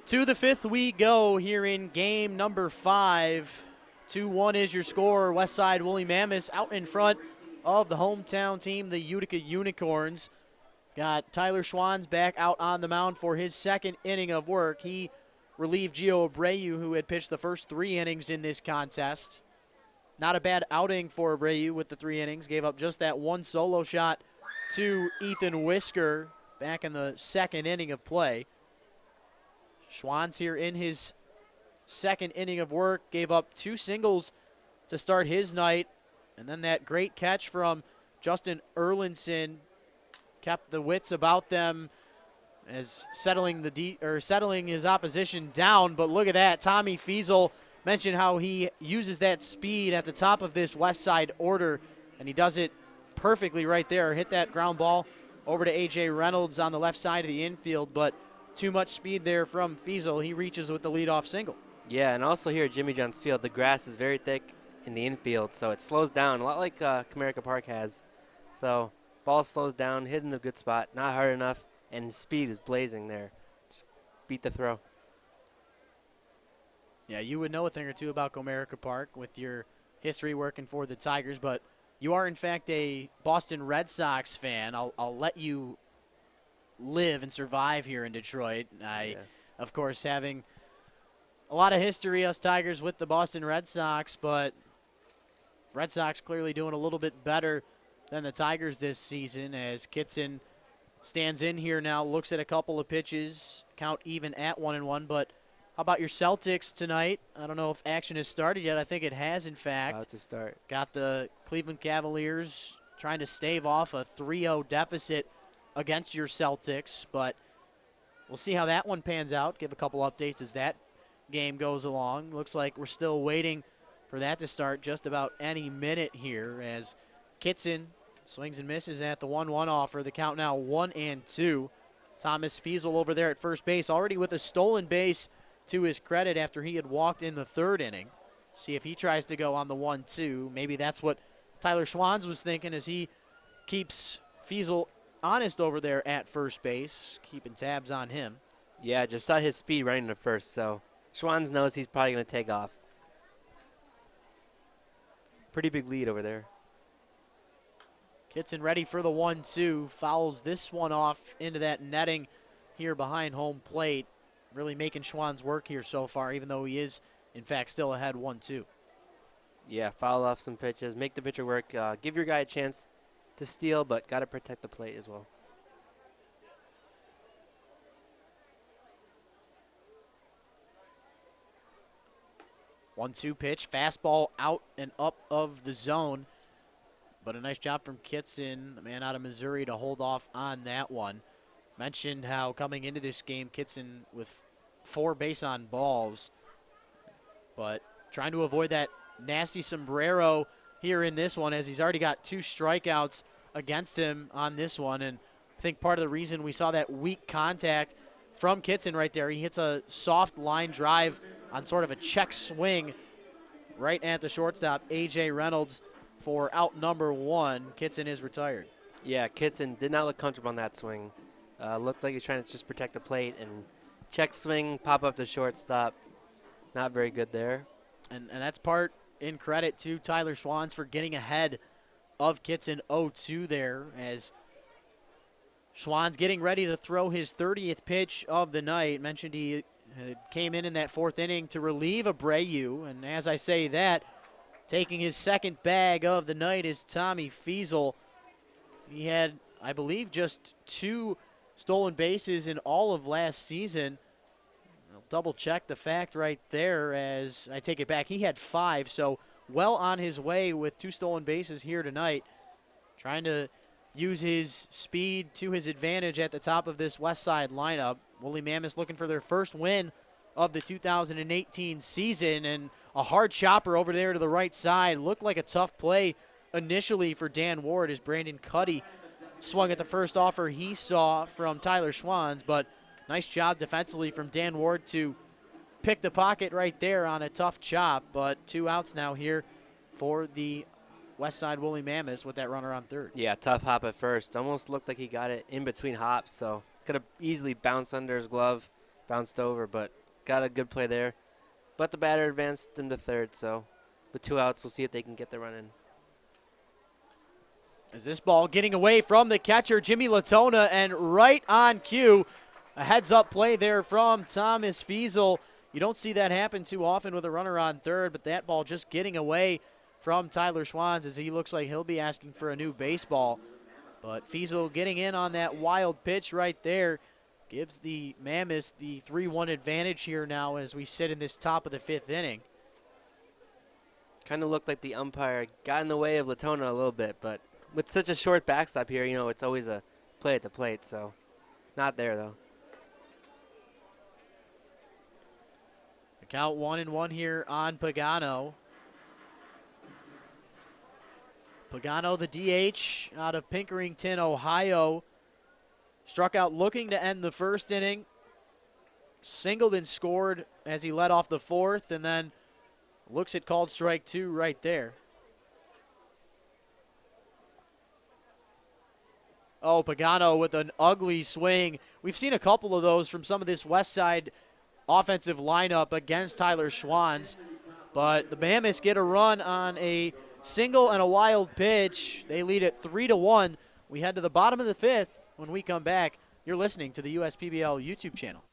To the 5th we go here in game number 5. 2-1 is your score. Westside Woolly Mammoths out in front of the hometown team, the Utica Unicorns. Got Tyler Schwans back out on the mound for his 2nd inning of work. He relieved Gio Abreu, who had pitched the first 3 innings in this contest. Not a bad outing for Abreu with the 3 innings. Gave up just that 1 solo shot to Ethan Whisker back in the 2nd inning of play. Schwans here in his 2nd inning of work, gave up 2 singles to start his night, and then that great catch from Justin Erlinson kept the wits about them as settling his opposition down. But look at that, Tommy Fiesel mentioned how he uses that speed at the top of this Westside order, and he does it perfectly right there. Hit that ground ball over to A.J. Reynolds on the left side of the infield, but too much speed there from Fiesel. He reaches with the leadoff single. Yeah, and also here at Jimmy John's Field, the grass is very thick in the infield, so it slows down, a lot like Comerica Park has. So ball slows down, hit in a good spot, not hard enough, and speed is blazing there. Just beat the throw. Yeah, you would know a thing or two about Comerica Park with your history working for the Tigers, but you are, in fact, a Boston Red Sox fan. I'll let you live and survive here in Detroit. Of course, having a lot of history, us Tigers, with the Boston Red Sox, but Red Sox clearly doing a little bit better than the Tigers this season as Kitson stands in here now, looks at a couple of pitches, count even at 1-1. But how about your Celtics tonight? I don't know if action has started yet. I think it has, in fact. About to start. Got the Cleveland Cavaliers trying to stave off a 3-0 deficit against your Celtics, but we'll see how that one pans out. Give a couple updates as that game goes along. Looks like we're still waiting for that to start just about any minute here as Kitson swings and misses at the 1-1 offer. The count now 1-2. Thomas Fiesel over there at first base, already with a stolen base to his credit after he had walked in the third inning. See if he tries to go on the 1-2. Maybe that's what Tyler Schwanz was thinking as he keeps Fiesel honest over there at first base, keeping tabs on him. Yeah, just saw his speed right into first, so Schwanz knows he's probably going to take off. Pretty big lead over there. Kitson ready for the 1-2, fouls this one off into that netting here behind home plate. Really making Schwanz work here so far, even though he is, in fact, still ahead 1-2. Yeah, foul off some pitches, make the pitcher work, give your guy a chance to steal, but got to protect the plate as well. One-two pitch, fastball out and up of the zone. But a nice job from Kitson, the man out of Missouri, to hold off on that one. Mentioned how coming into this game, Kitson with 4 base on balls, but trying to avoid that nasty sombrero here in this one as he's already got 2 strikeouts against him on this one. And I think part of the reason we saw that weak contact from Kitson right there, he hits a soft line drive on sort of a check swing right at the shortstop, A.J. Reynolds, for out number 1. Kitson is retired. Yeah, Kitson did not look comfortable on that swing. Looked like he was trying to just protect the plate and check swing, pop up to shortstop. Not very good there. And that's part in credit to Tyler Schwanz for getting ahead of Kitson 0-2 there as Schwanz getting ready to throw his 30th pitch of the night. Mentioned he came in that 4th inning to relieve Abreu, and as I say that, taking his second bag of the night is Tommy Fiesel. He had, I believe, just 2 stolen bases in all of last season. I'll double check the fact right there as I take it back. He had 5, so well on his way with 2 stolen bases here tonight. Trying to use his speed to his advantage at the top of this Westside lineup. Woolly Mammoths looking for their first win of the 2018 season, and a hard chopper over there to the right side. Looked like a tough play initially for Dan Ward as Brandon Cuddy swung at the first offer he saw from Tyler Schwanz, but nice job defensively from Dan Ward to pick the pocket right there on a tough chop. But 2 outs now here for the Westside Woolly Mammoths with that runner on third. Yeah, tough hop at first. Almost looked like he got it in between hops, so could have easily bounced under his glove, bounced over, but got a good play there. But the batter advanced him to third, so with 2 outs, we'll see if they can get the run in. As this ball getting away from the catcher, Jimmy Latona, and right on cue, a heads-up play there from Thomas Fiesel. You don't see that happen too often with a runner on third, but that ball just getting away from Tyler Schwanz as he looks like he'll be asking for a new baseball. But Fiesel getting in on that wild pitch right there gives the Mammoths the 3-1 advantage here now as we sit in this top of the 5th inning. Kind of looked like the umpire got in the way of Latona a little bit, but with such a short backstop here, you know, it's always a play at the plate, so not there though. The count 1-1 here on Pagano. Pagano, the DH out of Pinkerington, Ohio, struck out looking to end the 1st inning, singled and scored as he led off the 4th, and then looks at called strike 2 right there. Oh, Pagano with an ugly swing. We've seen a couple of those from some of this Westside offensive lineup against Tyler Schwanz, but the Mammoths get a run on a single and a wild pitch. They lead it 3-1. We head to the bottom of the 5th. When we come back, you're listening to the USPBL YouTube channel.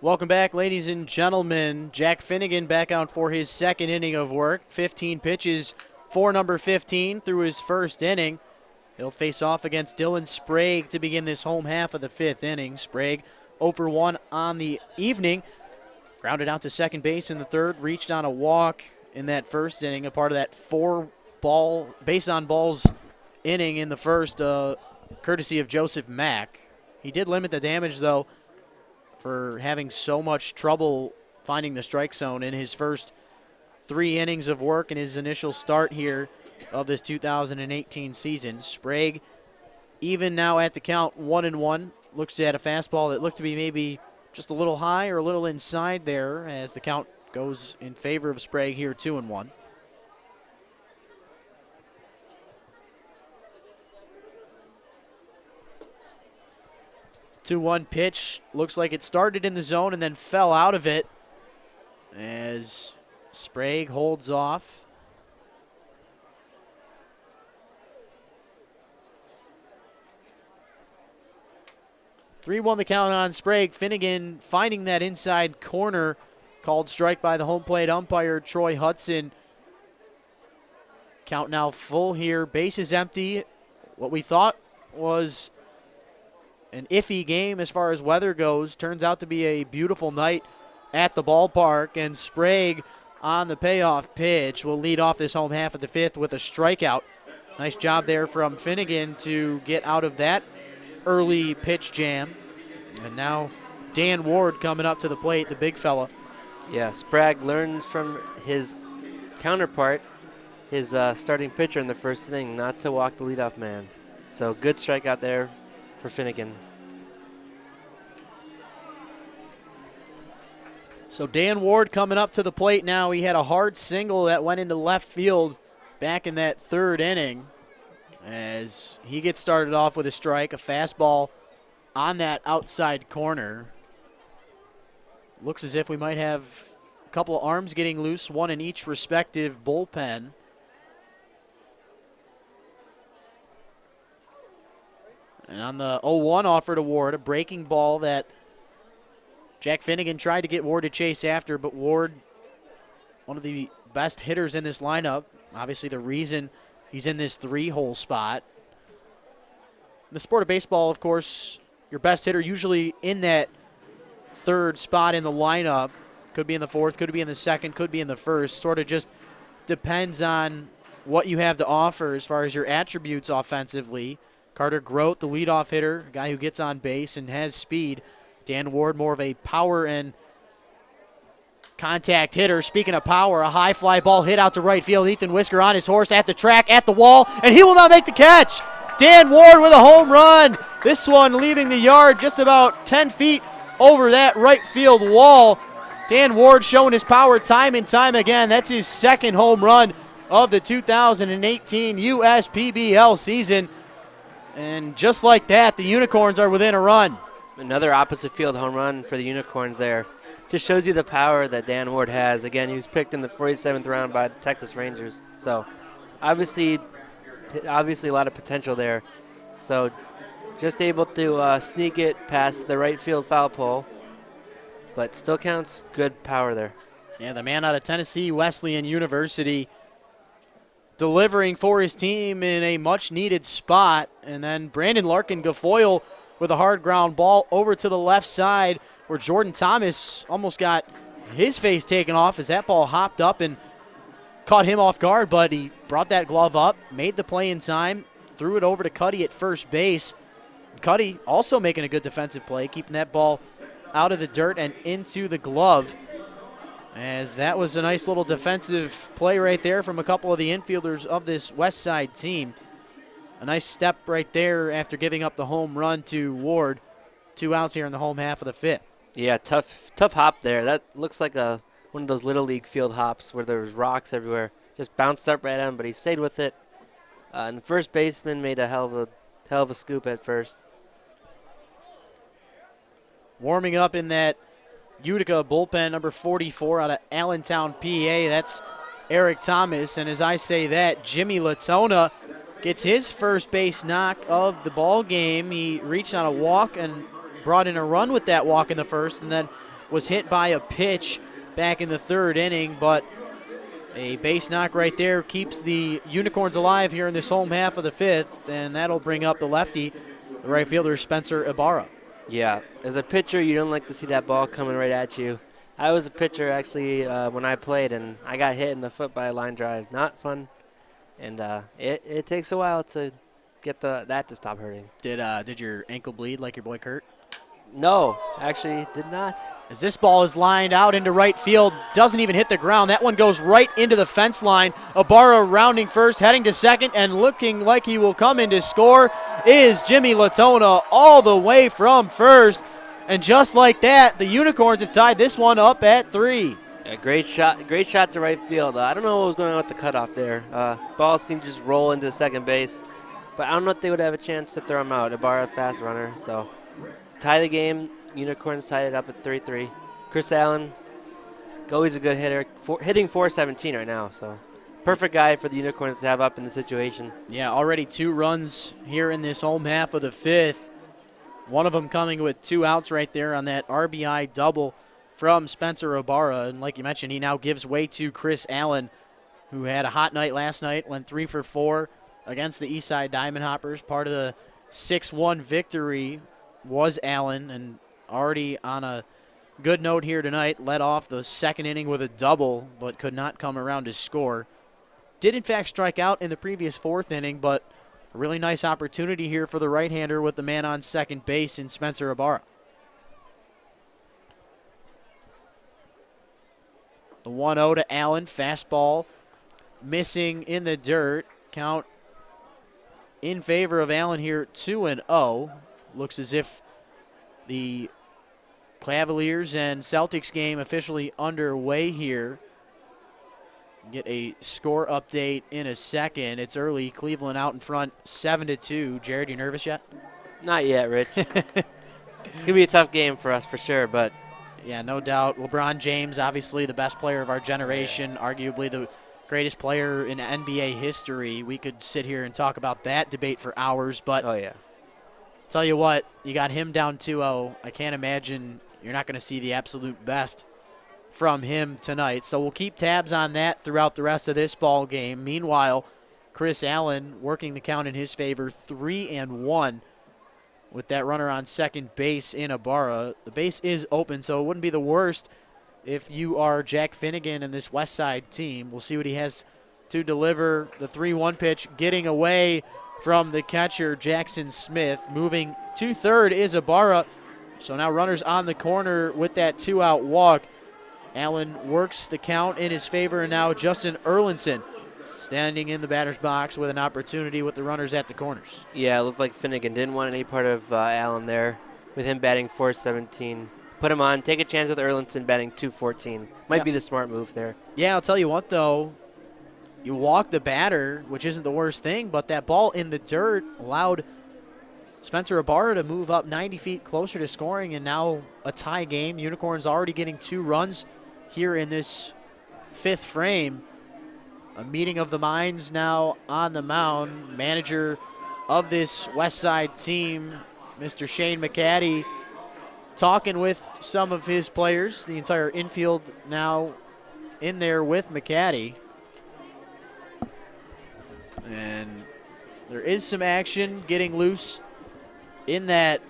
Welcome back, ladies and gentlemen. Jack Finnegan back out for his second inning of work. 15 pitches for number 15 through his first inning. He'll face off against Dylan Sprague to begin this home half of the fifth inning. Sprague 0 for 1 on the evening. Grounded out to second base in the third, reached on a walk in that first inning, a part of that 4 base on balls inning in the first, courtesy of Joseph Mack. He did limit the damage, though, for having so much trouble finding the strike zone in his first 3 innings of work in his initial start here of this 2018 season. Sprague, even now at the count, 1-1. Looks at a fastball that looked to be maybe just a little high or a little inside there as the count goes in favor of Sprague here, 2-1. 2-1 pitch. Looks like it started in the zone and then fell out of it as Sprague holds off. Three-1 the count on Sprague. Finnegan finding that inside corner. Called strike by the home plate umpire, Troy Hudson. Count now full here. Bases empty. What we thought was an iffy game as far as weather goes turns out to be a beautiful night at the ballpark, and Sprague on the payoff pitch will lead off this home half of the fifth with a strikeout. Nice job there from Finnegan to get out of that early pitch jam. And now Dan Ward coming up to the plate, the big fella. Yeah, Sprague learns from his counterpart, his starting pitcher in the first inning, not to walk the leadoff man. So good strikeout there for Finnegan. So Dan Ward coming up to the plate now. He had a hard single that went into left field back in that third inning as he gets started off with a strike, a fastball on that outside corner. Looks as if we might have a couple of arms getting loose, one in each respective bullpen. And on the 0-1 offer to Ward, a breaking ball that Jack Finnegan tried to get Ward to chase after, but Ward, one of the best hitters in this lineup, obviously the reason he's in this 3-hole spot. In the sport of baseball, of course, your best hitter usually in that third spot in the lineup. Could be in the fourth, could be in the second, could be in the first. Sort of just depends on what you have to offer as far as your attributes offensively. Carter Grote, the leadoff hitter, a guy who gets on base and has speed. Dan Ward, more of a power and contact hitter. Speaking of power, a high fly ball hit out to right field. Ethan Whisker on his horse at the track, at the wall, and he will not make the catch. Dan Ward with a home run. This one leaving the yard just about 10 feet over that right field wall. Dan Ward showing his power time and time again. That's his second home run of the 2018 USPBL season. And just like that, the Unicorns are within a run. Another opposite field home run for the Unicorns there. Just shows you the power that Dan Ward has. Again, he was picked in the 47th round by the Texas Rangers. So obviously a lot of potential there. So just able to sneak it past the right field foul pole, but still counts. Good power there. Yeah, the man out of Tennessee Wesleyan University delivering for his team in a much-needed spot. And then Brandon Larkin-Gafoyle with a hard ground ball over to the left side where Jordan Thomas almost got his face taken off as that ball hopped up and caught him off guard, but he brought that glove up, made the play in time, threw it over to Cuddy at first base. Cuddy also making a good defensive play, keeping that ball out of the dirt and into the glove, as that was a nice little defensive play right there from a couple of the infielders of this Westside team. A nice step right there after giving up the home run to Ward. 2 outs here in the home half of the fifth. Yeah, tough hop there. That looks like one of those Little League field hops where there's rocks everywhere. Just bounced up right at him, but he stayed with it. And the first baseman made a hell of a scoop at first. Warming up in that Utica bullpen, number 44 out of Allentown, PA. That's Eric Thomas. And as I say that, Jimmy Latona gets his first base knock of the ball game. He reached on a walk and brought in a run with that walk in the first, and then was hit by a pitch back in the third inning, but a base knock right there keeps the Unicorns alive here in this home half of the fifth, and that'll bring up the lefty, the right fielder, Spencer Ibarra. Yeah, as a pitcher, you don't like to see that ball coming right at you. I was a pitcher, actually, when I played, and I got hit in the foot by a line drive. Not fun, and it takes a while to get that to stop hurting. Did your ankle bleed like your boy Kurt? No, actually did not. As this ball is lined out into right field, doesn't even hit the ground. That one goes right into the fence line. Ibarra rounding first, heading to second, and looking like he will come in to score is Jimmy Latona all the way from first. And just like that, the Unicorns have tied this one up at 3. A great shot to right field. I don't know what was going on with the cutoff there. Ball seemed to just roll into second base, but I don't know if they would have a chance to throw him out. Ibarra, fast runner, so tie the game. Unicorns tied it up at 3-3. Chris Allen, always a good hitter, hitting .417 right now, so perfect guy for the Unicorns to have up in the situation. Yeah, already 2 runs here in this home half of the fifth. One of them coming with 2 outs right there on that RBI double from Spencer Ibarra. And like you mentioned, he now gives way to Chris Allen, who had a hot night last night, went 3 for 4 against the Eastside Diamond Hoppers. Part of the 6-1 victory was Allen, and already on a good note here tonight, led off the second inning with a double, but could not come around to score. Did, in fact, strike out in the previous 4th inning, but a really nice opportunity here for the right-hander with the man on second base in Spencer Ibarra. The 1-0 to Allen, fastball missing in the dirt. Count in favor of Allen here, 2-0. Looks as if the Cavaliers and Celtics game officially underway here. Get a score update in a second. It's early. Cleveland out in front, 7-2. Jared, you nervous yet? Not yet, Rich. It's going to be a tough game for us for sure, but yeah, no doubt. LeBron James, obviously the best player of our generation, arguably the greatest player in NBA history. We could sit here and talk about that debate for hours, but oh yeah. Tell you what, you got him down 2-0. I can't imagine you're not going to see the absolute best from him tonight. So we'll keep tabs on that throughout the rest of this ball game. Meanwhile, Chris Allen working the count in his favor, 3-1 with that runner on second base in Ibarra. The base is open, so it wouldn't be the worst if you are Jack Finnegan and this Westside team. We'll see what he has to deliver. The 3-1 pitch getting away from the catcher, Jackson Smith. Moving to third is Ibarra. So now runners on the corner with that 2-out walk. Allen works the count in his favor, and now Justin Erlinson standing in the batter's box with an opportunity with the runners at the corners. Yeah, it looked like Finnegan didn't want any part of Allen there with him batting .417. Put him on, take a chance with Erlinson batting .214. Might be the smart move there. Yeah, I'll tell you what, though. You walk the batter, which isn't the worst thing, but that ball in the dirt allowed Spencer Ibarra to move up 90 feet closer to scoring, and now a tie game. Unicorns already getting 2 runs here in this 5th frame. A meeting of the minds now on the mound. Manager of this Westside team, Mr. Shane McCaddy, talking with some of his players. The entire infield now in there with McCaddy. And there is some action getting loose in that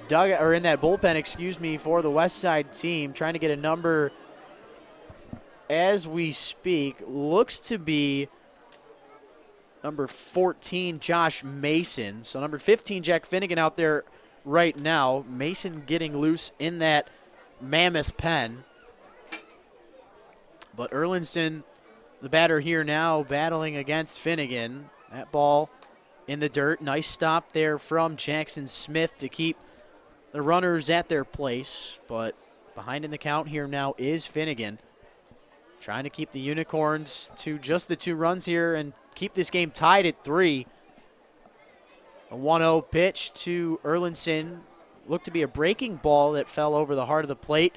dugout, or in that bullpen, excuse me, for the Westside team. Trying to get a number as we speak. Looks to be number 14, Josh Mason. So number 15, Jack Finnegan out there right now. Mason getting loose in that Mammoth pen. But Erlinson, the batter here now, battling against Finnegan. That ball in the dirt. Nice stop there from Jackson Smith to keep the runners at their place. But behind in the count here now is Finnegan, trying to keep the Unicorns to just the 2 runs here and keep this game tied at 3. A 1-0 pitch to Erlinson. Looked to be a breaking ball that fell over the heart of the plate.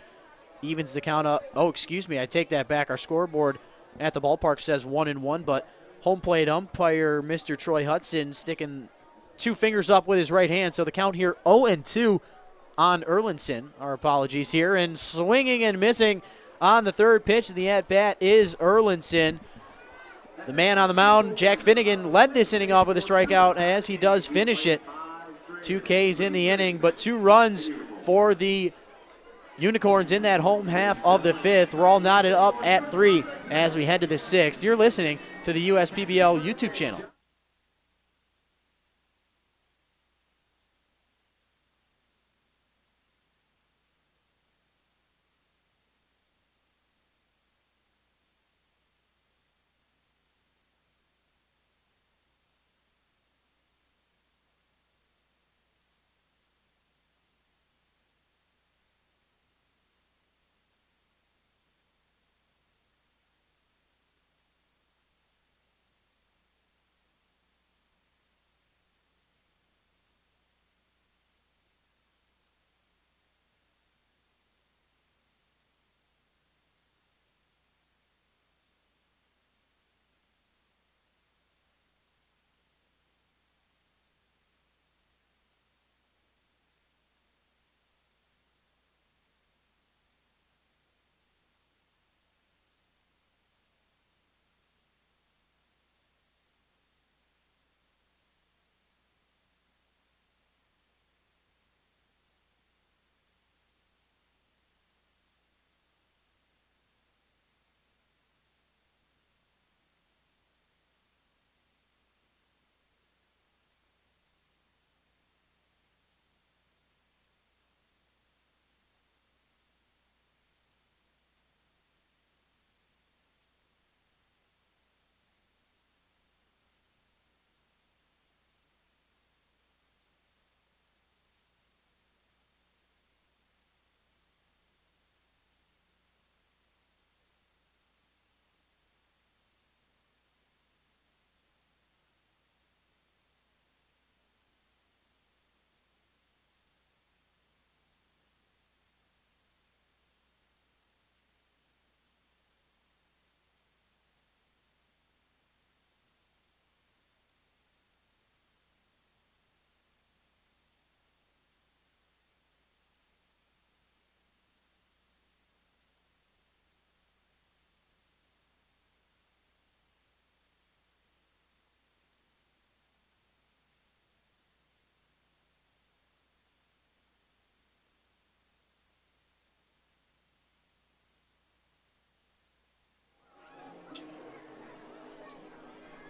Evens the count up. Oh, excuse me, I take that back. Our scoreboard at the ballpark says 1-1, but home plate umpire Mr. Troy Hudson sticking 2 fingers up with his right hand. So the count here 0-2 on Erlinson. Our apologies here. And swinging and missing on the third pitch of the at-bat is Erlinson. The man on the mound, Jack Finnegan, led this inning off with a strikeout as he does finish it. 2 Ks in the inning, but 2 runs for the Unicorns in that home half of the 5th. We're all knotted up at 3 as we head to the 6th. You're listening to the USPBL YouTube channel.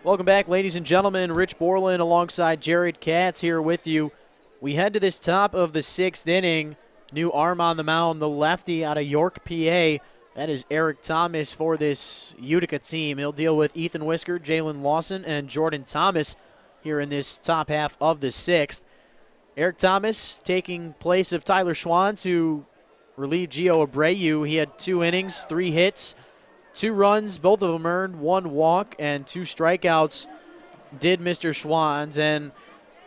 Welcome back, ladies and gentlemen. Rich Borland alongside Jared Katz here with you. We head to this top of the 6th inning. New arm on the mound, the lefty out of York, PA. That is Eric Thomas for this Utica team. He'll deal with Ethan Whisker, Jalen Lawson, and Jordan Thomas here in this top half of the 6th. Eric Thomas taking place of Tyler Schwantz, who relieved Gio Abreu. He had 2 innings, 3 hits, 2 runs, both of them earned, 1 walk, and 2 strikeouts did Mr. Schwantz. And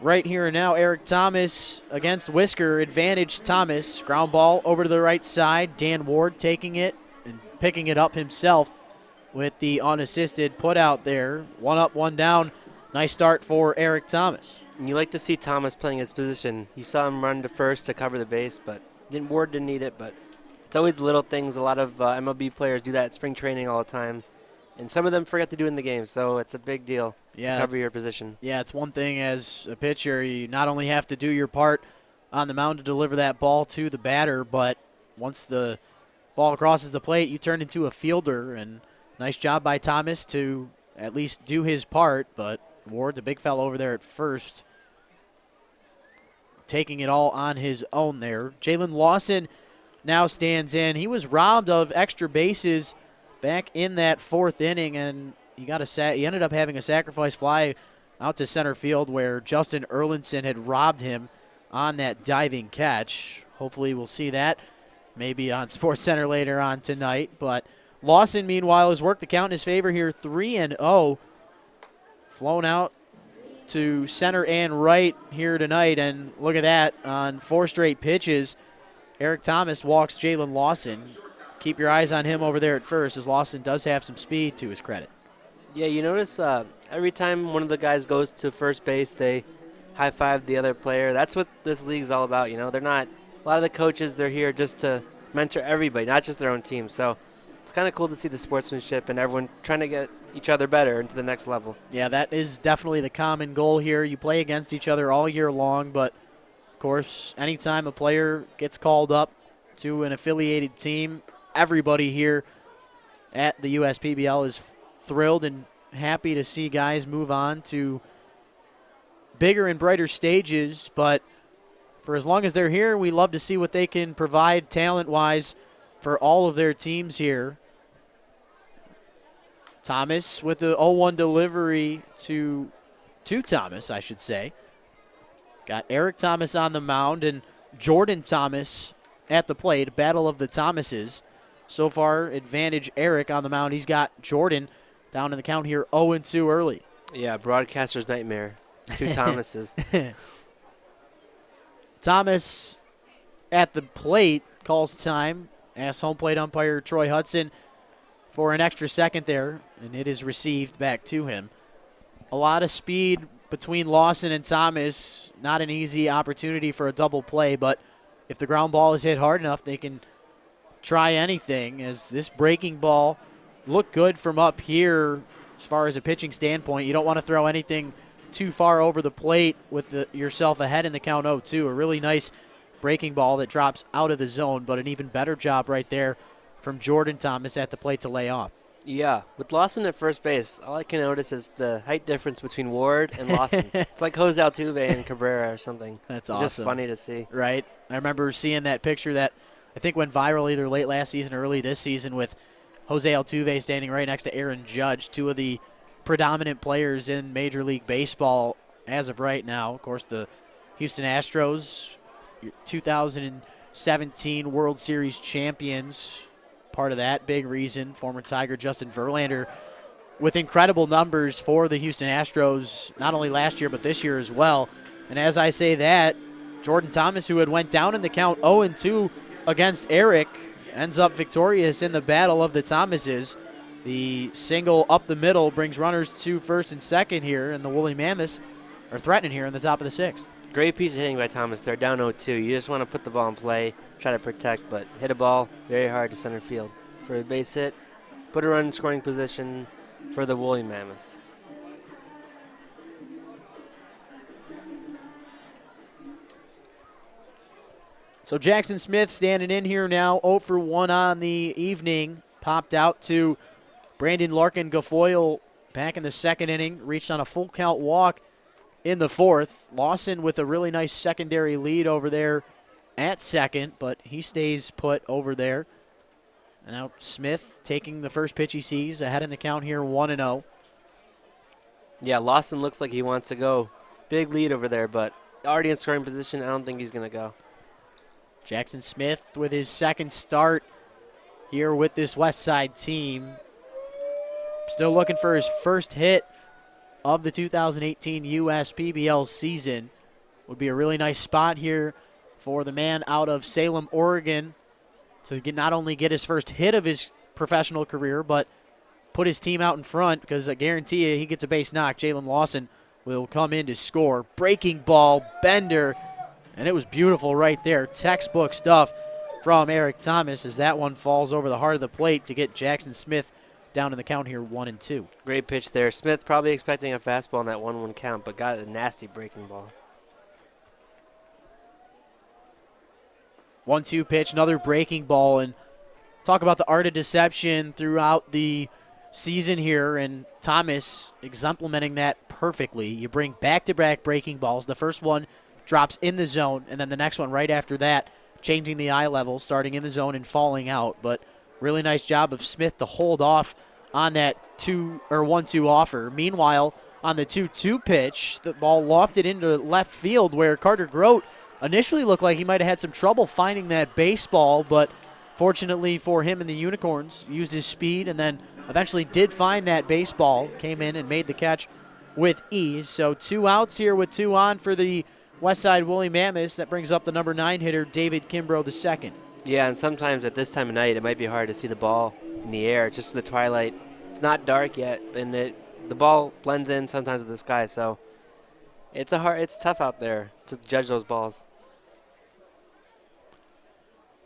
right here and now, Eric Thomas against Whisker, advantage Thomas. Ground ball over to the right side. Dan Ward taking it and picking it up himself with the unassisted put out there. 1 up, 1 down. Nice start for Eric Thomas. You like to see Thomas playing his position. You saw him run to first to cover the base, but Ward didn't need it, but it's always the little things. A lot of MLB players do that at spring training all the time, and some of them forget to do it in the game, so it's a big deal to cover your position. Yeah, it's one thing as a pitcher, you not only have to do your part on the mound to deliver that ball to the batter, but once the ball crosses the plate, you turn into a fielder, and nice job by Thomas to at least do his part, but Ward's a big fellow over there at first, taking it all on his own there. Jalen Lawson now stands in. He was robbed of extra bases back in that 4th inning, and he ended up having a sacrifice fly out to center field where Justin Erlinson had robbed him on that diving catch. Hopefully we'll see that maybe on SportsCenter later on tonight. But Lawson, meanwhile, has worked the count in his favor here, 3-0. Flown out to center and right here tonight, and look at that, on 4 straight pitches, Eric Thomas walks Jalen Lawson. Keep your eyes on him over there at first, as Lawson does have some speed to his credit. Yeah, you notice every time one of the guys goes to first base, they high-five the other player. That's what this league's all about, you know. They're not A lot of the coaches, they're here just to mentor everybody, not just their own team. So it's kind of cool to see the sportsmanship and everyone trying to get each other better into the next level. Yeah, that is definitely the common goal here. You play against each other all year long, but, of course, anytime a player gets called up to an affiliated team, everybody here at the USPBL is thrilled and happy to see guys move on to bigger and brighter stages, but for as long as they're here, we love to see what they can provide talent-wise for all of their teams here. Thomas with the 0-1 delivery to Thomas, I should say. Got Eric Thomas on the mound and Jordan Thomas at the plate. Battle of the Thomases. So far, advantage Eric on the mound. He's got Jordan down in the count here 0-2 early. Yeah, broadcaster's nightmare. 2 Thomases. Thomas at the plate calls time. Asks home plate umpire Troy Hudson for an extra second there, and it is received back to him. A lot of speed between Lawson and Thomas. Not an easy opportunity for a double play, but if the ground ball is hit hard enough, they can try anything, as this breaking ball looked good from up here as far as a pitching standpoint. You don't want to throw anything too far over the plate with yourself ahead in the count 0-2. A really nice breaking ball that drops out of the zone, but an even better job right there from Jordan Thomas at the plate to lay off. Yeah, with Lawson at first base, all I can notice is the height difference between Ward and Lawson. It's like Jose Altuve and Cabrera or something. That's it's awesome. Just funny to see. Right. I remember seeing that picture that I think went viral either late last season or early this season with Jose Altuve standing right next to Aaron Judge, two of the predominant players in Major League Baseball as of right now. Of course, the Houston Astros, 2017 World Series champions. Part of that big reason, former Tiger Justin Verlander with incredible numbers for the Houston Astros, not only last year but this year as well. And as I say that, Jordan Thomas, who had went down in the count 0-2 against Eric, ends up victorious in the battle of the Thomases. The single up the middle brings runners to first and second here, and the Woolly Mammoths are threatening here in the top of the 6th. Great piece of hitting by Thomas. They're down 0-2. You just want to put the ball in play, try to protect, but hit a ball very hard to center field for a base hit. Put a run in scoring position for the Woolly Mammoths. So Jackson Smith standing in here now, 0 for 1 on the evening. Popped out to Brandon Larkin Guilfoyle back in the second inning. Reached on a full count walk in the fourth. Lawson with a really nice secondary lead over there at second, but he stays put over there. And now Smith taking the first pitch he sees, ahead in the count here, 1-0. Yeah, Lawson looks like he wants to go. Big lead over there, but already in scoring position, I don't think he's going to go. Jackson Smith with his second start here with this Westside team. Still looking for his first hit of the 2018 USPBL season. Would be a really nice spot here for the man out of Salem, Oregon, to not only get his first hit of his professional career, but put his team out in front, because I guarantee you he gets a base knock. Jalen Lawson will come in to score. Breaking ball, bender, and it was beautiful right there. Textbook stuff from Eric Thomas as that one falls over the heart of the plate to get Jackson Smith down in the count here, 1-2. Great pitch there. Smith probably expecting a fastball in that 1-1 count, but got a nasty breaking ball. 1-2 pitch, another breaking ball, and talk about the art of deception throughout the season here, and Thomas exemplimenting that perfectly. You bring back-to-back breaking balls. The first one drops in the zone, and then the next one right after that, changing the eye level, starting in the zone and falling out. But really nice job of Smith to hold off on that 1-2 offer. Meanwhile, on the 2-2 pitch, the ball lofted into left field, where Carter Grote initially looked like he might have had some trouble finding that baseball, but fortunately for him and the Unicorns, used his speed and then eventually did find that baseball, came in and made the catch with ease. So 2 outs here with 2 on for the Westside Woolly Mammoths. That brings up the number 9 hitter, David Kimbrough II. Yeah, and sometimes at this time of night, it might be hard to see the ball in the air, just the twilight. It's not dark yet, and the ball blends in sometimes with the sky, so it's tough out there to judge those balls.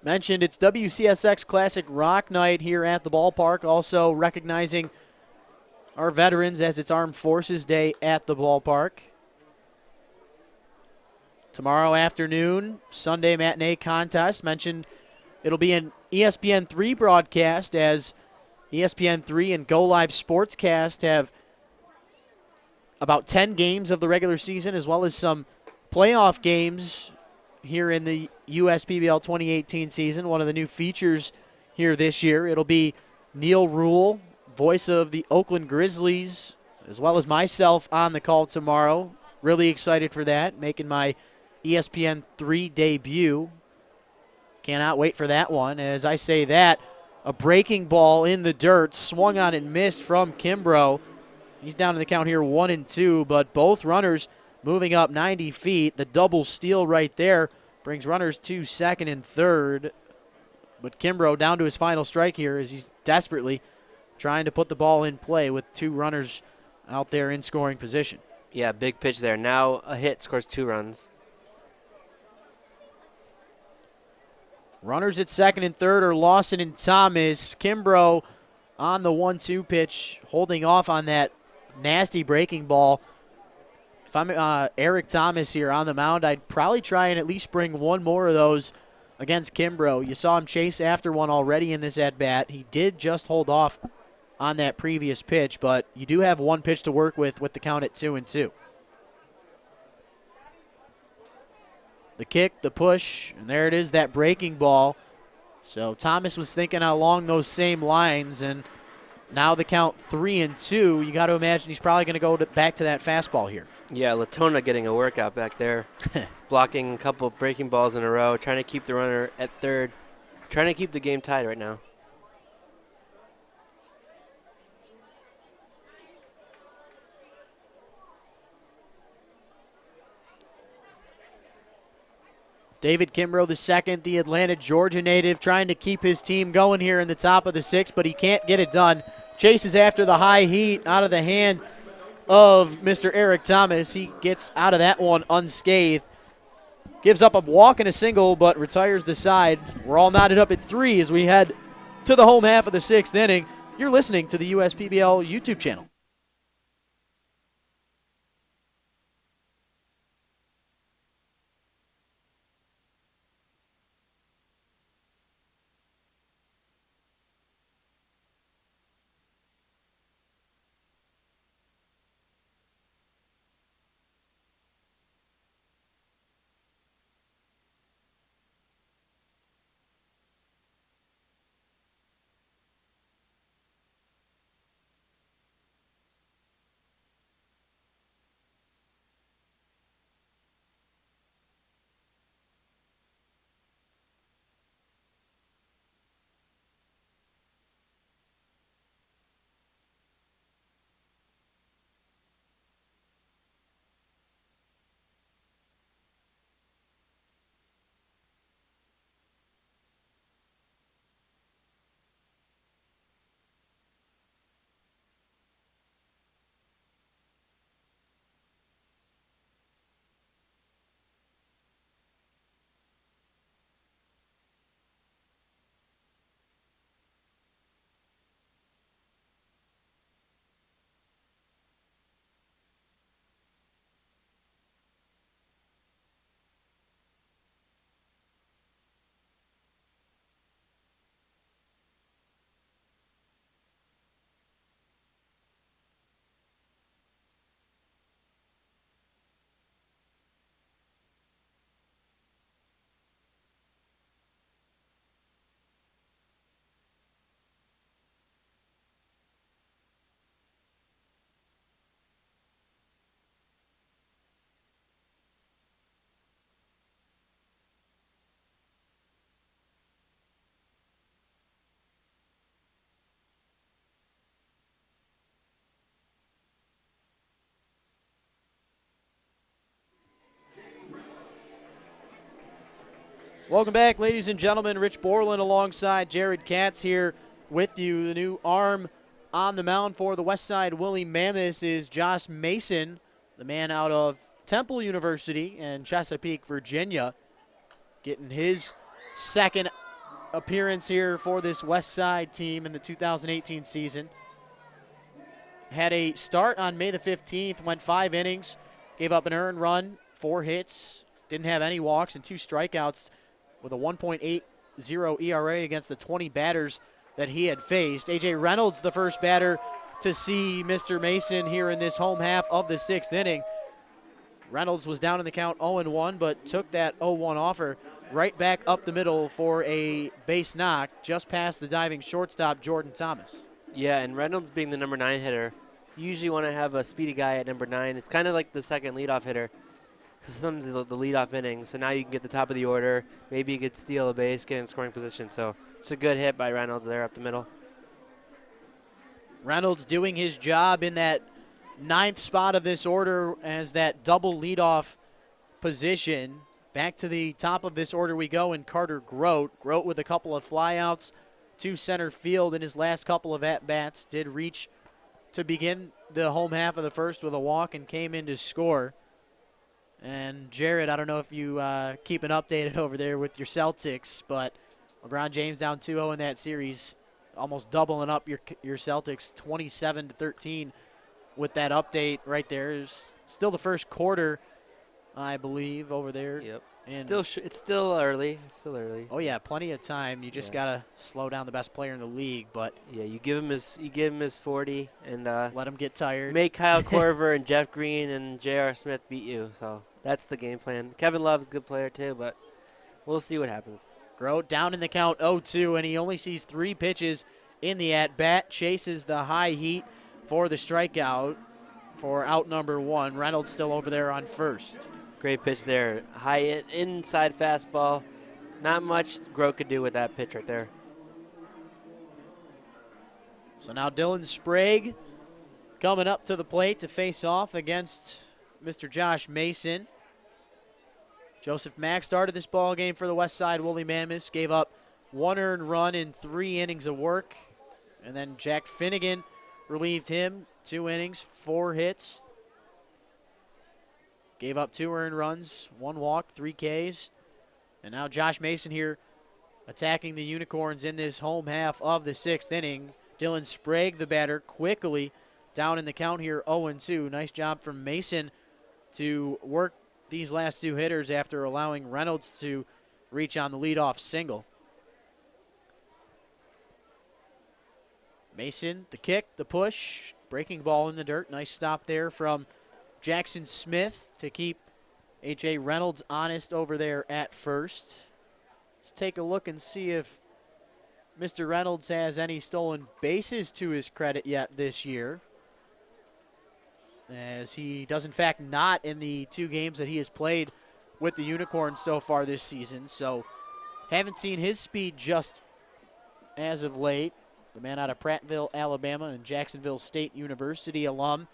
mentioned, it's WCSX Classic Rock Night here at the ballpark, also recognizing our veterans as it's Armed Forces Day at the ballpark. Tomorrow afternoon, Sunday matinee contest. Mentioned it'll be an ESPN3 broadcast as ESPN3 and Go Live Sportscast have about 10 games of the regular season as well as some playoff games here in the USPBL 2018 season. One of the new features here this year. It'll be Neil Rule, voice of the Oakland Grizzlies, as well as myself on the call tomorrow. Really excited for that, making my ESPN3 debut. Cannot wait for that one. As I say that, a breaking ball in the dirt, swung on and missed from Kimbrough. He's down in the count here 1-2, but both runners moving up 90 feet. The double steal right there brings runners to second and third. But Kimbrough down to his final strike here as he's desperately trying to put the ball in play with two runners out there in scoring position. Yeah, big pitch there. Now a hit scores 2 runs. Runners at second and third are Lawson and Thomas. Kimbrough on the 1-2 pitch, holding off on that nasty breaking ball. If I'm Eric Thomas here on the mound, I'd probably try and at least bring one more of those against Kimbrough. You saw him chase after one already in this at-bat. He did just hold off on that previous pitch, but you do have one pitch to work with the count at 2-2. The kick, the push, and there it is, that breaking ball. So Thomas was thinking along those same lines, and now the count 3-2. You got to imagine he's probably going to go back to that fastball here. Yeah, Latona getting a workout back there, blocking a couple breaking balls in a row, trying to keep the runner at third, trying to keep the game tied right now. David Kimbrough II, the Atlanta, Georgia native, trying to keep his team going here in the top of the sixth, but he can't get it done. Chases after the high heat out of the hand of Mr. Eric Thomas. He gets out of that one unscathed. Gives up a walk and a single, but retires the side. We're all knotted up at 3 as we head to the home half of the 6th inning. You're listening to the USPBL YouTube channel. Welcome back, ladies and gentlemen. Rich Borland alongside Jared Katz here with you. The new arm on the mound for the Westside Woolly Mammoths is Josh Mason, the man out of Temple University in Chesapeake, Virginia, getting his second appearance here for this Westside team in the 2018 season. Had a start on May the 15th, went 5 innings, gave up an earned run, 4 hits, didn't have any walks, and 2 strikeouts with a 1.80 ERA against the 20 batters that he had faced. A.J. Reynolds, the first batter to see Mr. Mason here in this home half of the 6th inning. Reynolds was down in the count 0-1, but took that 0-1 offer right back up the middle for a base knock just past the diving shortstop, Jordan Thomas. Yeah, and Reynolds being the number 9 hitter, you usually want to have a speedy guy at number 9. It's kind of like the second leadoff hitter, because sometimes the leadoff inning. So now you can get the top of the order. Maybe you could steal a base, get in scoring position. So it's a good hit by Reynolds there up the middle. Reynolds doing his job in that 9th spot of this order as that double leadoff position. Back to the top of this order we go in Carter Grote. Grote with a couple of flyouts to center field in his last couple of at-bats. Did reach to begin the home half of the first with a walk and came in to score. And Jared, I don't know if you keeping updated over there with your Celtics, but LeBron James down 2-0 in that series, almost doubling up your Celtics 27-13 with that update right there. It's still the first quarter, I believe, over there. Yep. And It's still early. It's still early. Oh yeah, plenty of time. You just gotta slow down the best player in the league, but Yeah, you give him his 40 and let him get tired. make Kyle Korver and Jeff Green and J.R. Smith beat you. So that's the game plan. Kevin Love's a good player too, but we'll see what happens. Grote down in the count 0-2, and he only sees 3 pitches in the at-bat. Chases the high heat for the strikeout for out number 1. Reynolds still over there on first. Great pitch there. High inside fastball. Not much Grote could do with that pitch right there. So now Dylan Sprague coming up to the plate to face off against Mr. Josh Mason. Joseph Mack started this ball game for the Westside Woolly Mammoths, gave up 1 earned run in 3 innings of work. And then Jack Finnegan relieved him, 2 innings, 4 hits. Gave up 2 earned runs, 1 walk, 3 Ks. And now Josh Mason here attacking the Unicorns in this home half of the 6th inning. Dylan Sprague, the batter, quickly down in the count here, 0-2. Nice job from Mason to work these last 2 hitters after allowing Reynolds to reach on the leadoff single. Mason, the kick, the push, breaking ball in the dirt. Nice stop there from Jackson Smith to keep A.J. Reynolds honest over there at first. Let's take a look and see if Mr. Reynolds has any stolen bases to his credit yet this year, as he does in fact not in the 2 games that he has played with the Unicorns so far this season. So haven't seen his speed just as of late. The man out of Prattville, Alabama, and Jacksonville State University alum,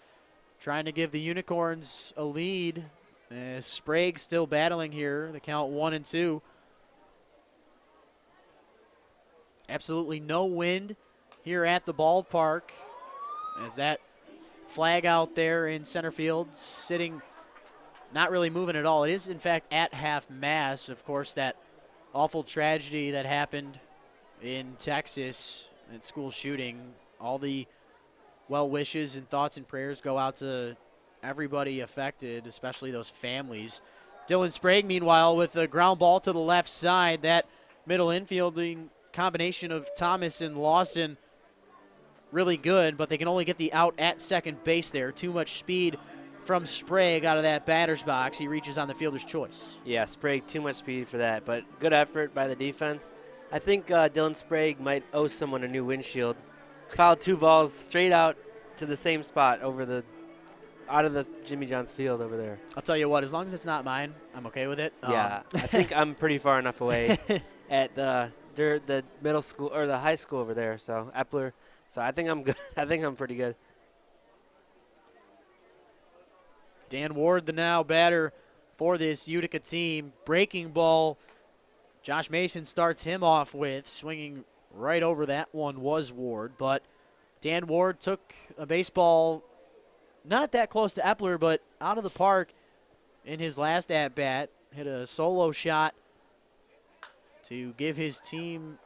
trying to give the Unicorns a lead. Sprague still battling here, the count 1-2. Absolutely no wind here at the ballpark, as that flag out there in center field sitting, not really moving at all. It is, in fact, at half mast. Of course, that awful tragedy that happened in Texas, that school shooting. All the well wishes and thoughts and prayers go out to everybody affected, especially those families. Dylan Sprague, meanwhile, with a ground ball to the left side. That middle infielding combination of Thomas and Lawson really good, but they can only get the out at second base there. Too much speed from Sprague out of that batter's box. He reaches on the fielder's choice. Yeah, Sprague, too much speed for that, but good effort by the defense. I think Dylan Sprague might owe someone a new windshield. Fouled 2 balls straight out to the same spot out of the Jimmy John's field over there. I'll tell you what, as long as it's not mine, I'm okay with it. Yeah, I think I'm pretty far enough away at the middle school or the high school over there. So Epler. So I think I'm good. I think I'm pretty good. Dan Ward, the now batter for this Utica team. Breaking ball. Josh Mason starts him off with. Swinging right over that one was Ward. But Dan Ward took a baseball not that close to Epler, but out of the park in his last at-bat. Hit a solo shot to give his team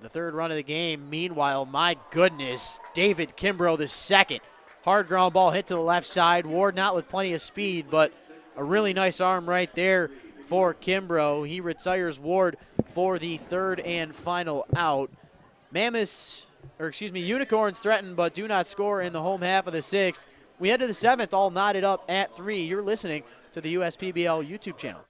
the third run of the game. Meanwhile, my goodness, David Kimbrough the second. Hard ground ball hit to the left side. Ward not with plenty of speed, but a really nice arm right there for Kimbrough. He retires Ward for the third and final out. Unicorns threaten but do not score in the home half of the sixth. We head to the seventh, all knotted up at 3. You're listening to the USPBL YouTube channel.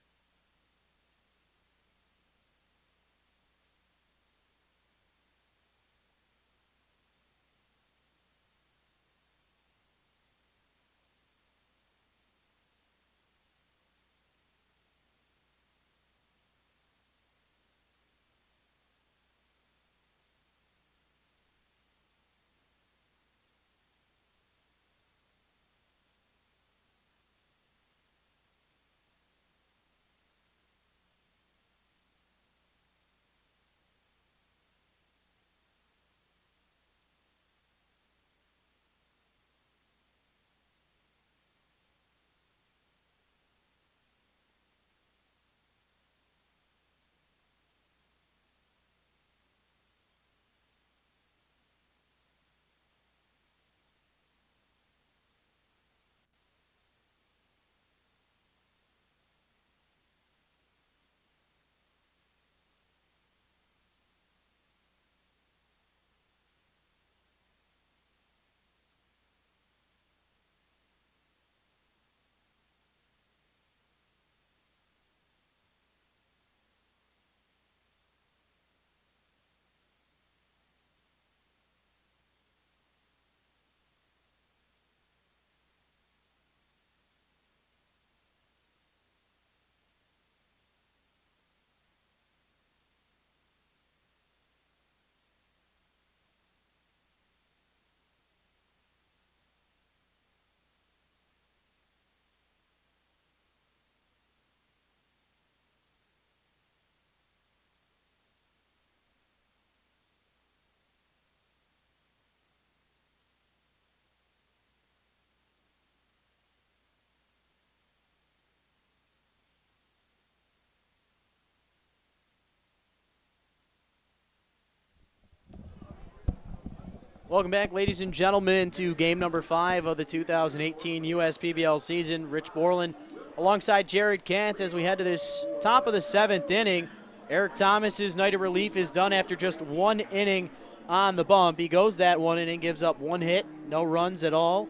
Welcome back, ladies and gentlemen, to game number 5 of the 2018 USPBL season. Rich Borland alongside Jared Katz as we head to this top of the 7th inning. Eric Thomas's night of relief is done after just 1 inning on the bump. He goes that 1 inning, gives up 1 hit, no runs at all,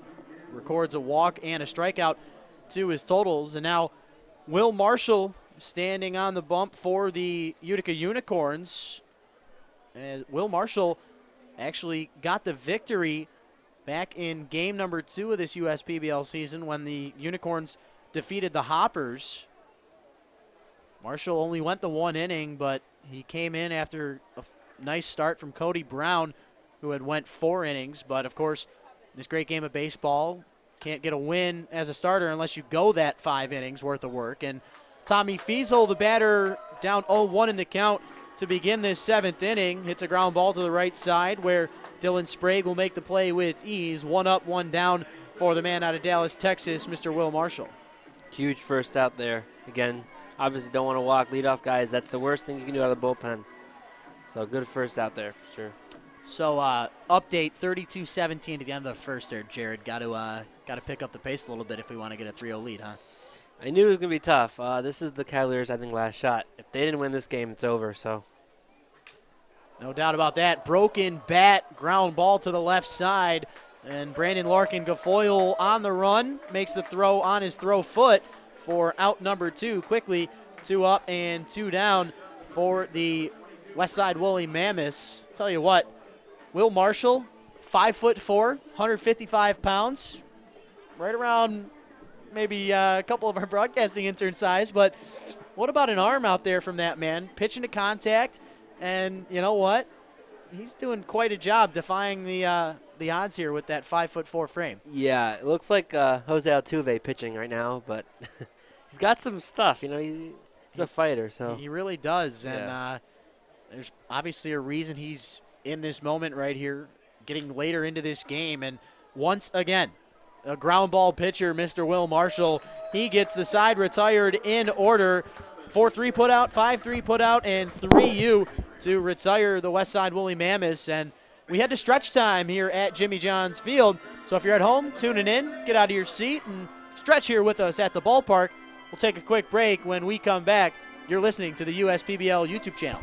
records a walk and a strikeout to his totals. And now Will Marshall standing on the bump for the Utica Unicorns. And Will Marshall actually got the victory back in game number 2 of this USPBL season when the Unicorns defeated the Hoppers. Marshall only went the 1 inning, but he came in after a nice start from Cody Brown, who had went 4 innings. But, of course, this great game of baseball, can't get a win as a starter unless you go that 5 innings worth of work. And Tommy Fiesel, the batter, down 0-1 in the count to begin this 7th inning, hits a ground ball to the right side where Dylan Sprague will make the play with ease. 1 up, 1 down for the man out of Dallas, Texas, Mr. Will Marshall. Huge first out there. Again, obviously don't want to walk leadoff guys. That's the worst thing you can do out of the bullpen. So good first out there for sure. So update 32-17 to the end of the first there, Jared. Got to pick up the pace a little bit if we want to get a 3-0 lead, huh? I knew it was going to be tough. This is the Cavaliers, I think, last shot. If they didn't win this game, it's over. So, no doubt about that. Broken bat, ground ball to the left side. And Brandon Larkin Gafoyle on the run, makes the throw on his throw foot for out number 2. Quickly, 2 up and 2 down for the Westside Woolly Mammoths. Tell you what, Will Marshall, 5'4", 155 pounds, right around maybe a couple of our broadcasting intern size, but what about an arm out there from that man? Pitching to contact, and you know what? He's doing quite a job defying the odds here with that 5'4" frame. Yeah, it looks like Jose Altuve pitching right now, but he's got some stuff. You know, he's a fighter. So he really does, and yeah. There's obviously a reason he's in this moment right here, getting later into this game, and once again, a ground ball pitcher, Mr. Will Marshall. He gets the side retired in order 4 3 put out, 5 3 put out, and 3U to retire the Westside Woolly Mammoths. And we head to stretch time here at Jimmy John's Field. So if you're at home tuning in, get out of your seat and stretch here with us at the ballpark. We'll take a quick break. When we come back, you're listening to the USPBL YouTube channel.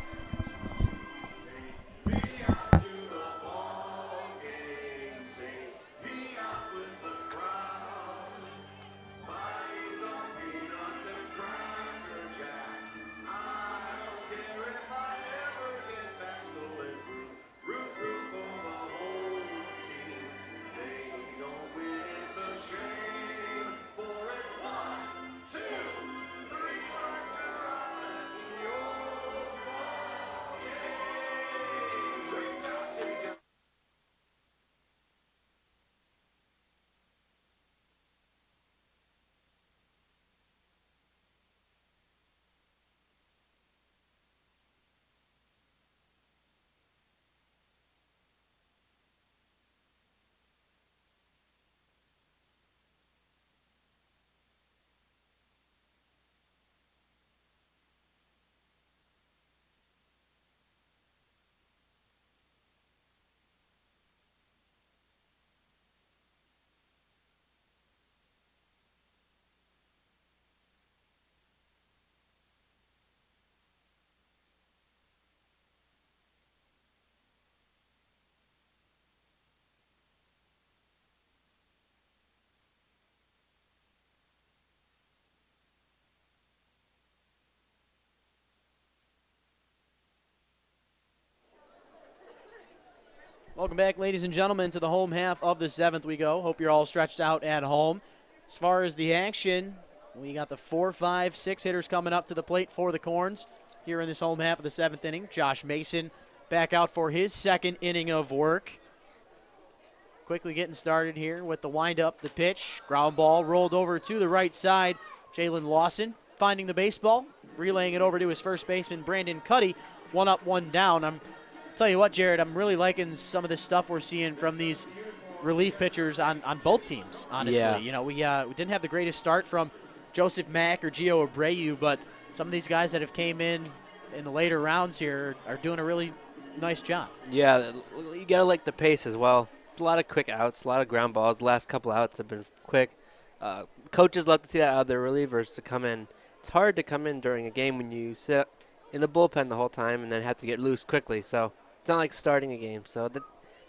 Welcome back, ladies and gentlemen, to the home half of the 7th we go. Hope you're all stretched out at home. As far as the action, we got the 4, 5, 6 hitters coming up to the plate for the Corns here in this home half of the 7th inning. Josh Mason back out for his second inning of work. Quickly getting started here with the windup, the pitch. Ground ball rolled over to the right side. Jalen Lawson finding the baseball, relaying it over to his first baseman, Brandon Cuddy. 1 up, 1 down. Tell you what, Jared, I'm really liking some of this stuff we're seeing from these relief pitchers on both teams, honestly. Yeah. You know, we didn't have the greatest start from Joseph Mack or Gio Abreu, but some of these guys that have came in the later rounds here are doing a really nice job. Yeah, you got to like the pace as well. It's a lot of quick outs, a lot of ground balls. The last couple outs have been quick. Coaches love to see that out of their relievers to come in. It's hard to come in during a game when you sit in the bullpen the whole time and then have to get loose quickly. So it's not like starting a game. So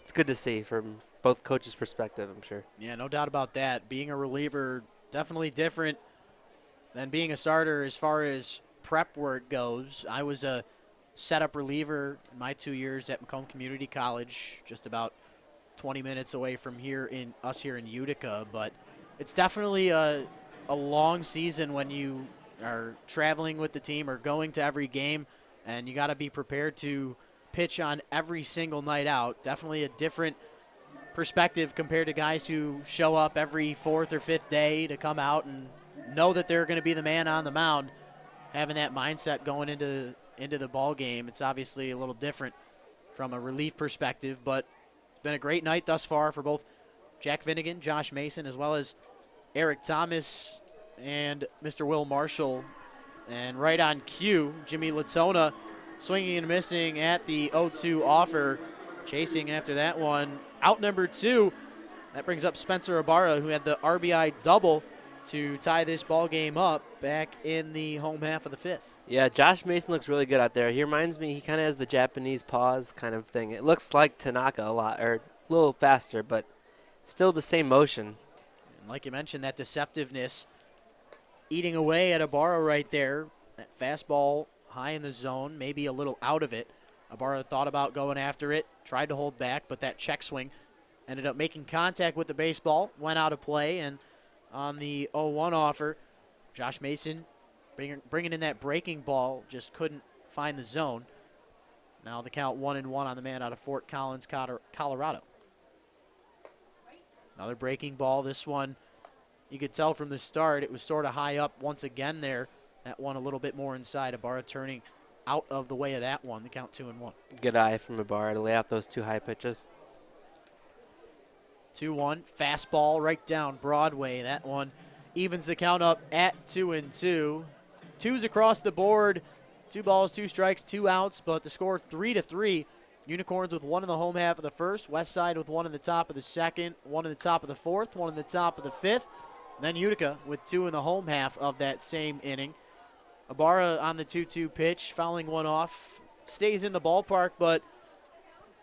it's good to see from both coaches' perspective, I'm sure. Yeah, no doubt about that. Being a reliever, definitely different than being a starter as far as prep work goes. I was a setup reliever in my 2 years at Macomb Community College, just about 20 minutes away from here in Utica. But it's definitely a long season when you are traveling with the team or going to every game, and you got to be prepared to pitch on every single night out. Definitely a different perspective compared to guys who show up every 4th or 5th day to come out and know that they're going to be the man on the mound. Having that mindset going into the ball game, it's obviously a little different from a relief perspective, but it's been a great night thus far for both Jack Finnegan, Josh Mason, as well as Eric Thomas and Mr. Will Marshall. And right on cue, Jimmy Latona swinging and missing at the 0-2 offer, chasing after that one. Out number 2, that brings up Spencer Ibarra, who had the RBI double to tie this ball game up back in the home half of the 5th. Yeah, Josh Mason looks really good out there. He reminds me, he kind of has the Japanese pause kind of thing. It looks like Tanaka a lot, or a little faster, but still the same motion. And like you mentioned, that deceptiveness eating away at Ibarra right there. That fastball high in the zone, maybe a little out of it. Ibarra thought about going after it, tried to hold back, but that check swing ended up making contact with the baseball, went out of play, and on the 0-1 offer, Josh Mason bringing in that breaking ball, just couldn't find the zone. Now the count 1-1 on the man out of Fort Collins, Colorado. Another breaking ball. This one, you could tell from the start, it was sort of high up once again there. That one a little bit more inside. Ibarra turning out of the way of that one. The count 2-1. Good eye from Ibarra to lay out those 2 high pitches. 2-1, fastball right down Broadway. That one evens the count up at 2-2. twos across the board. 2 balls, 2 strikes, 2 outs, but the score 3-3. Unicorns with 1 in the home half of the first. Westside with 1 in the top of the second, 1 in the top of the fourth, 1 in the top of the fifth. Then Utica with 2 in the home half of that same inning. Ibarra on the 2-2 pitch, fouling one off. Stays in the ballpark, but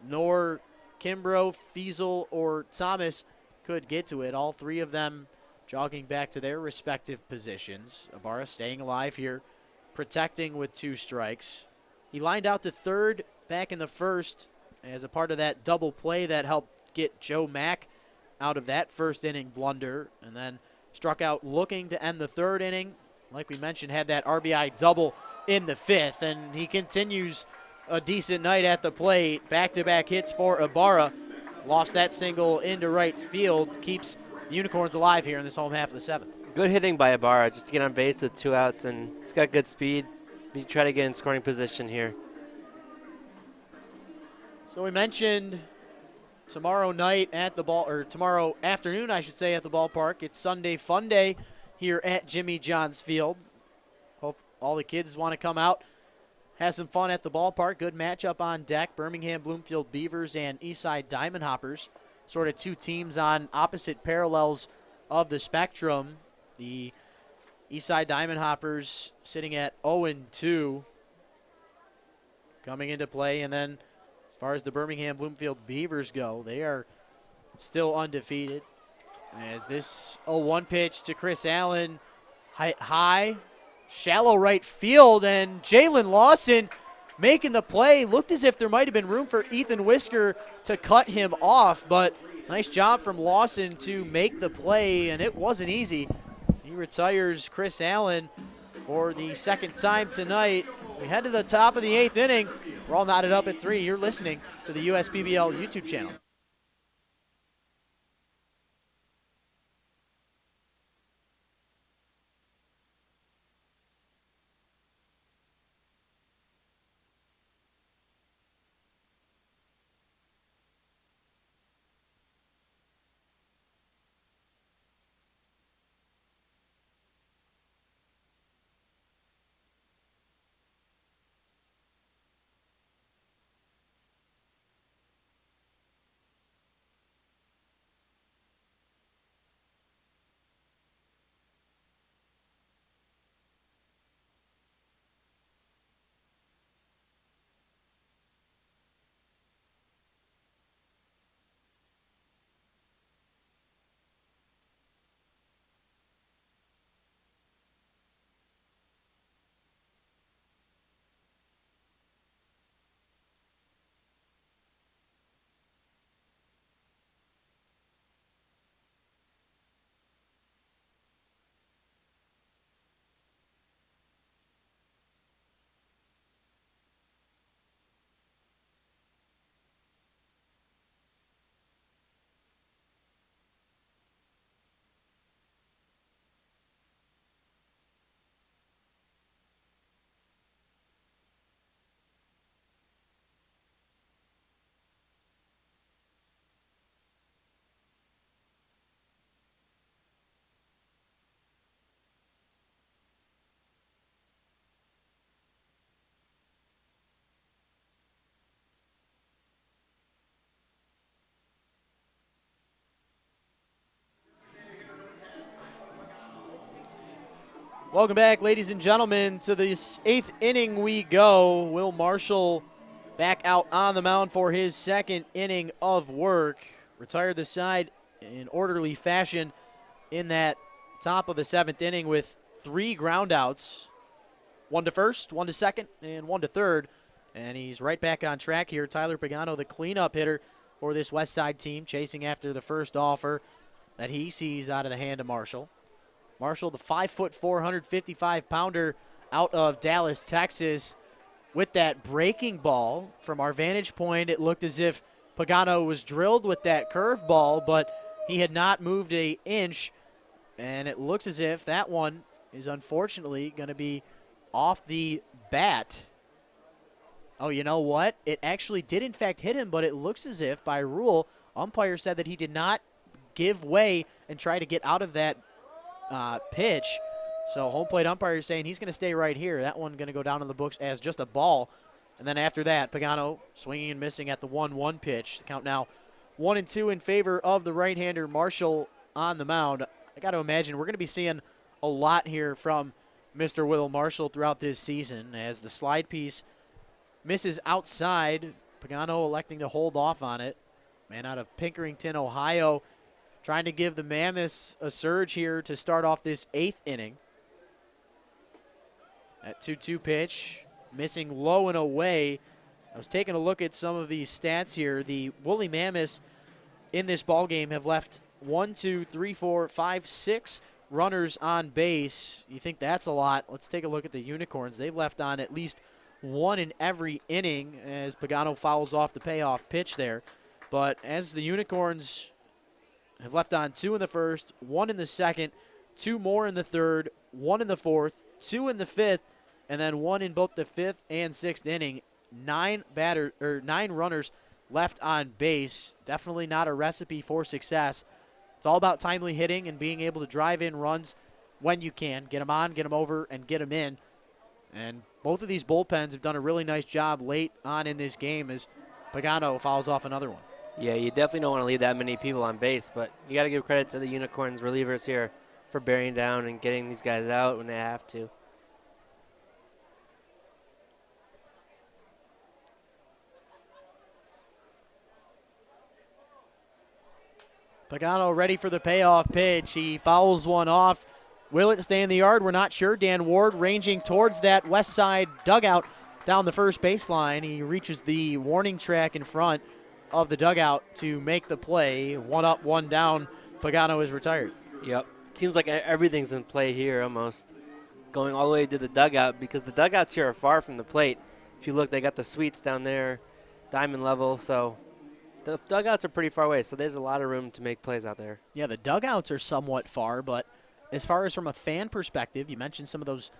nor Kimbrough, Fiesel, or Thomas could get to it. All 3 of them jogging back to their respective positions. Ibarra staying alive here, protecting with 2 strikes. He lined out to third back in the first as a part of that double play that helped get Joe Mack out of that first inning blunder, and then struck out looking to end the third inning. Like we mentioned, had that RBI double in the fifth, and he continues a decent night at the plate. Back-to-back hits for Ibarra. Lost that single into right field. Keeps the Unicorns alive here in this home half of the seventh. Good hitting by Ibarra, just to get on base with 2 outs, and he's got good speed. We try to get in scoring position here. So we mentioned tomorrow night at the tomorrow afternoon, I should say, at the ballpark. It's Sunday Fun Day here at Jimmy John's Field. Hope all the kids want to come out, have some fun at the ballpark. Good matchup on deck. Birmingham Bloomfield Beavers and Eastside Diamond Hoppers. Sort of 2 teams on opposite parallels of the spectrum. The Eastside Diamond Hoppers sitting at 0-2 coming into play. And then as far as the Birmingham Bloomfield Beavers go, they are still undefeated. As this 0-1 pitch to Chris Allen, high, shallow right field, and Jalen Lawson making the play. Looked as if there might have been room for Ethan Whisker to cut him off, but nice job from Lawson to make the play, and it wasn't easy. He retires Chris Allen for the second time tonight. We head to the top of the 8th inning. We're all knotted up at 3. You're listening to the USPBL YouTube channel. Welcome back, ladies and gentlemen. To this 8th inning we go. Will Marshall back out on the mound for his second inning of work. Retired the side in orderly fashion in that top of the 7th inning with 3 groundouts. 1 to first, 1 to second, and 1 to third. And he's right back on track here. Tyler Pagano, the cleanup hitter for this Westside team, chasing after the first offer that he sees out of the hand of Marshall. Marshall, the 5'4", 455-pounder out of Dallas, Texas, with that breaking ball. From our vantage point, it looked as if Pagano was drilled with that curveball, but he had not moved an inch, and it looks as if that one is unfortunately going to be off the bat. Oh, you know what? It actually did, in fact, hit him, but it looks as if, by rule, umpire said that he did not give way and try to get out of that pitch. So home plate umpire is saying he's going to stay right here. That one going to go down in the books as just a ball. And then after that, Pagano swinging and missing at the 1-1 pitch. The count now 1-2 in favor of the right-hander Marshall on the mound. I got to imagine we're going to be seeing a lot here from Mr. Will Marshall throughout this season as the slide piece misses outside. Pagano electing to hold off on it. Man out of Pinkerington, Ohio, trying to give the Mammoths a surge here to start off this 8th inning. That 2-2 pitch, missing low and away. I was taking a look at some of these stats here. The Woolly Mammoths in this ballgame have left 6 runners on base. You think that's a lot? Let's take a look at the Unicorns. They've left on at least one in every inning as Pagano fouls off the payoff pitch there. But as the Unicorns have left on 2 in the first, 1 in the second, 2 more in the third, 1 in the fourth, 2 in the fifth, and then 1 in both the 5th and 6th inning. 9 runners left on base. Definitely not a recipe for success. It's all about timely hitting and being able to drive in runs when you can. Get them on, get them over, and get them in. And both of these bullpens have done a really nice job late on in this game as Pagano fouls off another one. Yeah, you definitely don't want to leave that many people on base, but you got to give credit to the Unicorns relievers here for bearing down and getting these guys out when they have to. Pagano ready for the payoff pitch. He fouls one off. Will it stay in the yard? We're not sure. Dan Ward ranging towards that west side dugout down the first baseline. He reaches the warning track in front of the dugout to make the play. 1 up, 1 down. Pagano is retired. Yep. Seems like everything's in play here almost. Going all the way to the dugout because the dugouts here are far from the plate. If you look, they got the suites down there, diamond level, so the dugouts are pretty far away, so there's a lot of room to make plays out there. Yeah, the dugouts are somewhat far, but as far as from a fan perspective, you mentioned some of those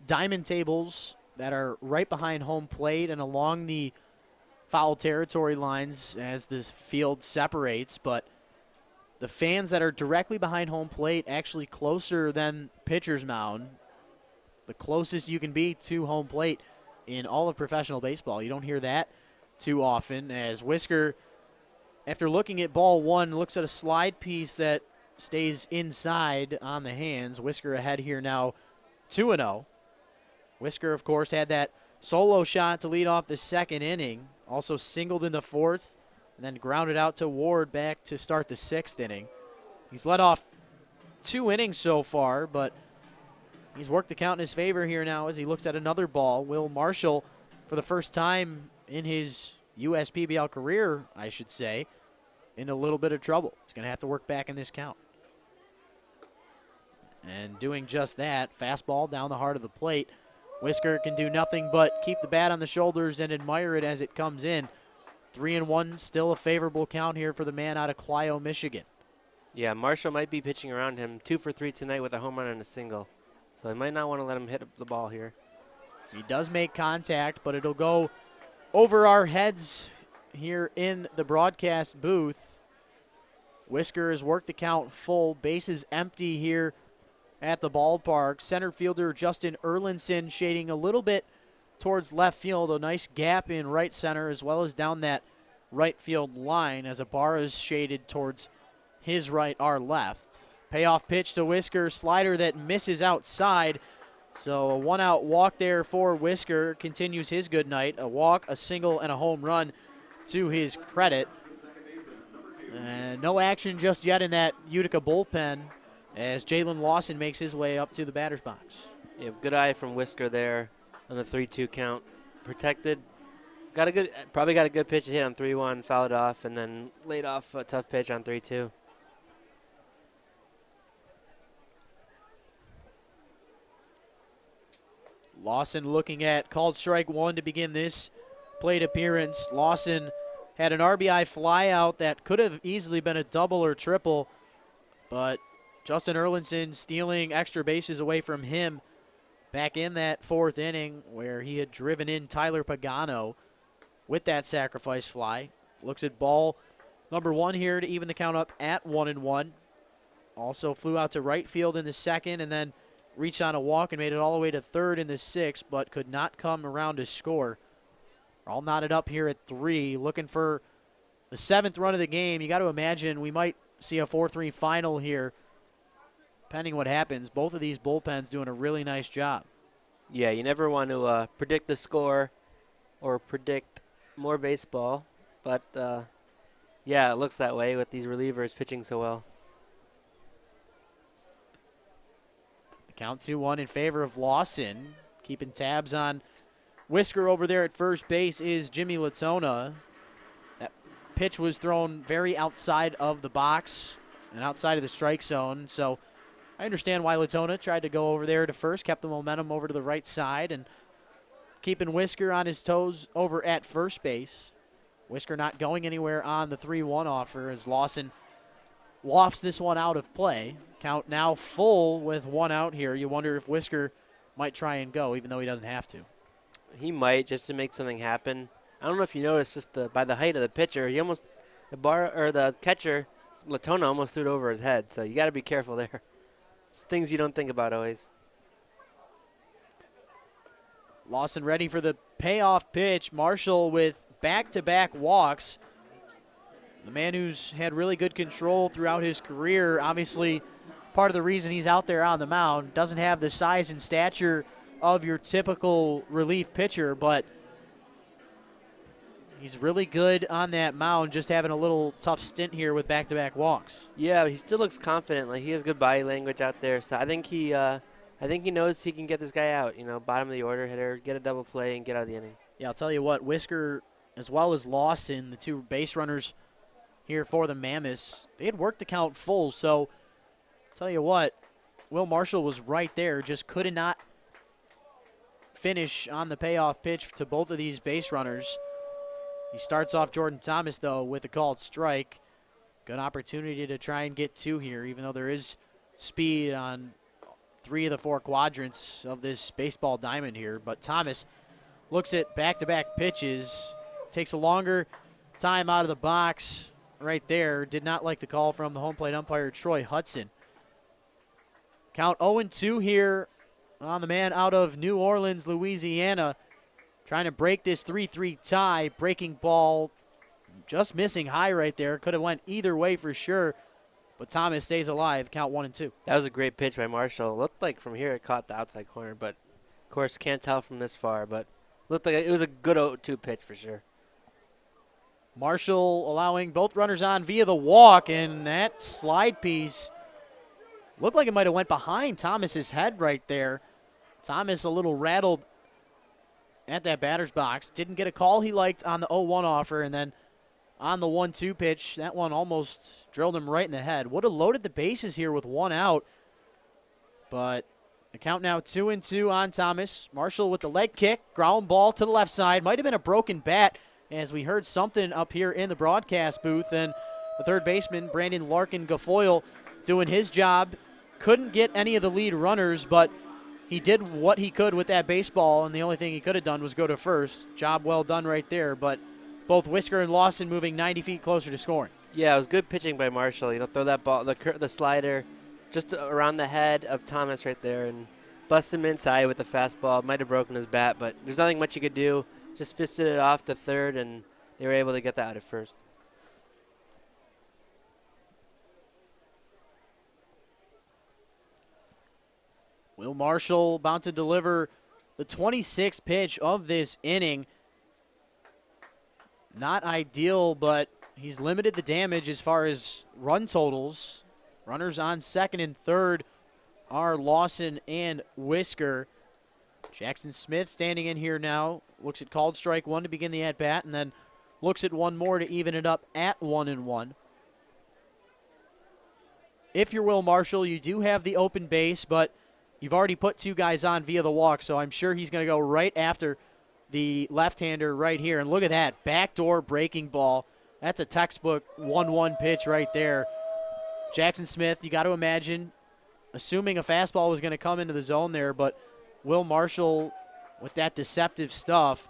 diamond tables that are right behind home plate and along the foul territory lines as the field separates, but the fans that are directly behind home plate actually closer than pitcher's mound, the closest you can be to home plate in all of professional baseball. You don't hear that too often as Whisker, after looking at ball 1, looks at a slide piece that stays inside on the hands. Whisker ahead here now 2-0. Whisker, of course, had that solo shot to lead off the 2nd inning. Also singled in the 4th and then grounded out to Ward back to start the 6th inning. He's led off 2 innings so far, but he's worked the count in his favor here now as he looks at another ball. Will Marshall, for the first time in his USPBL career, I should say, in a little bit of trouble. He's going to have to work back in this count. And doing just that, fastball down the heart of the plate. Whisker can do nothing but keep the bat on the shoulders and admire it as it comes in. 3-1, still a favorable count here for the man out of Clio, Michigan. Yeah, Marshall might be pitching around him 2 for 3 tonight with a home run and a single. So he might not want to let him hit the ball here. He does make contact, but it'll go over our heads here in the broadcast booth. Whisker has worked the count full. Bases empty here at the ballpark. Center fielder Justin Erlinson shading a little bit towards left field. A nice gap in right center as well as down that right field line as Ibarra is shaded towards his right, our left. Payoff pitch to Whisker. Slider that misses outside. So a 1-out walk there for Whisker. Continues his good night. A walk, a single, and a home run to his credit. No action just yet in that Utica bullpen as Jalen Lawson makes his way up to the batter's box. Yeah, good eye from Whisker there on the 3-2 count. Protected. Probably got a good pitch to hit on 3-1, fouled off, and then laid off a tough pitch on 3-2. Lawson looking at called strike 1 to begin this plate appearance. Lawson had an RBI flyout that could have easily been a double or triple, but Justin Erlinson stealing extra bases away from him back in that 4th inning where he had driven in Tyler Pagano with that sacrifice fly. Looks at ball number 1 here to even the count up at 1-1. Also flew out to right field in the 2nd and then reached on a walk and made it all the way to third in the sixth, but could not come around to score. We're all knotted up here at 3, looking for the 7th run of the game. You got to imagine we might see a 4-3 final here, depending what happens. Both of these bullpens doing a really nice job. Yeah, you never want to predict the score or predict more baseball, but yeah, it looks that way with these relievers pitching so well. The count 2-1 in favor of Lawson. Keeping tabs on Whisker over there at first base is Jimmy Latona. That pitch was thrown very outside of the box and outside of the strike zone, so I understand why Latona tried to go over there to first, kept the momentum over to the right side, and keeping Whisker on his toes over at first base. Whisker not going anywhere on the 3-1 offer as Lawson lofts this one out of play. Count now full with 1 out here. You wonder if Whisker might try and go, even though he doesn't have to. He might, just to make something happen. I don't know if you noticed, just by the height of the pitcher, the catcher, Latona, almost threw it over his head. So you got to be careful there. It's things you don't think about always. Lawson ready for the payoff pitch. Marshall with back-to-back walks. The man who's had really good control throughout his career, obviously part of the reason he's out there on the mound. Doesn't have the size and stature of your typical relief pitcher, but he's really good on that mound, just having a little tough stint here with back-to-back walks. Yeah, he still looks confident. Like, he has good body language out there, so I think he knows he can get this guy out. You know, bottom of the order hitter, get a double play, and get out of the inning. Yeah, I'll tell you what, Whisker as well as Lawson, the 2 base runners here for the Mammoths, they had worked the count full, so I'll tell you what, Will Marshall was right there, just could not finish on the payoff pitch to both of these base runners. He starts off Jordan Thomas, though, with a called strike. Good opportunity to try and get 2 here, even though there is speed on 3 of the 4 quadrants of this baseball diamond here. But Thomas looks at back-to-back pitches, takes a longer time out of the box right there. Did not like the call from the home plate umpire, Troy Hudson. Count 0-2 here on the man out of New Orleans, Louisiana. Trying to break this 3-3 tie. Breaking ball just missing high right there. Could have went either way for sure. But Thomas stays alive. Count 1-2. That was a great pitch by Marshall. Looked like from here it caught the outside corner, but of course can't tell from this far. But looked like it was a good 0-2 pitch for sure. Marshall allowing both runners on via the walk, and that slide piece looked like it might have went behind Thomas's head right there. Thomas a little rattled at that batter's box. Didn't get a call he liked on the 0-1 offer, and then on the 1-2 pitch, that one almost drilled him right in the head. Would have loaded the bases here with 1 out, but the count now 2-2 on Thomas. Marshall with the leg kick, ground ball to the left side. Might have been a broken bat, as we heard something up here in the broadcast booth, and the third baseman, Brandon Larkin-Gafoyle, doing his job. Couldn't get any of the lead runners, but he did what he could with that baseball, and the only thing he could have done was go to first. Job well done right there, but both Whisker and Lawson moving 90 feet closer to scoring. Yeah, it was good pitching by Marshall. You know, throw that ball, the slider, just around the head of Thomas right there, and bust him inside with the fastball. Might have broken his bat, but there's nothing much you could do. Just fisted it off to third, and they were able to get that out at first. Will Marshall about to deliver the 26th pitch of this inning. Not ideal, but he's limited the damage as far as run totals. Runners on second and third are Lawson and Whisker. Jackson Smith standing in here now. Looks at called strike 1 to begin the at-bat, and then looks at 1 more to even it up at 1-1. If you're Will Marshall, you do have the open base, but you've already put 2 guys on via the walk, so I'm sure he's going to go right after the left-hander right here. And look at that, backdoor breaking ball. That's a textbook 1-1 pitch right there. Jackson Smith, you got to imagine, assuming a fastball was going to come into the zone there, but Will Marshall with that deceptive stuff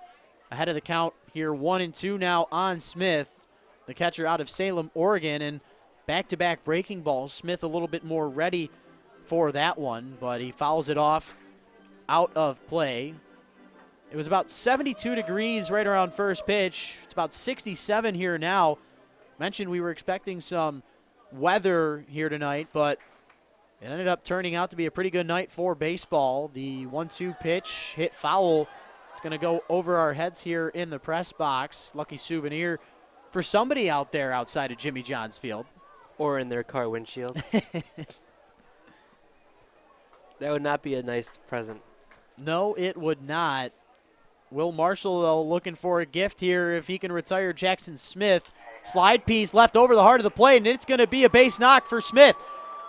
ahead of the count here. 1-2 now on Smith, the catcher out of Salem, Oregon, and back-to-back breaking balls. Smith a little bit more ready for that one, but he fouls it off out of play. It was about 72 degrees right around first pitch. It's about 67 here now. Mentioned we were expecting some weather here tonight, but it ended up turning out to be a pretty good night for baseball. The 1-2 pitch hit foul. It's going to go over our heads here in the press box. Lucky souvenir for somebody out there outside of Jimmy John's Field. Or in their car windshield. That would not be a nice present. No, it would not. Will Marshall, though, looking for a gift here if he can retire Jackson Smith. Slide piece left over the heart of the plate, and it's going to be a base knock for Smith.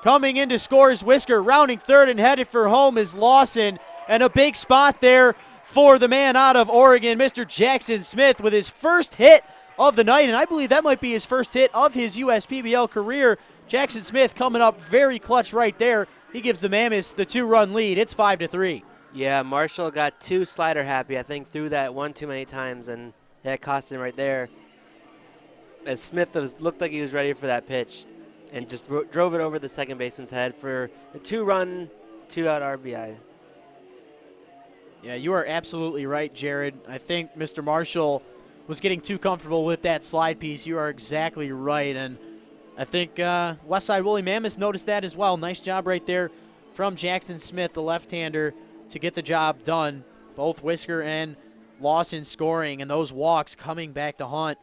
Coming in to score is Whisker. Rounding third and headed for home is Lawson. And a big spot there for the man out of Oregon, Mr. Jackson Smith, with his first hit of the night. And I believe that might be his first hit of his USPBL career. Jackson Smith coming up very clutch right there. He gives the Mammoths the 2-run lead. It's 5-3. Yeah, Marshall got too slider happy, I think, threw that one too many times, and that cost him right there. As Smith looked like he was ready for that pitch and just drove it over the second baseman's head for a 2-run, 2-out RBI. Yeah, you are absolutely right, Jared. I think Mr. Marshall was getting too comfortable with that slide piece. You are exactly right, and I think Westside Woolly Mammoths noticed that as well. Nice job right there from Jackson Smith, the left-hander, to get the job done. Both Whisker and Lawson scoring, and those walks coming back to haunt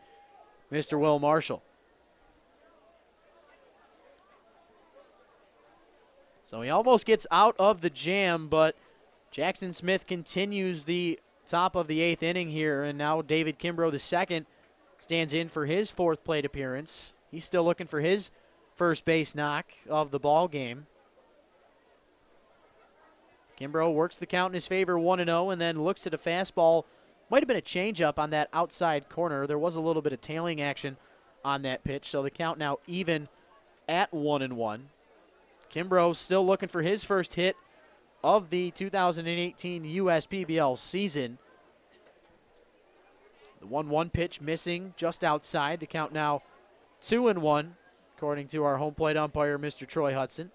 Mr. Will Marshall. So he almost gets out of the jam, but Jackson Smith continues the top of the 8th inning here, and now David Kimbrough II stands in for his 4th plate appearance. He's still looking for his first base knock of the ball game. Kimbrough works the count in his favor, 1-0, and then looks at a fastball. Might have been a changeup on that outside corner. There was a little bit of tailing action on that pitch, so the count now even at 1-1. Kimbrough still looking for his first hit of the 2018 USPBL season. The 1-1 pitch missing just outside. The count now 2-1, according to our home plate umpire, Mr. Troy Hudson.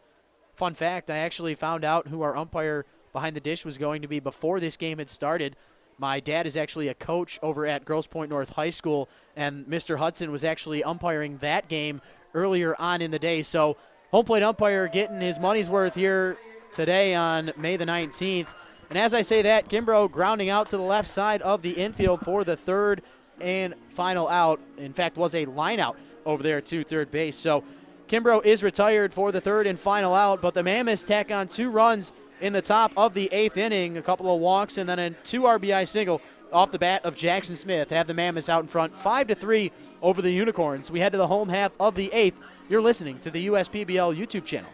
Fun fact, I actually found out who our umpire behind the dish was going to be before this game had started. My dad is actually a coach over at Grosse Pointe North High School, and Mr. Hudson was actually umpiring that game earlier on in the day. So home plate umpire getting his money's worth here today on May the 19th. And as I say that, Kimbrough grounding out to the left side of the infield for the third and final out. In fact, was a line out over there to third base. So Kimbrough is retired for the third and final out, but the Mammoths tack on 2 runs in the top of the 8th inning, a couple of walks, and then a 2 RBI single off the bat of Jackson Smith. Have the Mammoths out in front 5-3 over the Unicorns. We head to the home half of the 8th. You're listening to the USPBL YouTube channel.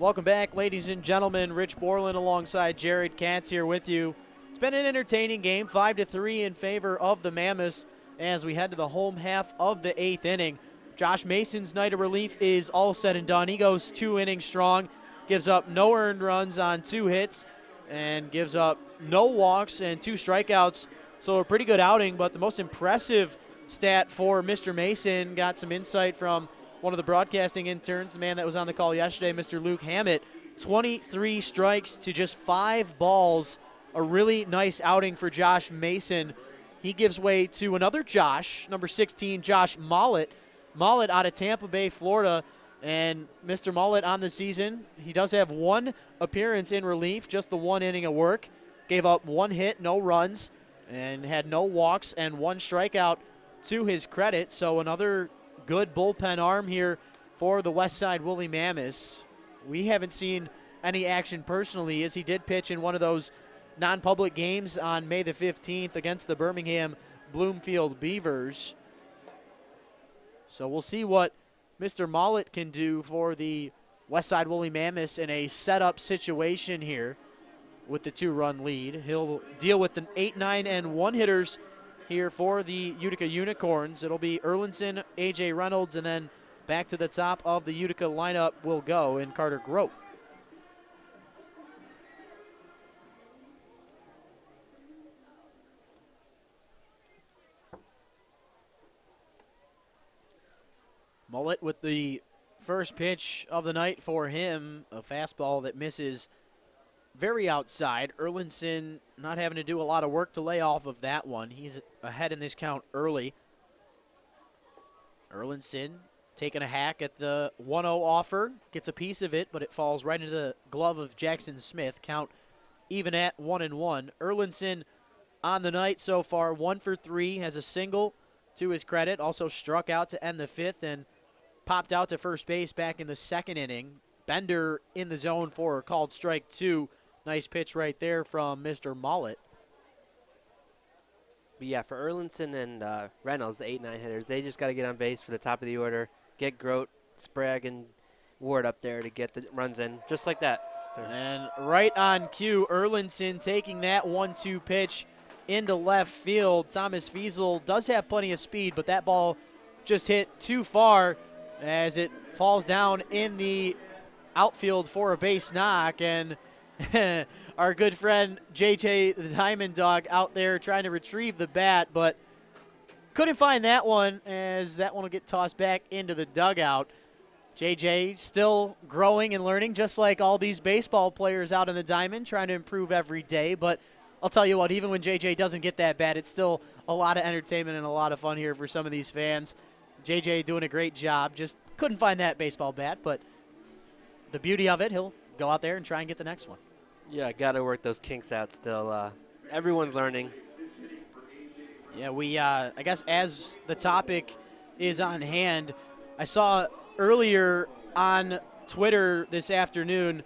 Welcome back, ladies and gentlemen. Rich Borland alongside Jared Katz here with you. It's been an entertaining game, 5-3 in favor of the Mammoths as we head to the home half of the 8th inning. Josh Mason's night of relief is all said and done. He goes 2 innings strong, gives up no earned runs on 2 hits, and gives up no walks and 2 strikeouts. So a pretty good outing, but the most impressive stat for Mr. Mason, got some insight from one of the broadcasting interns, the man that was on the call yesterday, Mr. Luke Hammett. 23 strikes to just 5 balls. A really nice outing for Josh Mason. He gives way to another Josh, number 16, Josh Mollett. Mollett out of Tampa Bay, Florida. And Mr. Mollett on the season, he does have 1 appearance in relief, just the 1 inning of work. Gave up 1 hit, no runs, and had no walks and 1 strikeout to his credit. So another good bullpen arm here for the Westside Woolly Mammoths. We haven't seen any action personally, as he did pitch in one of those non-public games on May the 15th against the Birmingham Bloomfield Beavers. So we'll see what Mr. Mollett can do for the Westside Woolly Mammoths in a setup situation here with the 2-run lead. He'll deal with the 8, 9, and 1 hitters here for the Utica Unicorns. It'll be Erlinson, A.J. Reynolds, and then back to the top of the Utica lineup will go in Carter Grote. Mollett with the first pitch of the night for him, a fastball that misses very outside. Erlinson not having to do a lot of work to lay off of that one. He's ahead in this count early. Erlinson taking a hack at the 1-0 offer, gets a piece of it, but it falls right into the glove of Jackson Smith. Count even at 1-1. Erlinson on the night so far, 1 for 3, has a single to his credit. Also struck out to end the 5th and popped out to first base back in the 2nd inning. Bender in the zone for a called strike 2. Nice pitch right there from Mr. Mollett. But yeah, for Erlinson and Reynolds, the 8-9 hitters, they just got to get on base for the top of the order, get Grote, Sprague, and Ward up there to get the runs in, just like that. And right on cue, Erlinson taking that 1-2 pitch into left field. Thomas Fiesel does have plenty of speed, but that ball just hit too far as it falls down in the outfield for a base knock. And our good friend JJ the Diamond Dog out there trying to retrieve the bat, but couldn't find that one, as that one will get tossed back into the dugout. JJ still growing and learning, just like all these baseball players out in the diamond, trying to improve every day. But I'll tell you what, even when JJ doesn't get that bat, it's still a lot of entertainment and a lot of fun here for some of these fans. JJ doing a great job. Just couldn't find that baseball bat, but the beauty of it, he'll go out there and try and get the next one. Yeah, got to work those kinks out still. Everyone's learning. Yeah, I guess as the topic is on hand, I saw earlier on Twitter this afternoon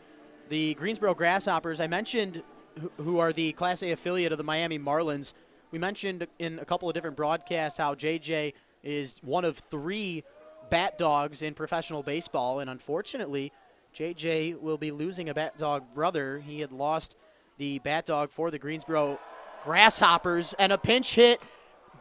the Greensboro Grasshoppers, I mentioned, who are the Class A affiliate of the Miami Marlins. We mentioned in a couple of different broadcasts how JJ is one of 3 bat dogs in professional baseball, and unfortunately, JJ will be losing a bat dog brother. He had lost the bat dog for the Greensboro Grasshoppers, and a pinch hit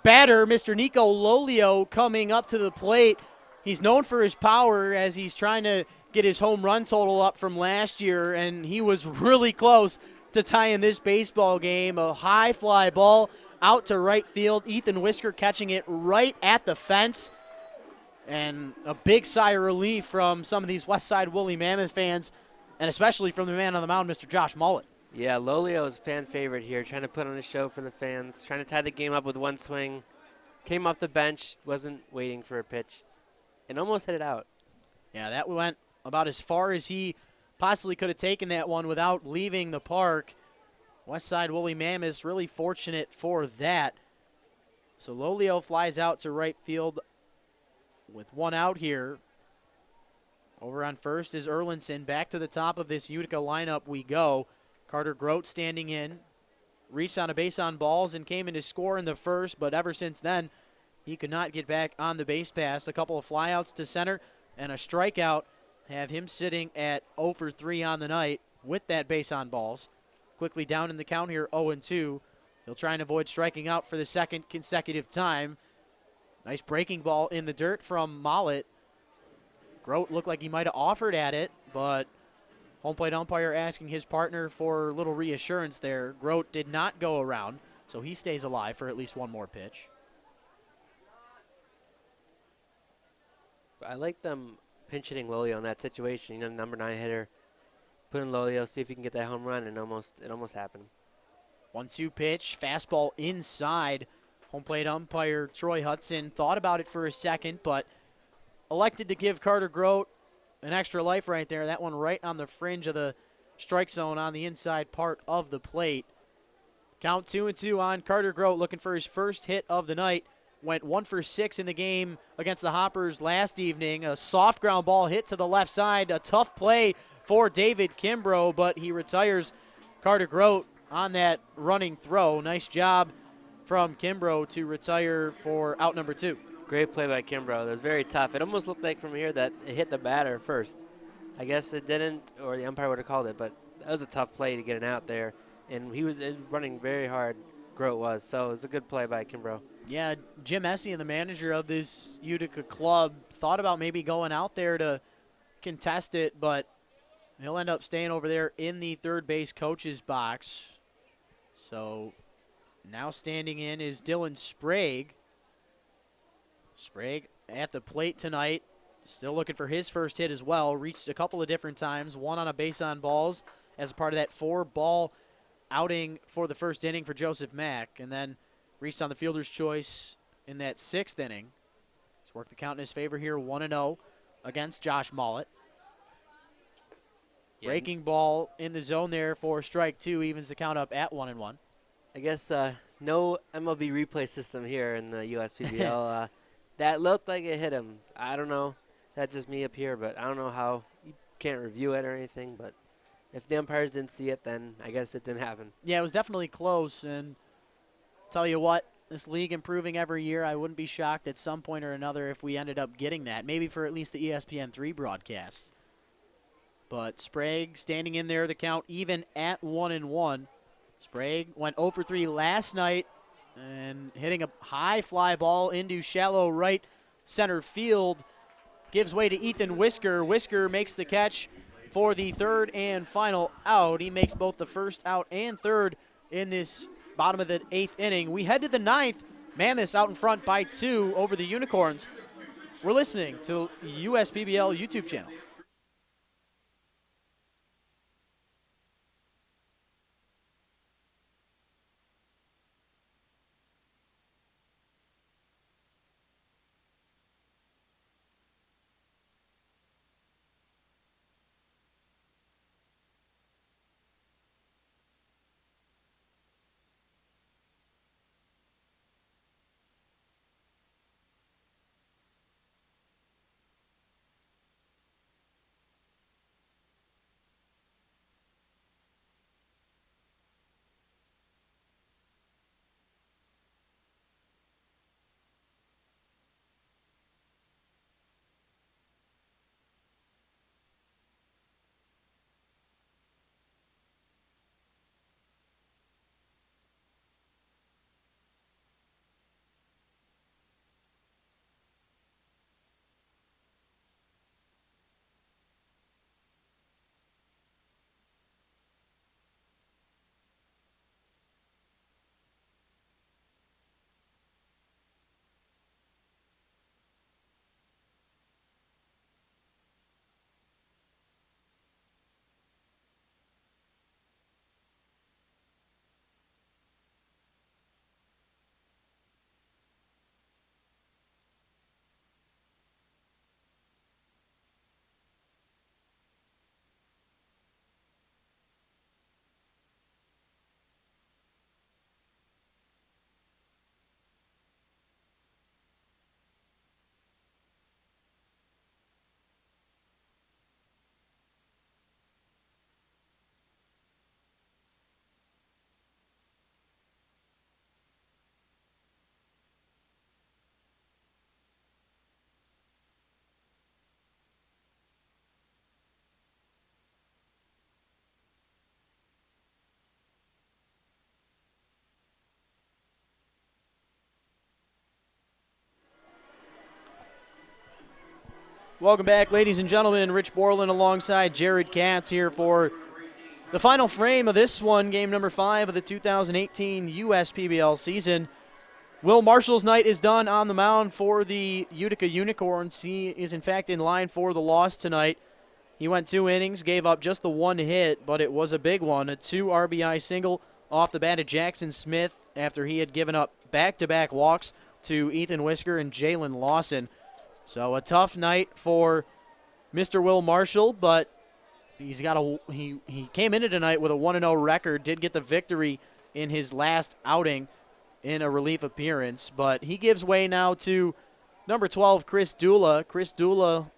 batter, Mr. Nico Lolio, coming up to the plate. He's known for his power as he's trying to get his home run total up from last year, and he was really close to tying this baseball game. A high fly ball out to right field. Ethan Whisker catching it right at the fence. And a big sigh of relief from some of these Westside Woolly Mammoth fans, and especially from the man on the mound, Mr. Josh Mollett. Yeah, Lolio is a fan favorite here, trying to put on a show for the fans, trying to tie the game up with 1 swing. Came off the bench, wasn't waiting for a pitch, and almost hit it out. Yeah, that went about as far as he possibly could have taken that one without leaving the park. Westside Woolly Mammoths really fortunate for that. So Lolio flies out to right field with 1 out here. Over on first is Erlinson. Back to the top of this Utica lineup we go. Carter Grote standing in. Reached on a base on balls and came in to score in the first, but ever since then, he could not get back on the base pass. A couple of flyouts to center and a strikeout have him sitting at 0 for 3 on the night with that base on balls. Quickly down in the count here, 0-2. He'll try and avoid striking out for the second consecutive time. Nice breaking ball in the dirt from Mollett. Grote looked like he might have offered at it, but home plate umpire asking his partner for a little reassurance there. Grote did not go around, so he stays alive for at least one more pitch. I like them pinch hitting Lolio in that situation. You know, number 9 hitter. Put in Lolio, see if he can get that home run, and it almost happened. 1-2 pitch, fastball inside. Home plate umpire Troy Hudson thought about it for a second, but elected to give Carter Grote an extra life right there. That one right on the fringe of the strike zone on the inside part of the plate. Count 2-2 on Carter Grote, looking for his first hit of the night. Went 1 for 6 in the game against the Hoppers last evening. A soft ground ball hit to the left side. A tough play for David Kimbrough, but he retires Carter Grote on that running throw. Nice job from Kimbrough to retire for out number 2. Great play by Kimbrough. That was very tough. It almost looked like from here that it hit the batter first. I guess it didn't, or the umpire would have called it, but that was a tough play to get it out there. And he was running very hard, Grote was. So it was a good play by Kimbrough. Yeah, Jim Essien, the manager of this Utica club, thought about maybe going out there to contest it, but he'll end up staying over there in the third base coach's box. So now standing in is Dylan Sprague. Sprague at the plate tonight, still looking for his first hit as well. Reached a couple of different times, one on a base on balls as a part of that 4-ball outing for the first inning for Joseph Mack, and then reached on the fielder's choice in that 6th inning. He's worked the count in his favor here, 1-0 against Josh Mollett. Yeah. Breaking ball in the zone there for strike 2, evens the count up at 1-1. I guess no MLB replay system here in the USPBL. That looked like it hit him. I don't know. That's just me up here, but I don't know how. You can't review it or anything, but if the umpires didn't see it, then I guess it didn't happen. Yeah, it was definitely close, and tell you what, this league improving every year. I wouldn't be shocked at some point or another if we ended up getting that, maybe for at least the ESPN3 broadcasts. But Sprague standing in there, the count even at 1-1. Sprague went 0 for 3 last night and hitting a high fly ball into shallow right center field. Gives way to Ethan Whisker. Whisker makes the catch for the third and final out. He makes both the first out and third in this bottom of the 8th inning. We head to the 9th. Mammoths out in front by 2 over the Unicorns. We're listening to USPBL YouTube channel. Welcome back, ladies and gentlemen. Rich Borland alongside Jared Katz here for the final frame of this one, game number 5 of the 2018 USPBL season. Will Marshall's night is done on the mound for the Utica Unicorns. He is, in fact, in line for the loss tonight. He went 2 innings, gave up just the 1 hit, but it was a big one, a 2 RBI single off the bat of Jackson Smith after he had given up back-to-back walks to Ethan Whisker and Jalen Lawson. So a tough night for Mr. Will Marshall, but he came into tonight with a 1-0 record, did get the victory in his last outing in a relief appearance, but he gives way now to number 12, Chris Dula. Chris Dula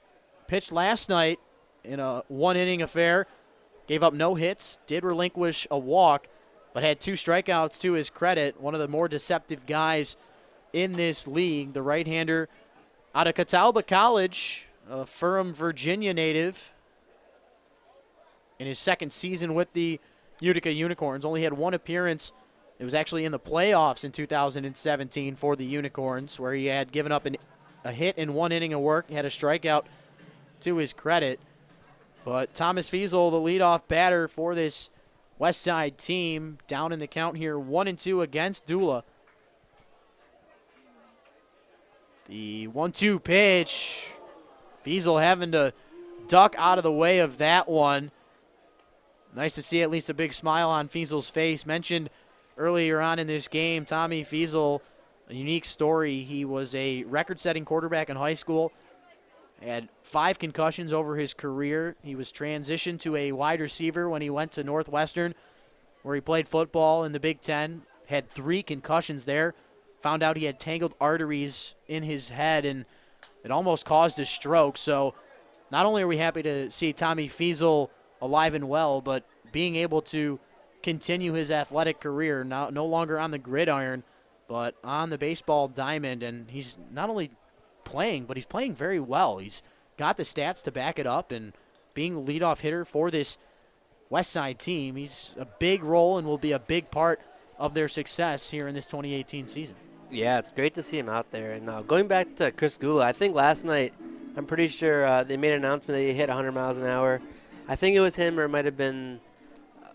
pitched last night in a 1-inning affair, gave up no hits, did relinquish a walk, but had 2 strikeouts to his credit. One of the more deceptive guys in this league, the right-hander out of Catawba College, a Ferrum, Virginia native. In his second season with the Utica Unicorns, only had 1 appearance. It was actually in the playoffs in 2017 for the Unicorns, where he had given up a hit in 1 inning of work, had a strikeout to his credit. But Thomas Fiesel, the leadoff batter for this Westside team, down in the count here, 1-2 against Dula. The 1-2 pitch. Fiesel having to duck out of the way of that one. Nice to see at least a big smile on Fiesel's face. Mentioned earlier on in this game, Tommy Fiesel, a unique story. He was a record-setting quarterback in high school. Had 5 concussions over his career. He was transitioned to a wide receiver when he went to Northwestern, where he played football in the Big Ten. Had 3 concussions there. Found out he had tangled arteries in his head, and it almost caused a stroke. So not only are we happy to see Tommy Fiesel alive and well, but being able to continue his athletic career, now no longer on the gridiron, but on the baseball diamond. And he's not only playing, but he's playing very well. He's got the stats to back it up, and being the leadoff hitter for this Westside team, he's a big role and will be a big part of their success here in this 2018 season. Yeah, it's great to see him out there. And going back to Chris Gula, I think last night, I'm pretty sure they made an announcement that he hit 100 miles an hour. I think it was him, or it might have been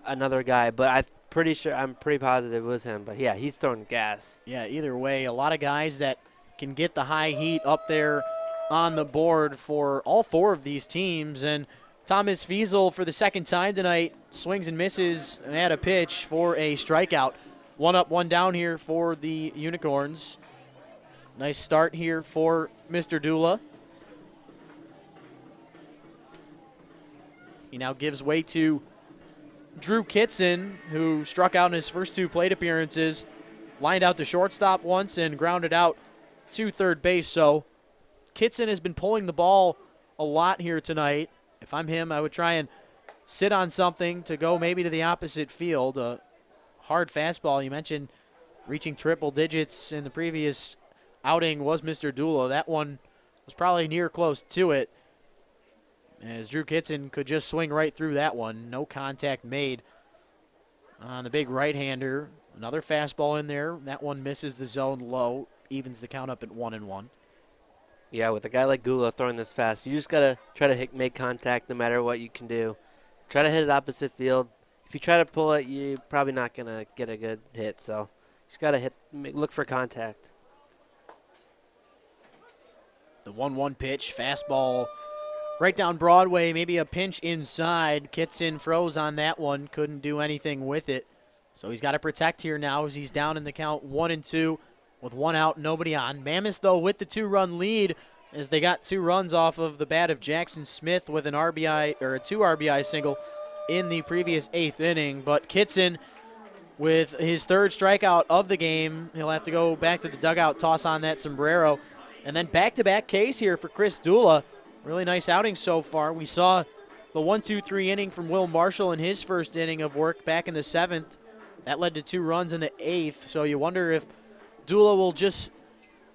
another guy, but I'm pretty positive it was him. But yeah, he's throwing gas. Yeah, either way, a lot of guys that can get the high heat up there on the board for all 4 of these teams. And Thomas Fiesel, for the second time tonight, swings and misses and had a pitch for a strikeout. 1 up, 1 down here for the Unicorns. Nice start here for Mr. Dula. He now gives way to Drew Kitson, who struck out in his first 2 plate appearances, lined out to shortstop once and grounded out to third base. So Kitson has been pulling the ball a lot here tonight. If I'm him, I would try and sit on something to go maybe to the opposite field. A hard fastball. You mentioned reaching triple digits in the previous outing was Mr. Dula. That one was probably near close to it, as Drew Kitson could just swing right through that one. No contact made on the big right-hander. Another fastball in there. That one misses the zone low, evens the count up at 1-1. Yeah, with a guy like Gula throwing this fast, you just got to try to make contact no matter what you can do. Try to hit it opposite field. If you try to pull it, you're probably not going to get a good hit. So just got to look for contact. The 1-1 pitch, fastball right down Broadway, maybe a pinch inside. Kitson froze on that one, couldn't do anything with it. So he's got to protect here now as he's down in the count 1-2 with 1 out, nobody on. Mammoths, though, with the 2-run lead as they got 2 runs off of the bat of Jackson Smith with an RBI or a 2 RBI single in the previous 8th inning. But Kitson, with his 3rd strikeout of the game, he'll have to go back to the dugout, toss on that sombrero. And then back-to-back Ks here for Chris Dula. Really nice outing so far. We saw the 1-2-3 inning from Will Marshall in his first inning of work back in the 7th. That led to 2 runs in the 8th. So you wonder if Dula will just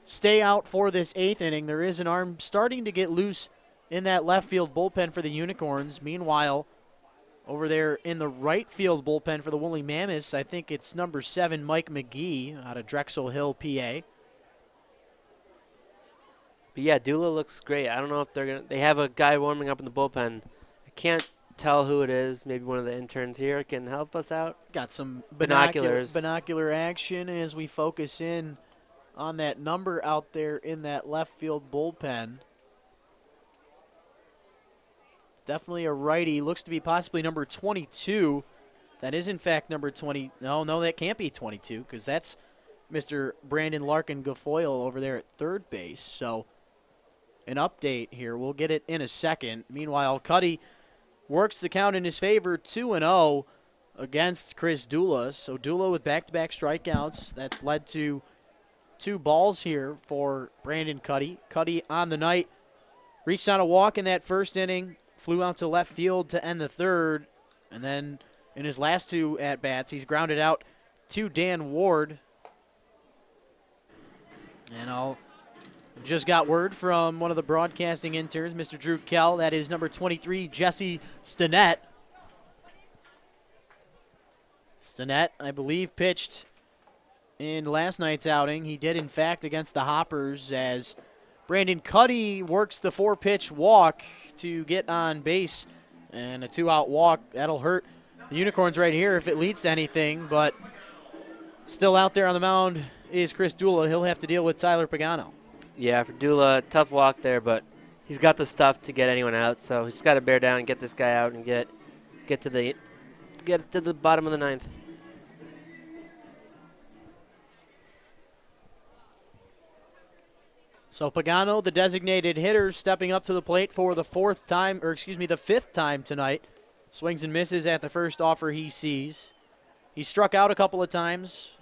stay out for this 8th inning. There is an arm starting to get loose in that left field bullpen for the Unicorns. Meanwhile, over there in the right field bullpen for the Woolly Mammoths, I think it's number 7, Mike McGee, out of Drexel Hill, PA. But yeah, Dula looks great. I don't know if they have a guy warming up in the bullpen. I can't tell who it is. Maybe one of the interns here can help us out. Got some Binoculars. binocular action as we focus in on that number out there in that left field bullpen. Definitely a righty. Looks to be possibly number 22. That is, in fact, number 20. No, that can't be 22 because that's Mr. Brandon Larkin Guilfoyle over there at third base. So an update here. We'll get it in a second. Meanwhile, Cuddy works the count in his favor, 2-0 against Chris Dula. So Dula with back-to-back strikeouts. That's led to 2 balls here for Brandon Cuddy. Cuddy on the night reached on a walk in that first inning, flew out to left field to end the third, and then in his last 2 at-bats, he's grounded out to Dan Ward. And I'll just got word from one of the broadcasting interns, Mr. Drew Kell, that is number 23, Jesse Stinnett. Stinnett, I believe, pitched in last night's outing. He did, in fact, against the Hoppers as Brandon Cuddy works the 4-pitch walk to get on base, and a 2-out walk. That'll hurt the Unicorns right here if it leads to anything, but still out there on the mound is Chris Dula. He'll have to deal with Tyler Pagano. Yeah, for Dula, tough walk there, but he's got the stuff to get anyone out, so he's got to bear down and get this guy out and get to the bottom of the 9th. So Pagano, the designated hitter, stepping up to the plate for the 5th time tonight. Swings and misses at the first offer he sees. He struck out a couple of times,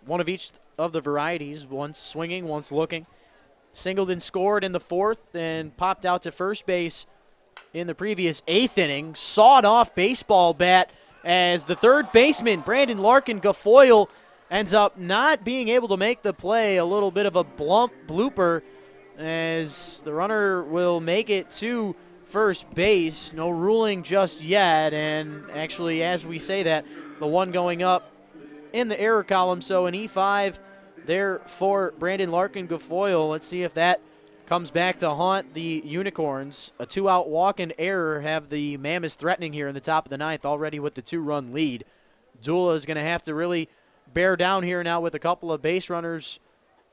one of each of the varieties, once swinging, once looking. Singled and scored in the 4th and popped out to first base in the previous 8th inning. Sawed-off baseball bat as the third baseman, Brandon Larkin Guilfoyle, ends up not being able to make the play. A little bit of a blooper as the runner will make it to first base. No ruling just yet, and actually, as we say that, the one going up in the error column, so an E5 there for Brandon Larkin Guilfoyle. Let's see if that comes back to haunt the Unicorns. A 2-out walk and error have the Mammoths threatening here in the top of the 9th, already with the 2-run lead. Dula is going to have to really bear down here now with a couple of base runners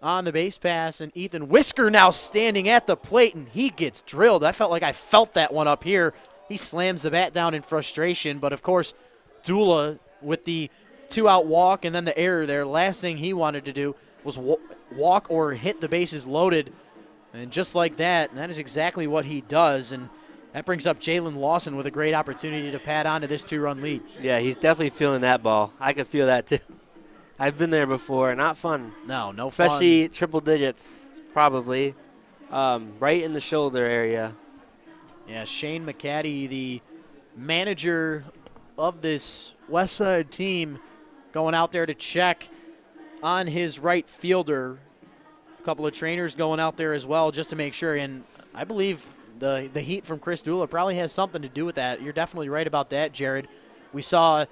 on the base pass, and Ethan Whisker now standing at the plate, and he gets drilled. I felt like I felt that one up here. He slams the bat down in frustration, but of course, Dula with the 2-out walk and then the error there, last thing he wanted to do was walk or hit the bases loaded, and just like that is exactly what he does, and that brings up Jalen Lawson with a great opportunity to pad onto this 2-run lead. Yeah, he's definitely feeling that ball. I could feel that too. I've been there before. Not fun. No fun. Especially triple digits, probably. Right in the shoulder area. Yeah, Shane McCaddy, the manager of this Westside team, going out there to check on his right fielder. A couple of trainers going out there as well just to make sure. And I believe the heat from Chris Dula probably has something to do with that. You're definitely right about that, Jared. We saw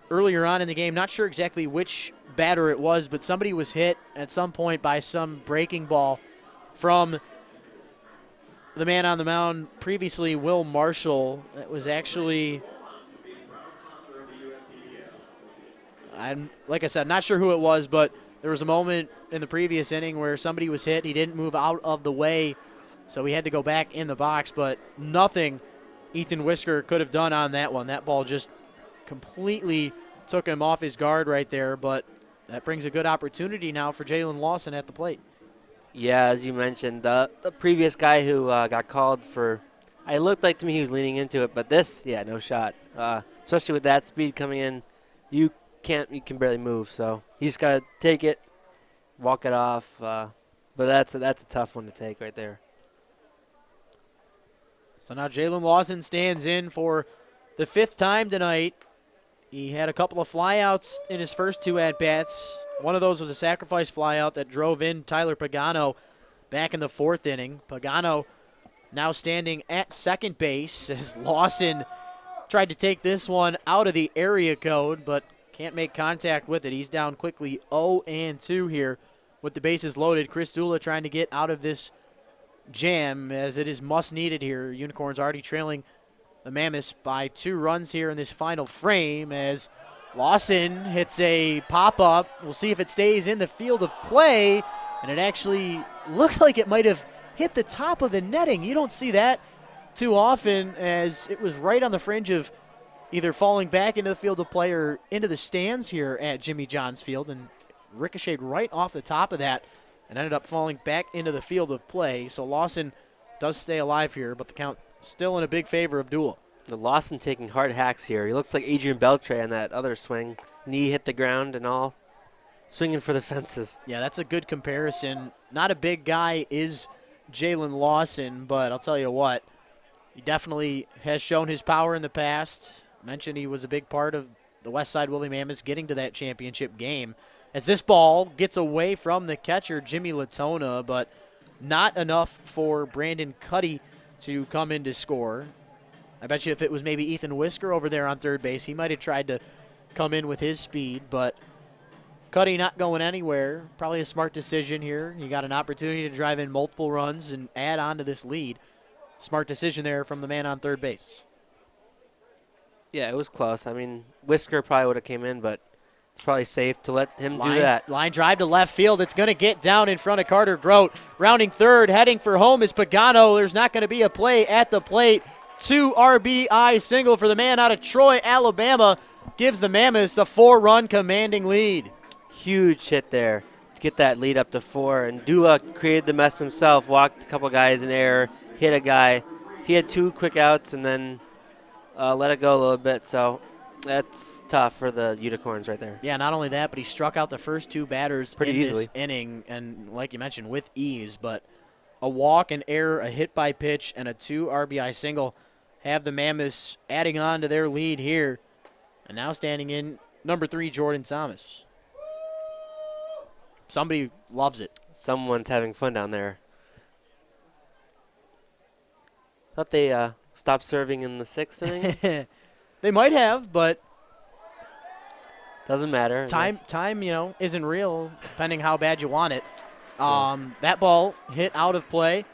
earlier on in the game, not sure exactly which batter it was, but somebody was hit at some point by some breaking ball from the man on the mound previously, Will Marshall. It was actually, like I said, not sure who it was, but there was a moment in the previous inning where somebody was hit. He didn't move out of the way, so he had to go back in the box, but nothing Ethan Whisker could have done on that one. That ball just completely took him off his guard right there, but that brings a good opportunity now for Jalen Lawson at the plate. Yeah, as you mentioned, the previous guy who got called for, it looked like to me he was leaning into it, but this, yeah, no shot. Especially with that speed coming in, you can barely move, so you just got to take it, walk it off, but that's a tough one to take right there. So now Jalen Lawson stands in for the 5th time tonight. He had a couple of flyouts in his first 2 at-bats. One of those was a sacrifice flyout that drove in Tyler Pagano back in the 4th inning. Pagano now standing at second base as Lawson tried to take this one out of the area code, but can't make contact with it. He's down quickly 0-2 here with the bases loaded. Chris Dula trying to get out of this jam, as it is must needed here. Unicorns already trailing the Mammoths by 2 runs here in this final frame, as Lawson hits a pop-up. We'll see if it stays in the field of play, and it actually looks like it might have hit the top of the netting. You don't see that too often, as it was right on the fringe of either falling back into the field of play or into the stands here at Jimmy John's Field, and ricocheted right off the top of that and ended up falling back into the field of play. So Lawson does stay alive here, but the count still in a big favor of Dula. The Lawson taking hard hacks here. He looks like Adrian Beltre on that other swing. Knee hit the ground and all. Swinging for the fences. Yeah, that's a good comparison. Not a big guy is Jalen Lawson, but I'll tell you what, he definitely has shown his power in the past. Mentioned he was a big part of the Westside Woolly Mammoths getting to that championship game. As this ball gets away from the catcher, Jimmy Latona, but not enough for Brandon Cuddy to come in to score. I bet you if it was maybe Ethan Whisker over there on third base, he might have tried to come in with his speed, but Cuddy not going anywhere. Probably a smart decision here. You got an opportunity to drive in multiple runs and add on to this lead. Smart decision there from the man on third base. Yeah, it was close. I mean, Whisker probably would have came in, but it's probably safe to let him do that. Line drive to left field. It's going to get down in front of Carter Grote. Rounding third, heading for home is Pagano. There's not going to be a play at the plate. 2 RBI single for the man out of Troy, Alabama. Gives the Mammoths a 4-run commanding lead. Huge hit there to get that lead up to 4. And Dula created the mess himself, walked a couple guys in error, hit a guy. He had 2 quick outs and then let it go a little bit. So that's tough for the Unicorns right there. Yeah, not only that, but he struck out the first 2 batters pretty easily this inning, and like you mentioned, with ease. But a walk, an error, a hit by pitch, and a 2 RBI single have the Mammoths adding on to their lead here. And now standing in number 3, Jordan Thomas. Somebody loves it. Someone's having fun down there. Thought they stopped serving in the 6th inning. They might have, but doesn't matter. Time, isn't real, depending how bad you want it. That ball hit out of play.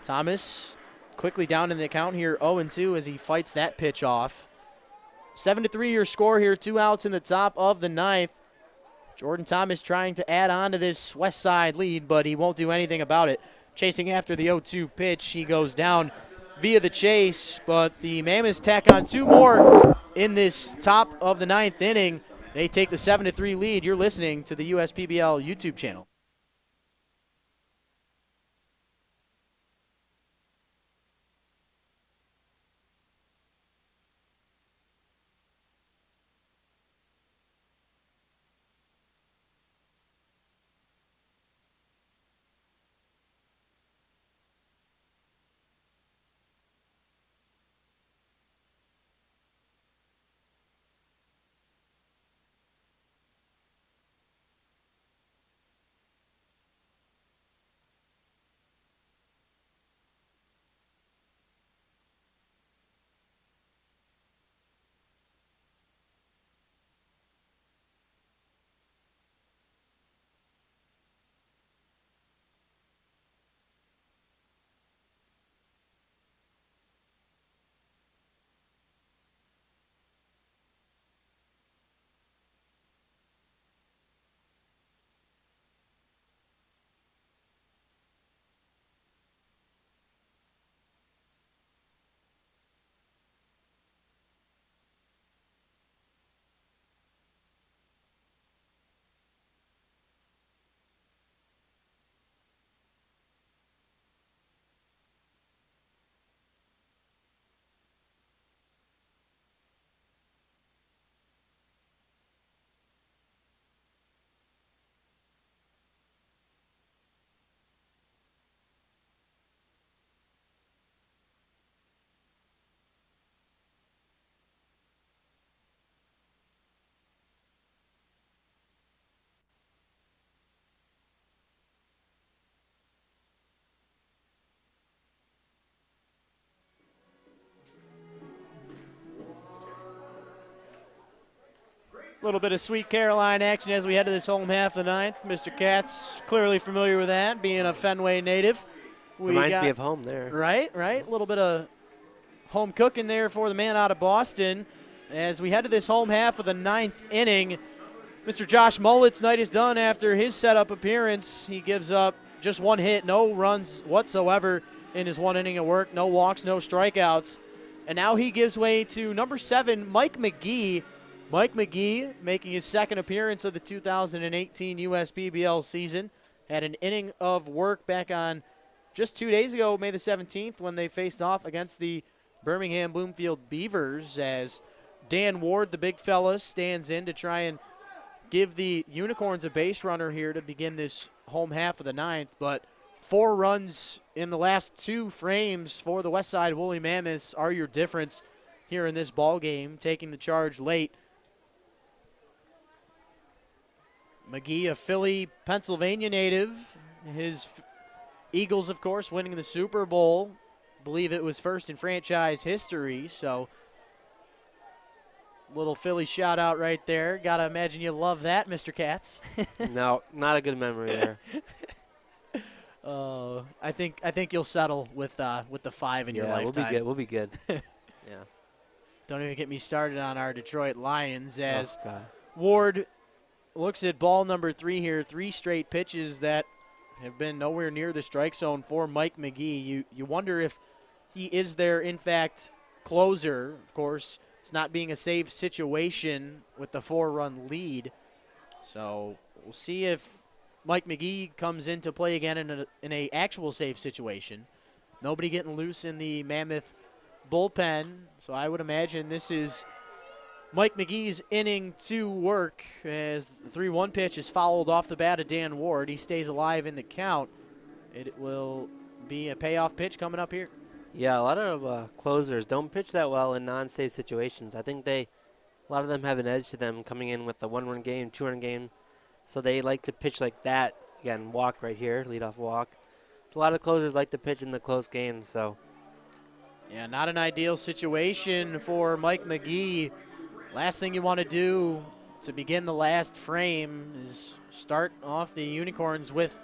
Thomas quickly down in the account here, 0-2 as he fights that pitch off. 7-3 your score here, 2 outs in the top of the 9th. Jordan Thomas trying to add on to this West Side lead, but he won't do anything about it. Chasing after the 0-2 pitch, he goes down via the chase, but the Mammoths tack on 2 more in this top of the 9th inning. They take the 7-3 lead. You're listening to the USPBL YouTube channel. A little bit of Sweet Caroline action as we head to this home half of the 9th. Mr. Katz clearly familiar with that, being a Fenway native. Reminds me of home there. Right. A little bit of home cooking there for the man out of Boston. As we head to this home half of the 9th inning, Mr. Josh Mullet's night is done after his setup appearance. He gives up just 1 hit, no runs whatsoever in his 1 inning of work, no walks, no strikeouts. And now he gives way to number 7, Mike McGee. Mike McGee making his 2nd appearance of the 2018 USPBL season. Had an inning of work back on just 2 days ago, May the 17th, when they faced off against the Birmingham Bloomfield Beavers, as Dan Ward, the big fella, stands in to try and give the Unicorns a base runner here to begin this home half of the 9th. But 4 runs in the last 2 frames for the Westside Woolly Mammoths are your difference here in this ball game, taking the charge late. McGee, a Philly, Pennsylvania native. His Eagles, of course, winning the Super Bowl. I believe it was first in franchise history, so little Philly shout out right there. Gotta imagine you love that, Mr. Katz. No, not a good memory there. I think you'll settle with the 5 in your lifetime. We'll be good. Yeah. Don't even get me started on our Detroit Lions, as Ward looks at ball number 3 here. 3 straight pitches that have been nowhere near the strike zone for Mike McGee. You wonder if he is there, in fact, closer. Of course, it's not being a save situation with the 4-run lead. So we'll see if Mike McGee comes into play again in a actual save situation. Nobody getting loose in the Mammoth bullpen, so I would imagine this is Mike McGee's inning to work, as the 3-1 pitch is fouled off the bat of Dan Ward. He stays alive in the count. It will be a payoff pitch coming up here. Yeah, a lot of closers don't pitch that well in non-save situations. I think a lot of them have an edge to them coming in with a 1-run game, 2-run game. So they like to pitch like that. Again, walk right here, leadoff walk. So a lot of closers like to pitch in the close games. So, yeah, not an ideal situation for Mike McGee. Last thing you want to do to begin the last frame is start off the Unicorns with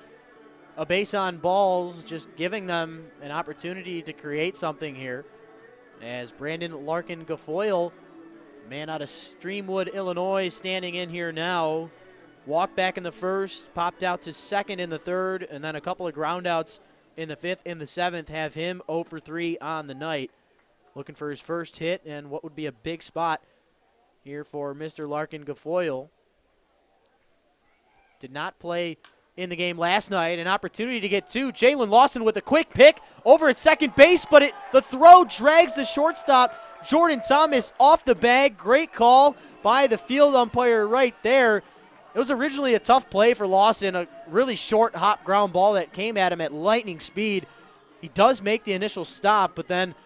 a base on balls, just giving them an opportunity to create something here. As Brandon Larkin Guilfoyle, man out of Streamwood, Illinois, standing in here now. Walked back in the first, popped out to second in the third, and then a couple of groundouts in the 5th and the 7th have him 0 for 3 on the night. Looking for his first hit and what would be a big spot here for Mr. Larkin Guilfoyle. Did not play in the game last night. An opportunity to get 2. Jalen Lawson with a quick pick over at second base, but the throw drags the shortstop, Jordan Thomas, off the bag. Great call by the field umpire right there. It was originally a tough play for Lawson, a really short hop ground ball that came at him at lightning speed. He does make the initial stop, but then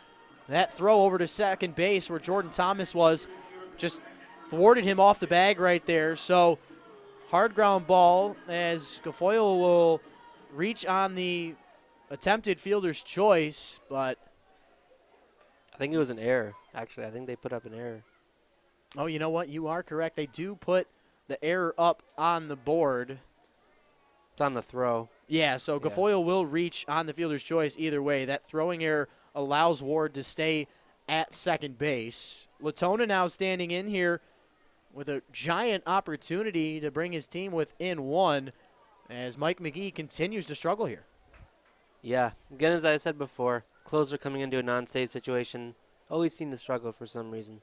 that throw over to second base where Jordan Thomas was just thwarted him off the bag right there. So hard ground ball, as Guilfoyle will reach on the attempted fielder's choice, but I think it was an error, actually. I think they put up an error. Oh, you know what? You are correct. They do put the error up on the board. It's on the throw. Yeah, so Guilfoyle will reach on the fielder's choice either way. That throwing error allows Ward to stay at second base. Latona now standing in here with a giant opportunity to bring his team within 1, as Mike McGee continues to struggle here. Yeah, again, as I said before, closer coming into a non-save situation always seem to struggle for some reason.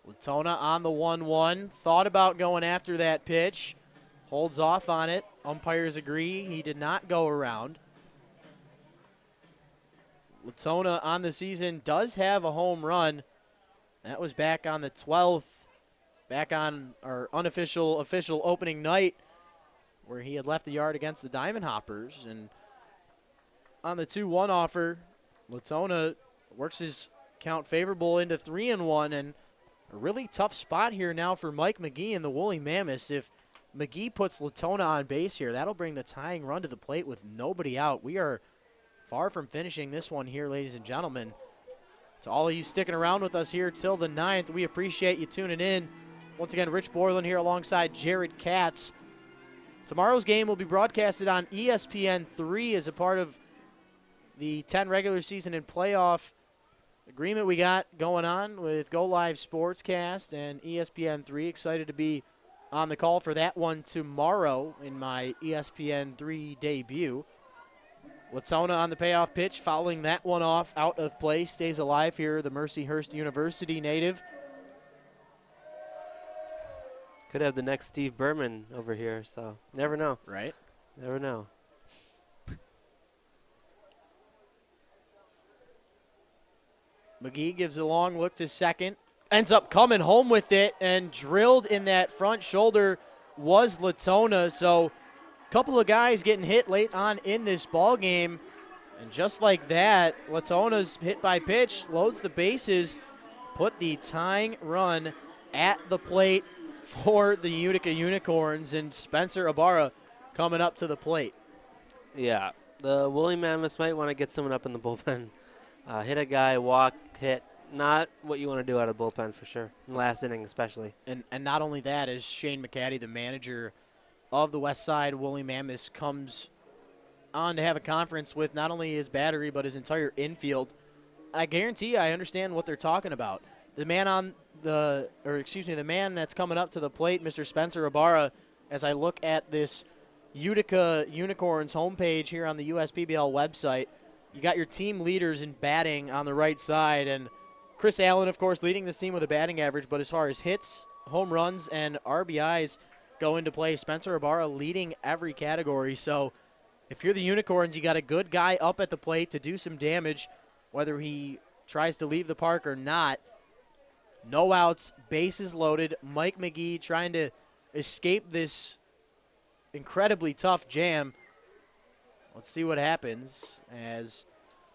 Latona on the 1-1. Thought about going after that pitch. Holds off on it. Umpires agree he did not go around. Latona on the season does have a home run. That was back on the 12th, back on our official opening night, where he had left the yard against the Diamond Hoppers. And on the 2-1 offer, Latona works his count favorable into 3-1, and a really tough spot here now for Mike McGee and the Woolly Mammoths. If McGee puts Latona on base here, that'll bring the tying run to the plate with nobody out. We are far from finishing this one here, ladies and gentlemen. To all of you sticking around with us here till the 9th, we appreciate you tuning in. Once again, Rich Borland here alongside Jared Katz. Tomorrow's game will be broadcasted on ESPN3 as a part of the 10 regular season and playoff agreement we got going on with Go Live Sportscast and ESPN3. Excited to be on the call for that one tomorrow in my ESPN3 debut. Latona on the payoff pitch, fouling that one off out of play. Stays alive here, the Mercyhurst University native. Could have the next Steve Berman over here, so never know. Right. Never know. McGee gives a long look to second. Ends up coming home with it, and drilled in that front shoulder was Latona. So couple of guys getting hit late on in this ball game, and just like that, Latona's hit by pitch loads the bases, put the tying run at the plate for the Utica Unicorns, and Spencer Ibarra coming up to the plate. Yeah, the Woolly Mammoths might want to get someone up in the bullpen. Hit a guy, walk, hit. Not what you want to do out of the bullpen for sure, in the last inning especially. And not only that, as Shane McCaddy, the manager of the Westside Woolly Mammoths, comes on to have a conference with not only his battery but his entire infield. I guarantee you, I understand what they're talking about. The man the man that's coming up to the plate, Mr. Spencer Ibarra, as I look at this Utica Unicorns homepage here on the USPBL website, you got your team leaders in batting on the right side, and Chris Allen, of course, leading this team with a batting average, but as far as hits, home runs, and RBIs go into play, Spencer Ibarra leading every category. So if you're the Unicorns, you got a good guy up at the plate to do some damage, whether he tries to leave the park or not. No outs, bases loaded. Mike McGee trying to escape this incredibly tough jam. Let's see what happens as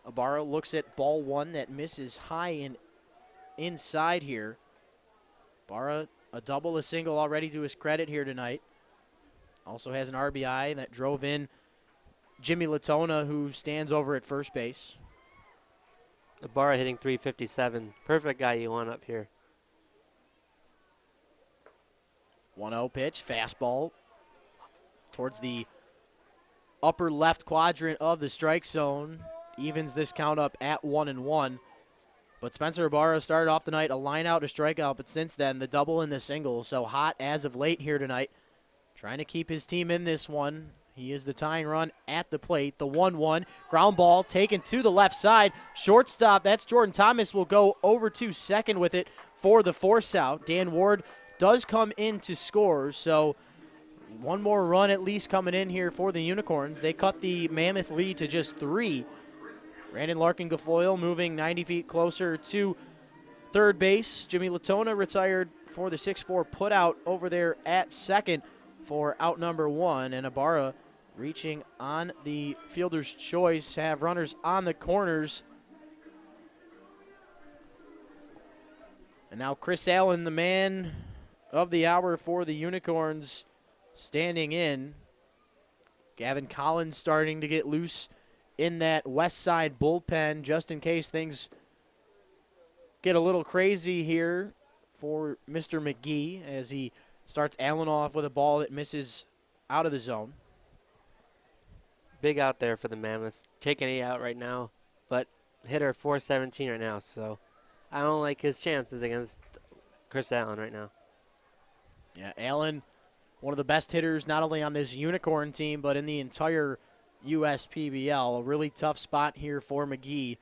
Ibarra looks at ball one that misses high and inside here. Ibarra, a double, a single already to his credit here tonight. Also has an RBI that drove in Jimmy Latona, who stands over at first base. Ibarra hitting .357. Perfect guy you want up here. 1-0 pitch, fastball towards the upper left quadrant of the strike zone. Evens this count up at 1-1. But Spencer Ibarra started off the night a line out, a strikeout, but since then the double and the single. So hot as of late here tonight. Trying to keep his team in this one. He is the tying run at the plate. The 1-1 ground ball taken to the left side. Shortstop, that's Jordan Thomas, will go over to second with it for the force out. Dan Ward does come in to score, so one more run at least coming in here for the Unicorns. They cut the Mammoth lead to just 3. Brandon Larkin-Gafoyle moving 90 feet closer to third base. Jimmy Latona retired for the 6-4 putout over there at second for out number 1. And Ibarra reaching on the fielder's choice, have runners on the corners. And now Chris Allen, the man of the hour for the Unicorns, standing in. Gavin Collins starting to get loose in that Westside bullpen, just in case things get a little crazy here for Mr. McGee as he starts Allen off with a ball that misses out of the zone. Big out there for the Mammoths. Taking it out right now, but hitter .417 right now, so I don't like his chances against Chris Allen right now. Yeah, Allen, one of the best hitters not only on this Unicorn team, but in the entire USPBL. A really tough spot here for McGee.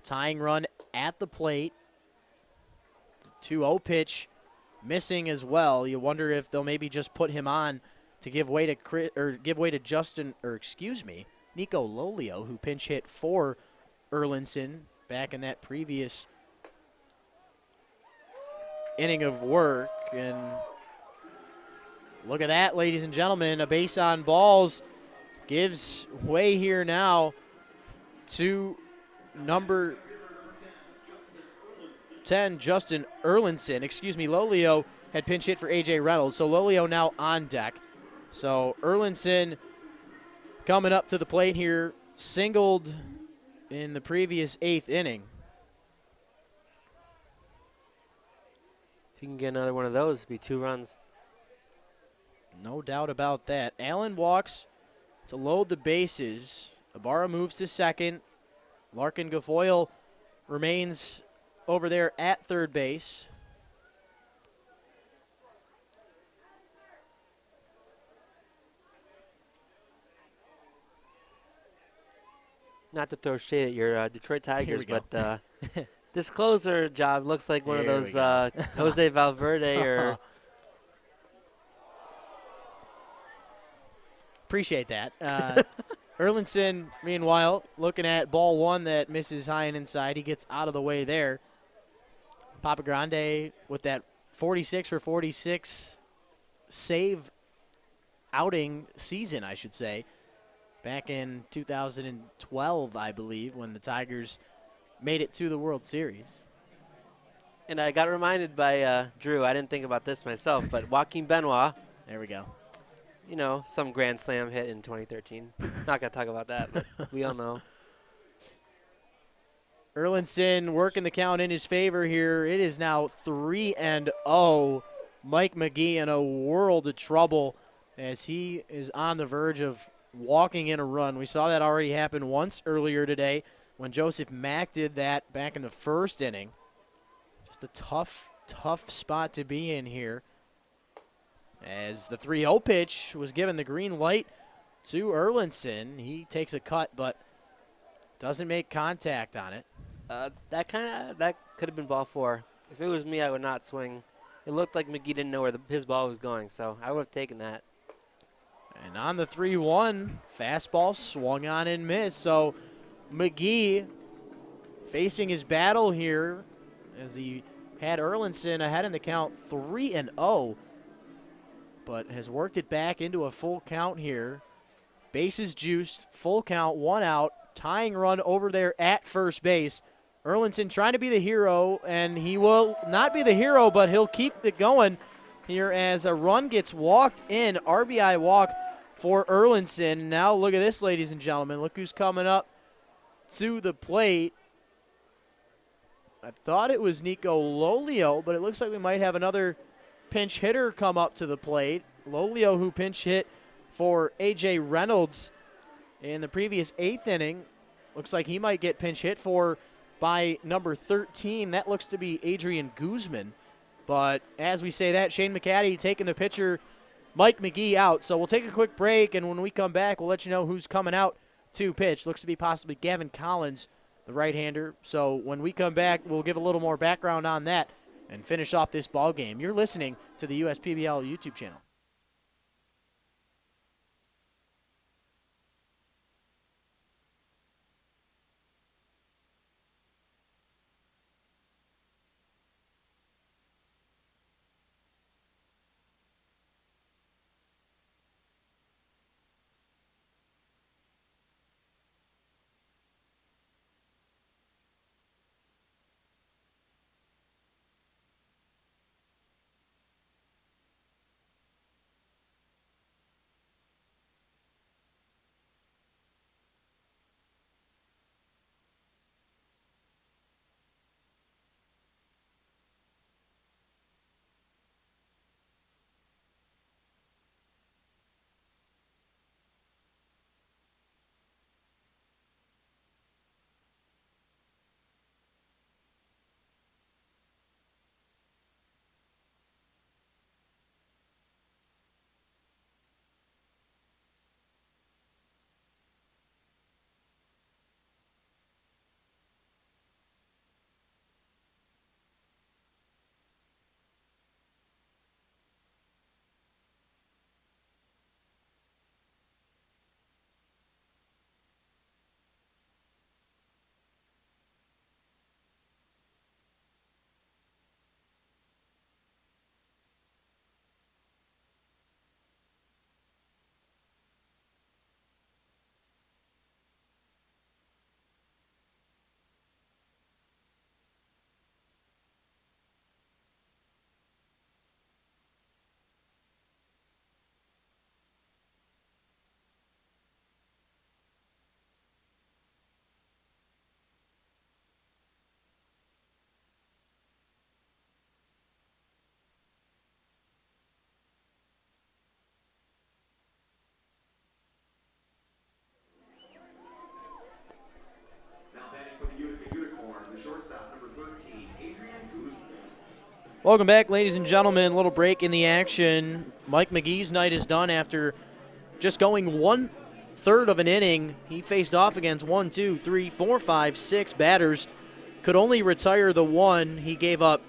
Tying run at the plate. 2-0 pitch missing as well. You wonder if they'll maybe just put him on to give way to Nico Lolio, who pinch hit for Erlinson back in that previous inning of work. And look at that, ladies and gentlemen, a base on balls gives way here now to number 10, Justin Erlinson. Lolio had pinch hit for A.J. Reynolds, so Lolio now on deck. So Erlinson coming up to the plate here, singled in the previous 8th inning. you can get another one of those, it'd be 2 runs. No doubt about that. Allen walks to load the bases. Ibarra moves to second. Larkin Gafoyle remains over there at third base. Not to throw shade at your Detroit Tigers, go. but this closer job looks like one of Here those we go. Jose Valverde or Appreciate that. Erlinson, meanwhile, looking at ball one that misses high and inside. He gets out of the way there. Papa Grande with that 46 for 46 save outing season, I should say. Back in 2012, I believe, when the Tigers made it to the World Series. And I got reminded by Drew, I didn't think about this myself, but Joaquin Benoit, There we go. you know, some Grand Slam hit in 2013. Not going to talk about that, but we all know. Erlinson working the count in his favor here. It is now 3-0. Mike McGee in a world of trouble as he is on the verge of walking in a run. We saw that already happen once earlier today when Joseph Mack did that back in the first inning. Just a tough spot to be in here. As the 3-0 pitch was given the green light to Erlinson. He takes a cut but doesn't make contact on it. That could have been ball 4. If it was me, I would not swing. It looked like McGee didn't know where his ball was going, so I would have taken that. And on the 3-1, fastball swung on and missed. So McGee facing his battle here as he had Erlinson ahead in the count 3-0, but has worked it back into a full count here. Bases juiced, full count, 1 out, tying run over there at first base. Erlinson trying to be the hero, and he will not be the hero, but he'll keep it going here as a run gets walked in, RBI walk for Erlinson. Now look at this, ladies and gentlemen. Look who's coming up to the plate. I thought it was Nico Lolio, but it looks like we might have another pinch hitter come up to the plate. Lolio, who pinch hit for A.J. Reynolds in the previous 8th inning. Looks like he might get pinch hit for by number 13. That looks to be Adrian Guzman. But as we say that, Shane McCaddy taking the pitcher, Mike McGee, out. So we'll take a quick break, and when we come back, we'll let you know who's coming out to pitch. Looks to be possibly Gavin Collins, the right-hander. So when we come back, we'll give a little more background on that and finish off this ball game. You're listening to the USPBL YouTube channel. Welcome back, ladies and gentlemen. A little break in the action. Mike McGee's night is done after just going 1/3 of an inning. He faced off against 1, 2, 3, 4, 5, 6 batters. Could only retire the one. He gave up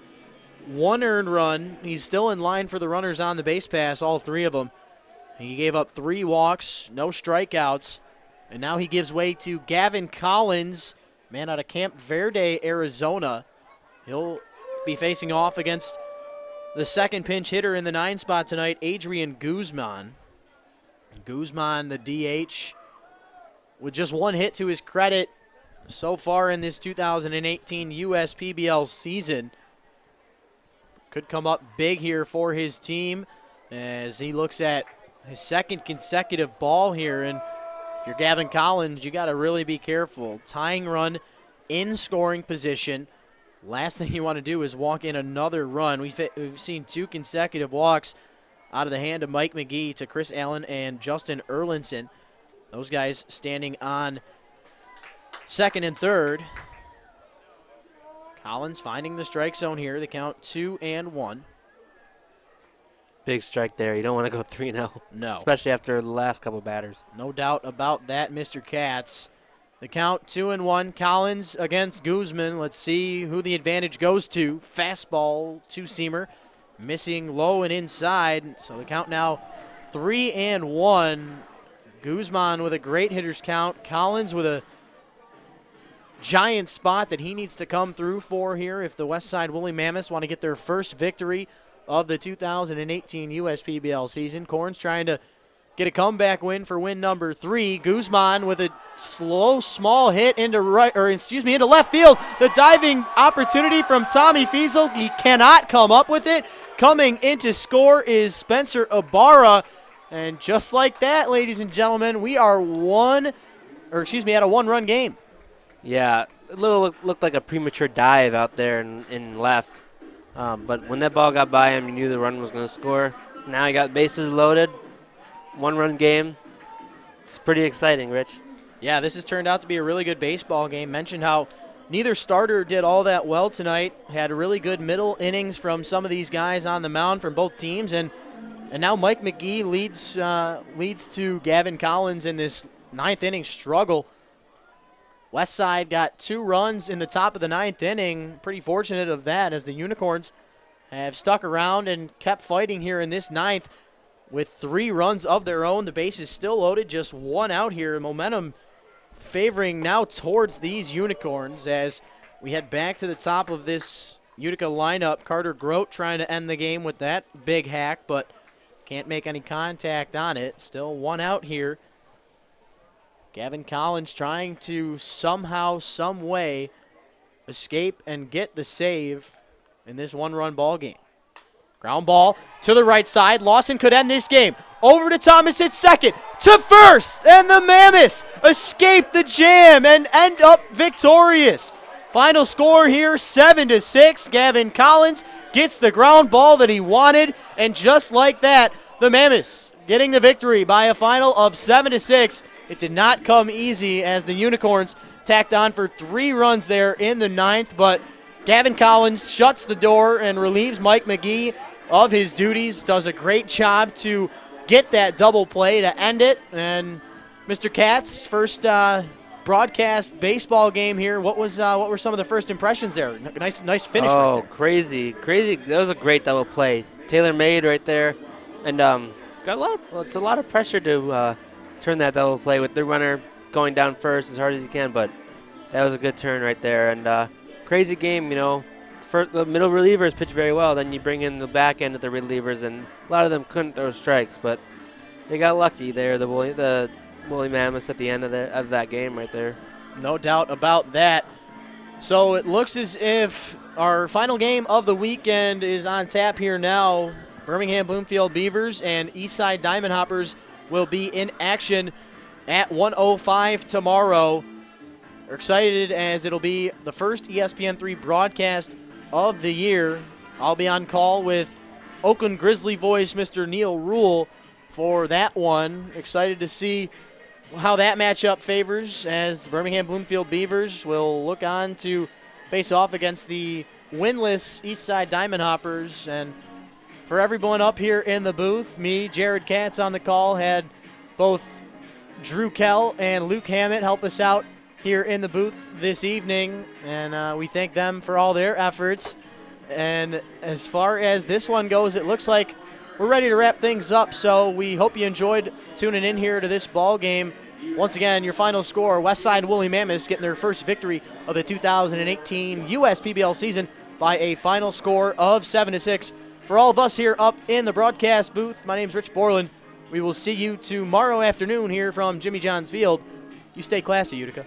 1 earned run. He's still in line for the runners on the base pass, all 3 of them. He gave up 3 walks, no strikeouts. And now he gives way to Gavin Collins, man out of Camp Verde, Arizona. He'll be facing off against the second pinch hitter in the 9 spot tonight, Adrian Guzman. Guzman, the DH, with just 1 hit to his credit so far in this 2018 USPBL season. Could come up big here for his team as he looks at his 2nd consecutive ball here. And if you're Gavin Collins, you got to really be careful. Tying run in scoring position. Last thing you want to do is walk in another run. We've seen 2 consecutive walks out of the hand of Mike McGee to Chris Allen and Justin Erlinson. Those guys standing on 2nd and 3rd. Collins finding the strike zone here. The count 2-1. Big strike there. You don't want to go 3-0. No. Especially after the last couple batters. No doubt about that, Mr. Katz. The count 2-1. Collins against Guzman. Let's see who the advantage goes to. Fastball, 2-seamer, missing low and inside. So the count now 3-1. Guzman with a great hitter's count. Collins with a giant spot that he needs to come through for here if the Westside Woolly Mammoths want to get their first victory of the 2018 USPBL season. Corns trying to get a comeback win for win number 3. Guzman with a slow, small hit into into left field. The diving opportunity from Tommy Fiesel. He cannot come up with it. Coming in to score is Spencer Ibarra. And just like that, ladies and gentlemen, we are at a 1-run game. Yeah, it looked like a premature dive out there in left. But when that ball got by him, you knew the run was going to score. Now he got bases loaded. 1-run game. It's pretty exciting, Rich. Yeah, this has turned out to be a really good baseball game. Mentioned how neither starter did all that well tonight. Had really good middle innings from some of these guys on the mound from both teams. And now Mike McGee leads to Gavin Collins in this 9th inning struggle. Westside got 2 runs in the top of the 9th inning. Pretty fortunate of that as the Unicorns have stuck around and kept fighting here in this 9th. With 3 runs of their own, the base is still loaded, just 1 out here. Momentum favoring now towards these Unicorns as we head back to the top of this Utica lineup. Carter Grote trying to end the game with that big hack, but can't make any contact on it. Still 1 out here. Gavin Collins trying to somehow, some way, escape and get the save in this 1-run ball game. Ground ball to the right side. Lawson could end this game. Over to Thomas at second, to first, and the Mammoths escape the jam and end up victorious. Final score here, 7-6. Gavin Collins gets the ground ball that he wanted, and just like that, the Mammoths getting the victory by a final of 7-6. It did not come easy as the Unicorns tacked on for 3 runs there in the 9th, but Gavin Collins shuts the door and relieves Mike McGee of his duties, does a great job to get that double play to end it. And Mr. Katz, first broadcast baseball game here. What were some of the first impressions there? Nice finish right there. Crazy. That was a great double play. Tailor-made right there. And it's a lot of pressure to turn that double play with the runner going down first as hard as he can, but that was a good turn right there. And crazy game, the middle relievers pitch very well. Then you bring in the back end of the relievers, and a lot of them couldn't throw strikes, but they got lucky there. The Woolly Mammoths at the end of that game right there. No doubt about that. So it looks as if our final game of the weekend is on tap here now. Birmingham Bloomfield Beavers and Eastside Diamond Hoppers will be in action at 1:05 tomorrow. We're excited as it'll be the first ESPN3 broadcast of the year. I'll be on call with Oakland Grizzly voice Mr. Neil Rule for that one. Excited to see how that matchup favors as Birmingham Bloomfield Beavers will look on to face off against the winless Eastside Diamond Hoppers. And for everyone up here in the booth, me, Jared Katz on the call, had both Drew Kell and Luke Hammett help us out here in the booth this evening, and we thank them for all their efforts. And as far as this one goes, it looks like we're ready to wrap things up, so we hope you enjoyed tuning in here to this ball game. Once again, your final score, Westside Woolly Mammoths getting their first victory of the 2018 USPBL season by a final score of 7-6. For all of us here up in the broadcast booth, my name's Rich Borland. We will see you tomorrow afternoon here from Jimmy John's Field. You stay classy, Utica.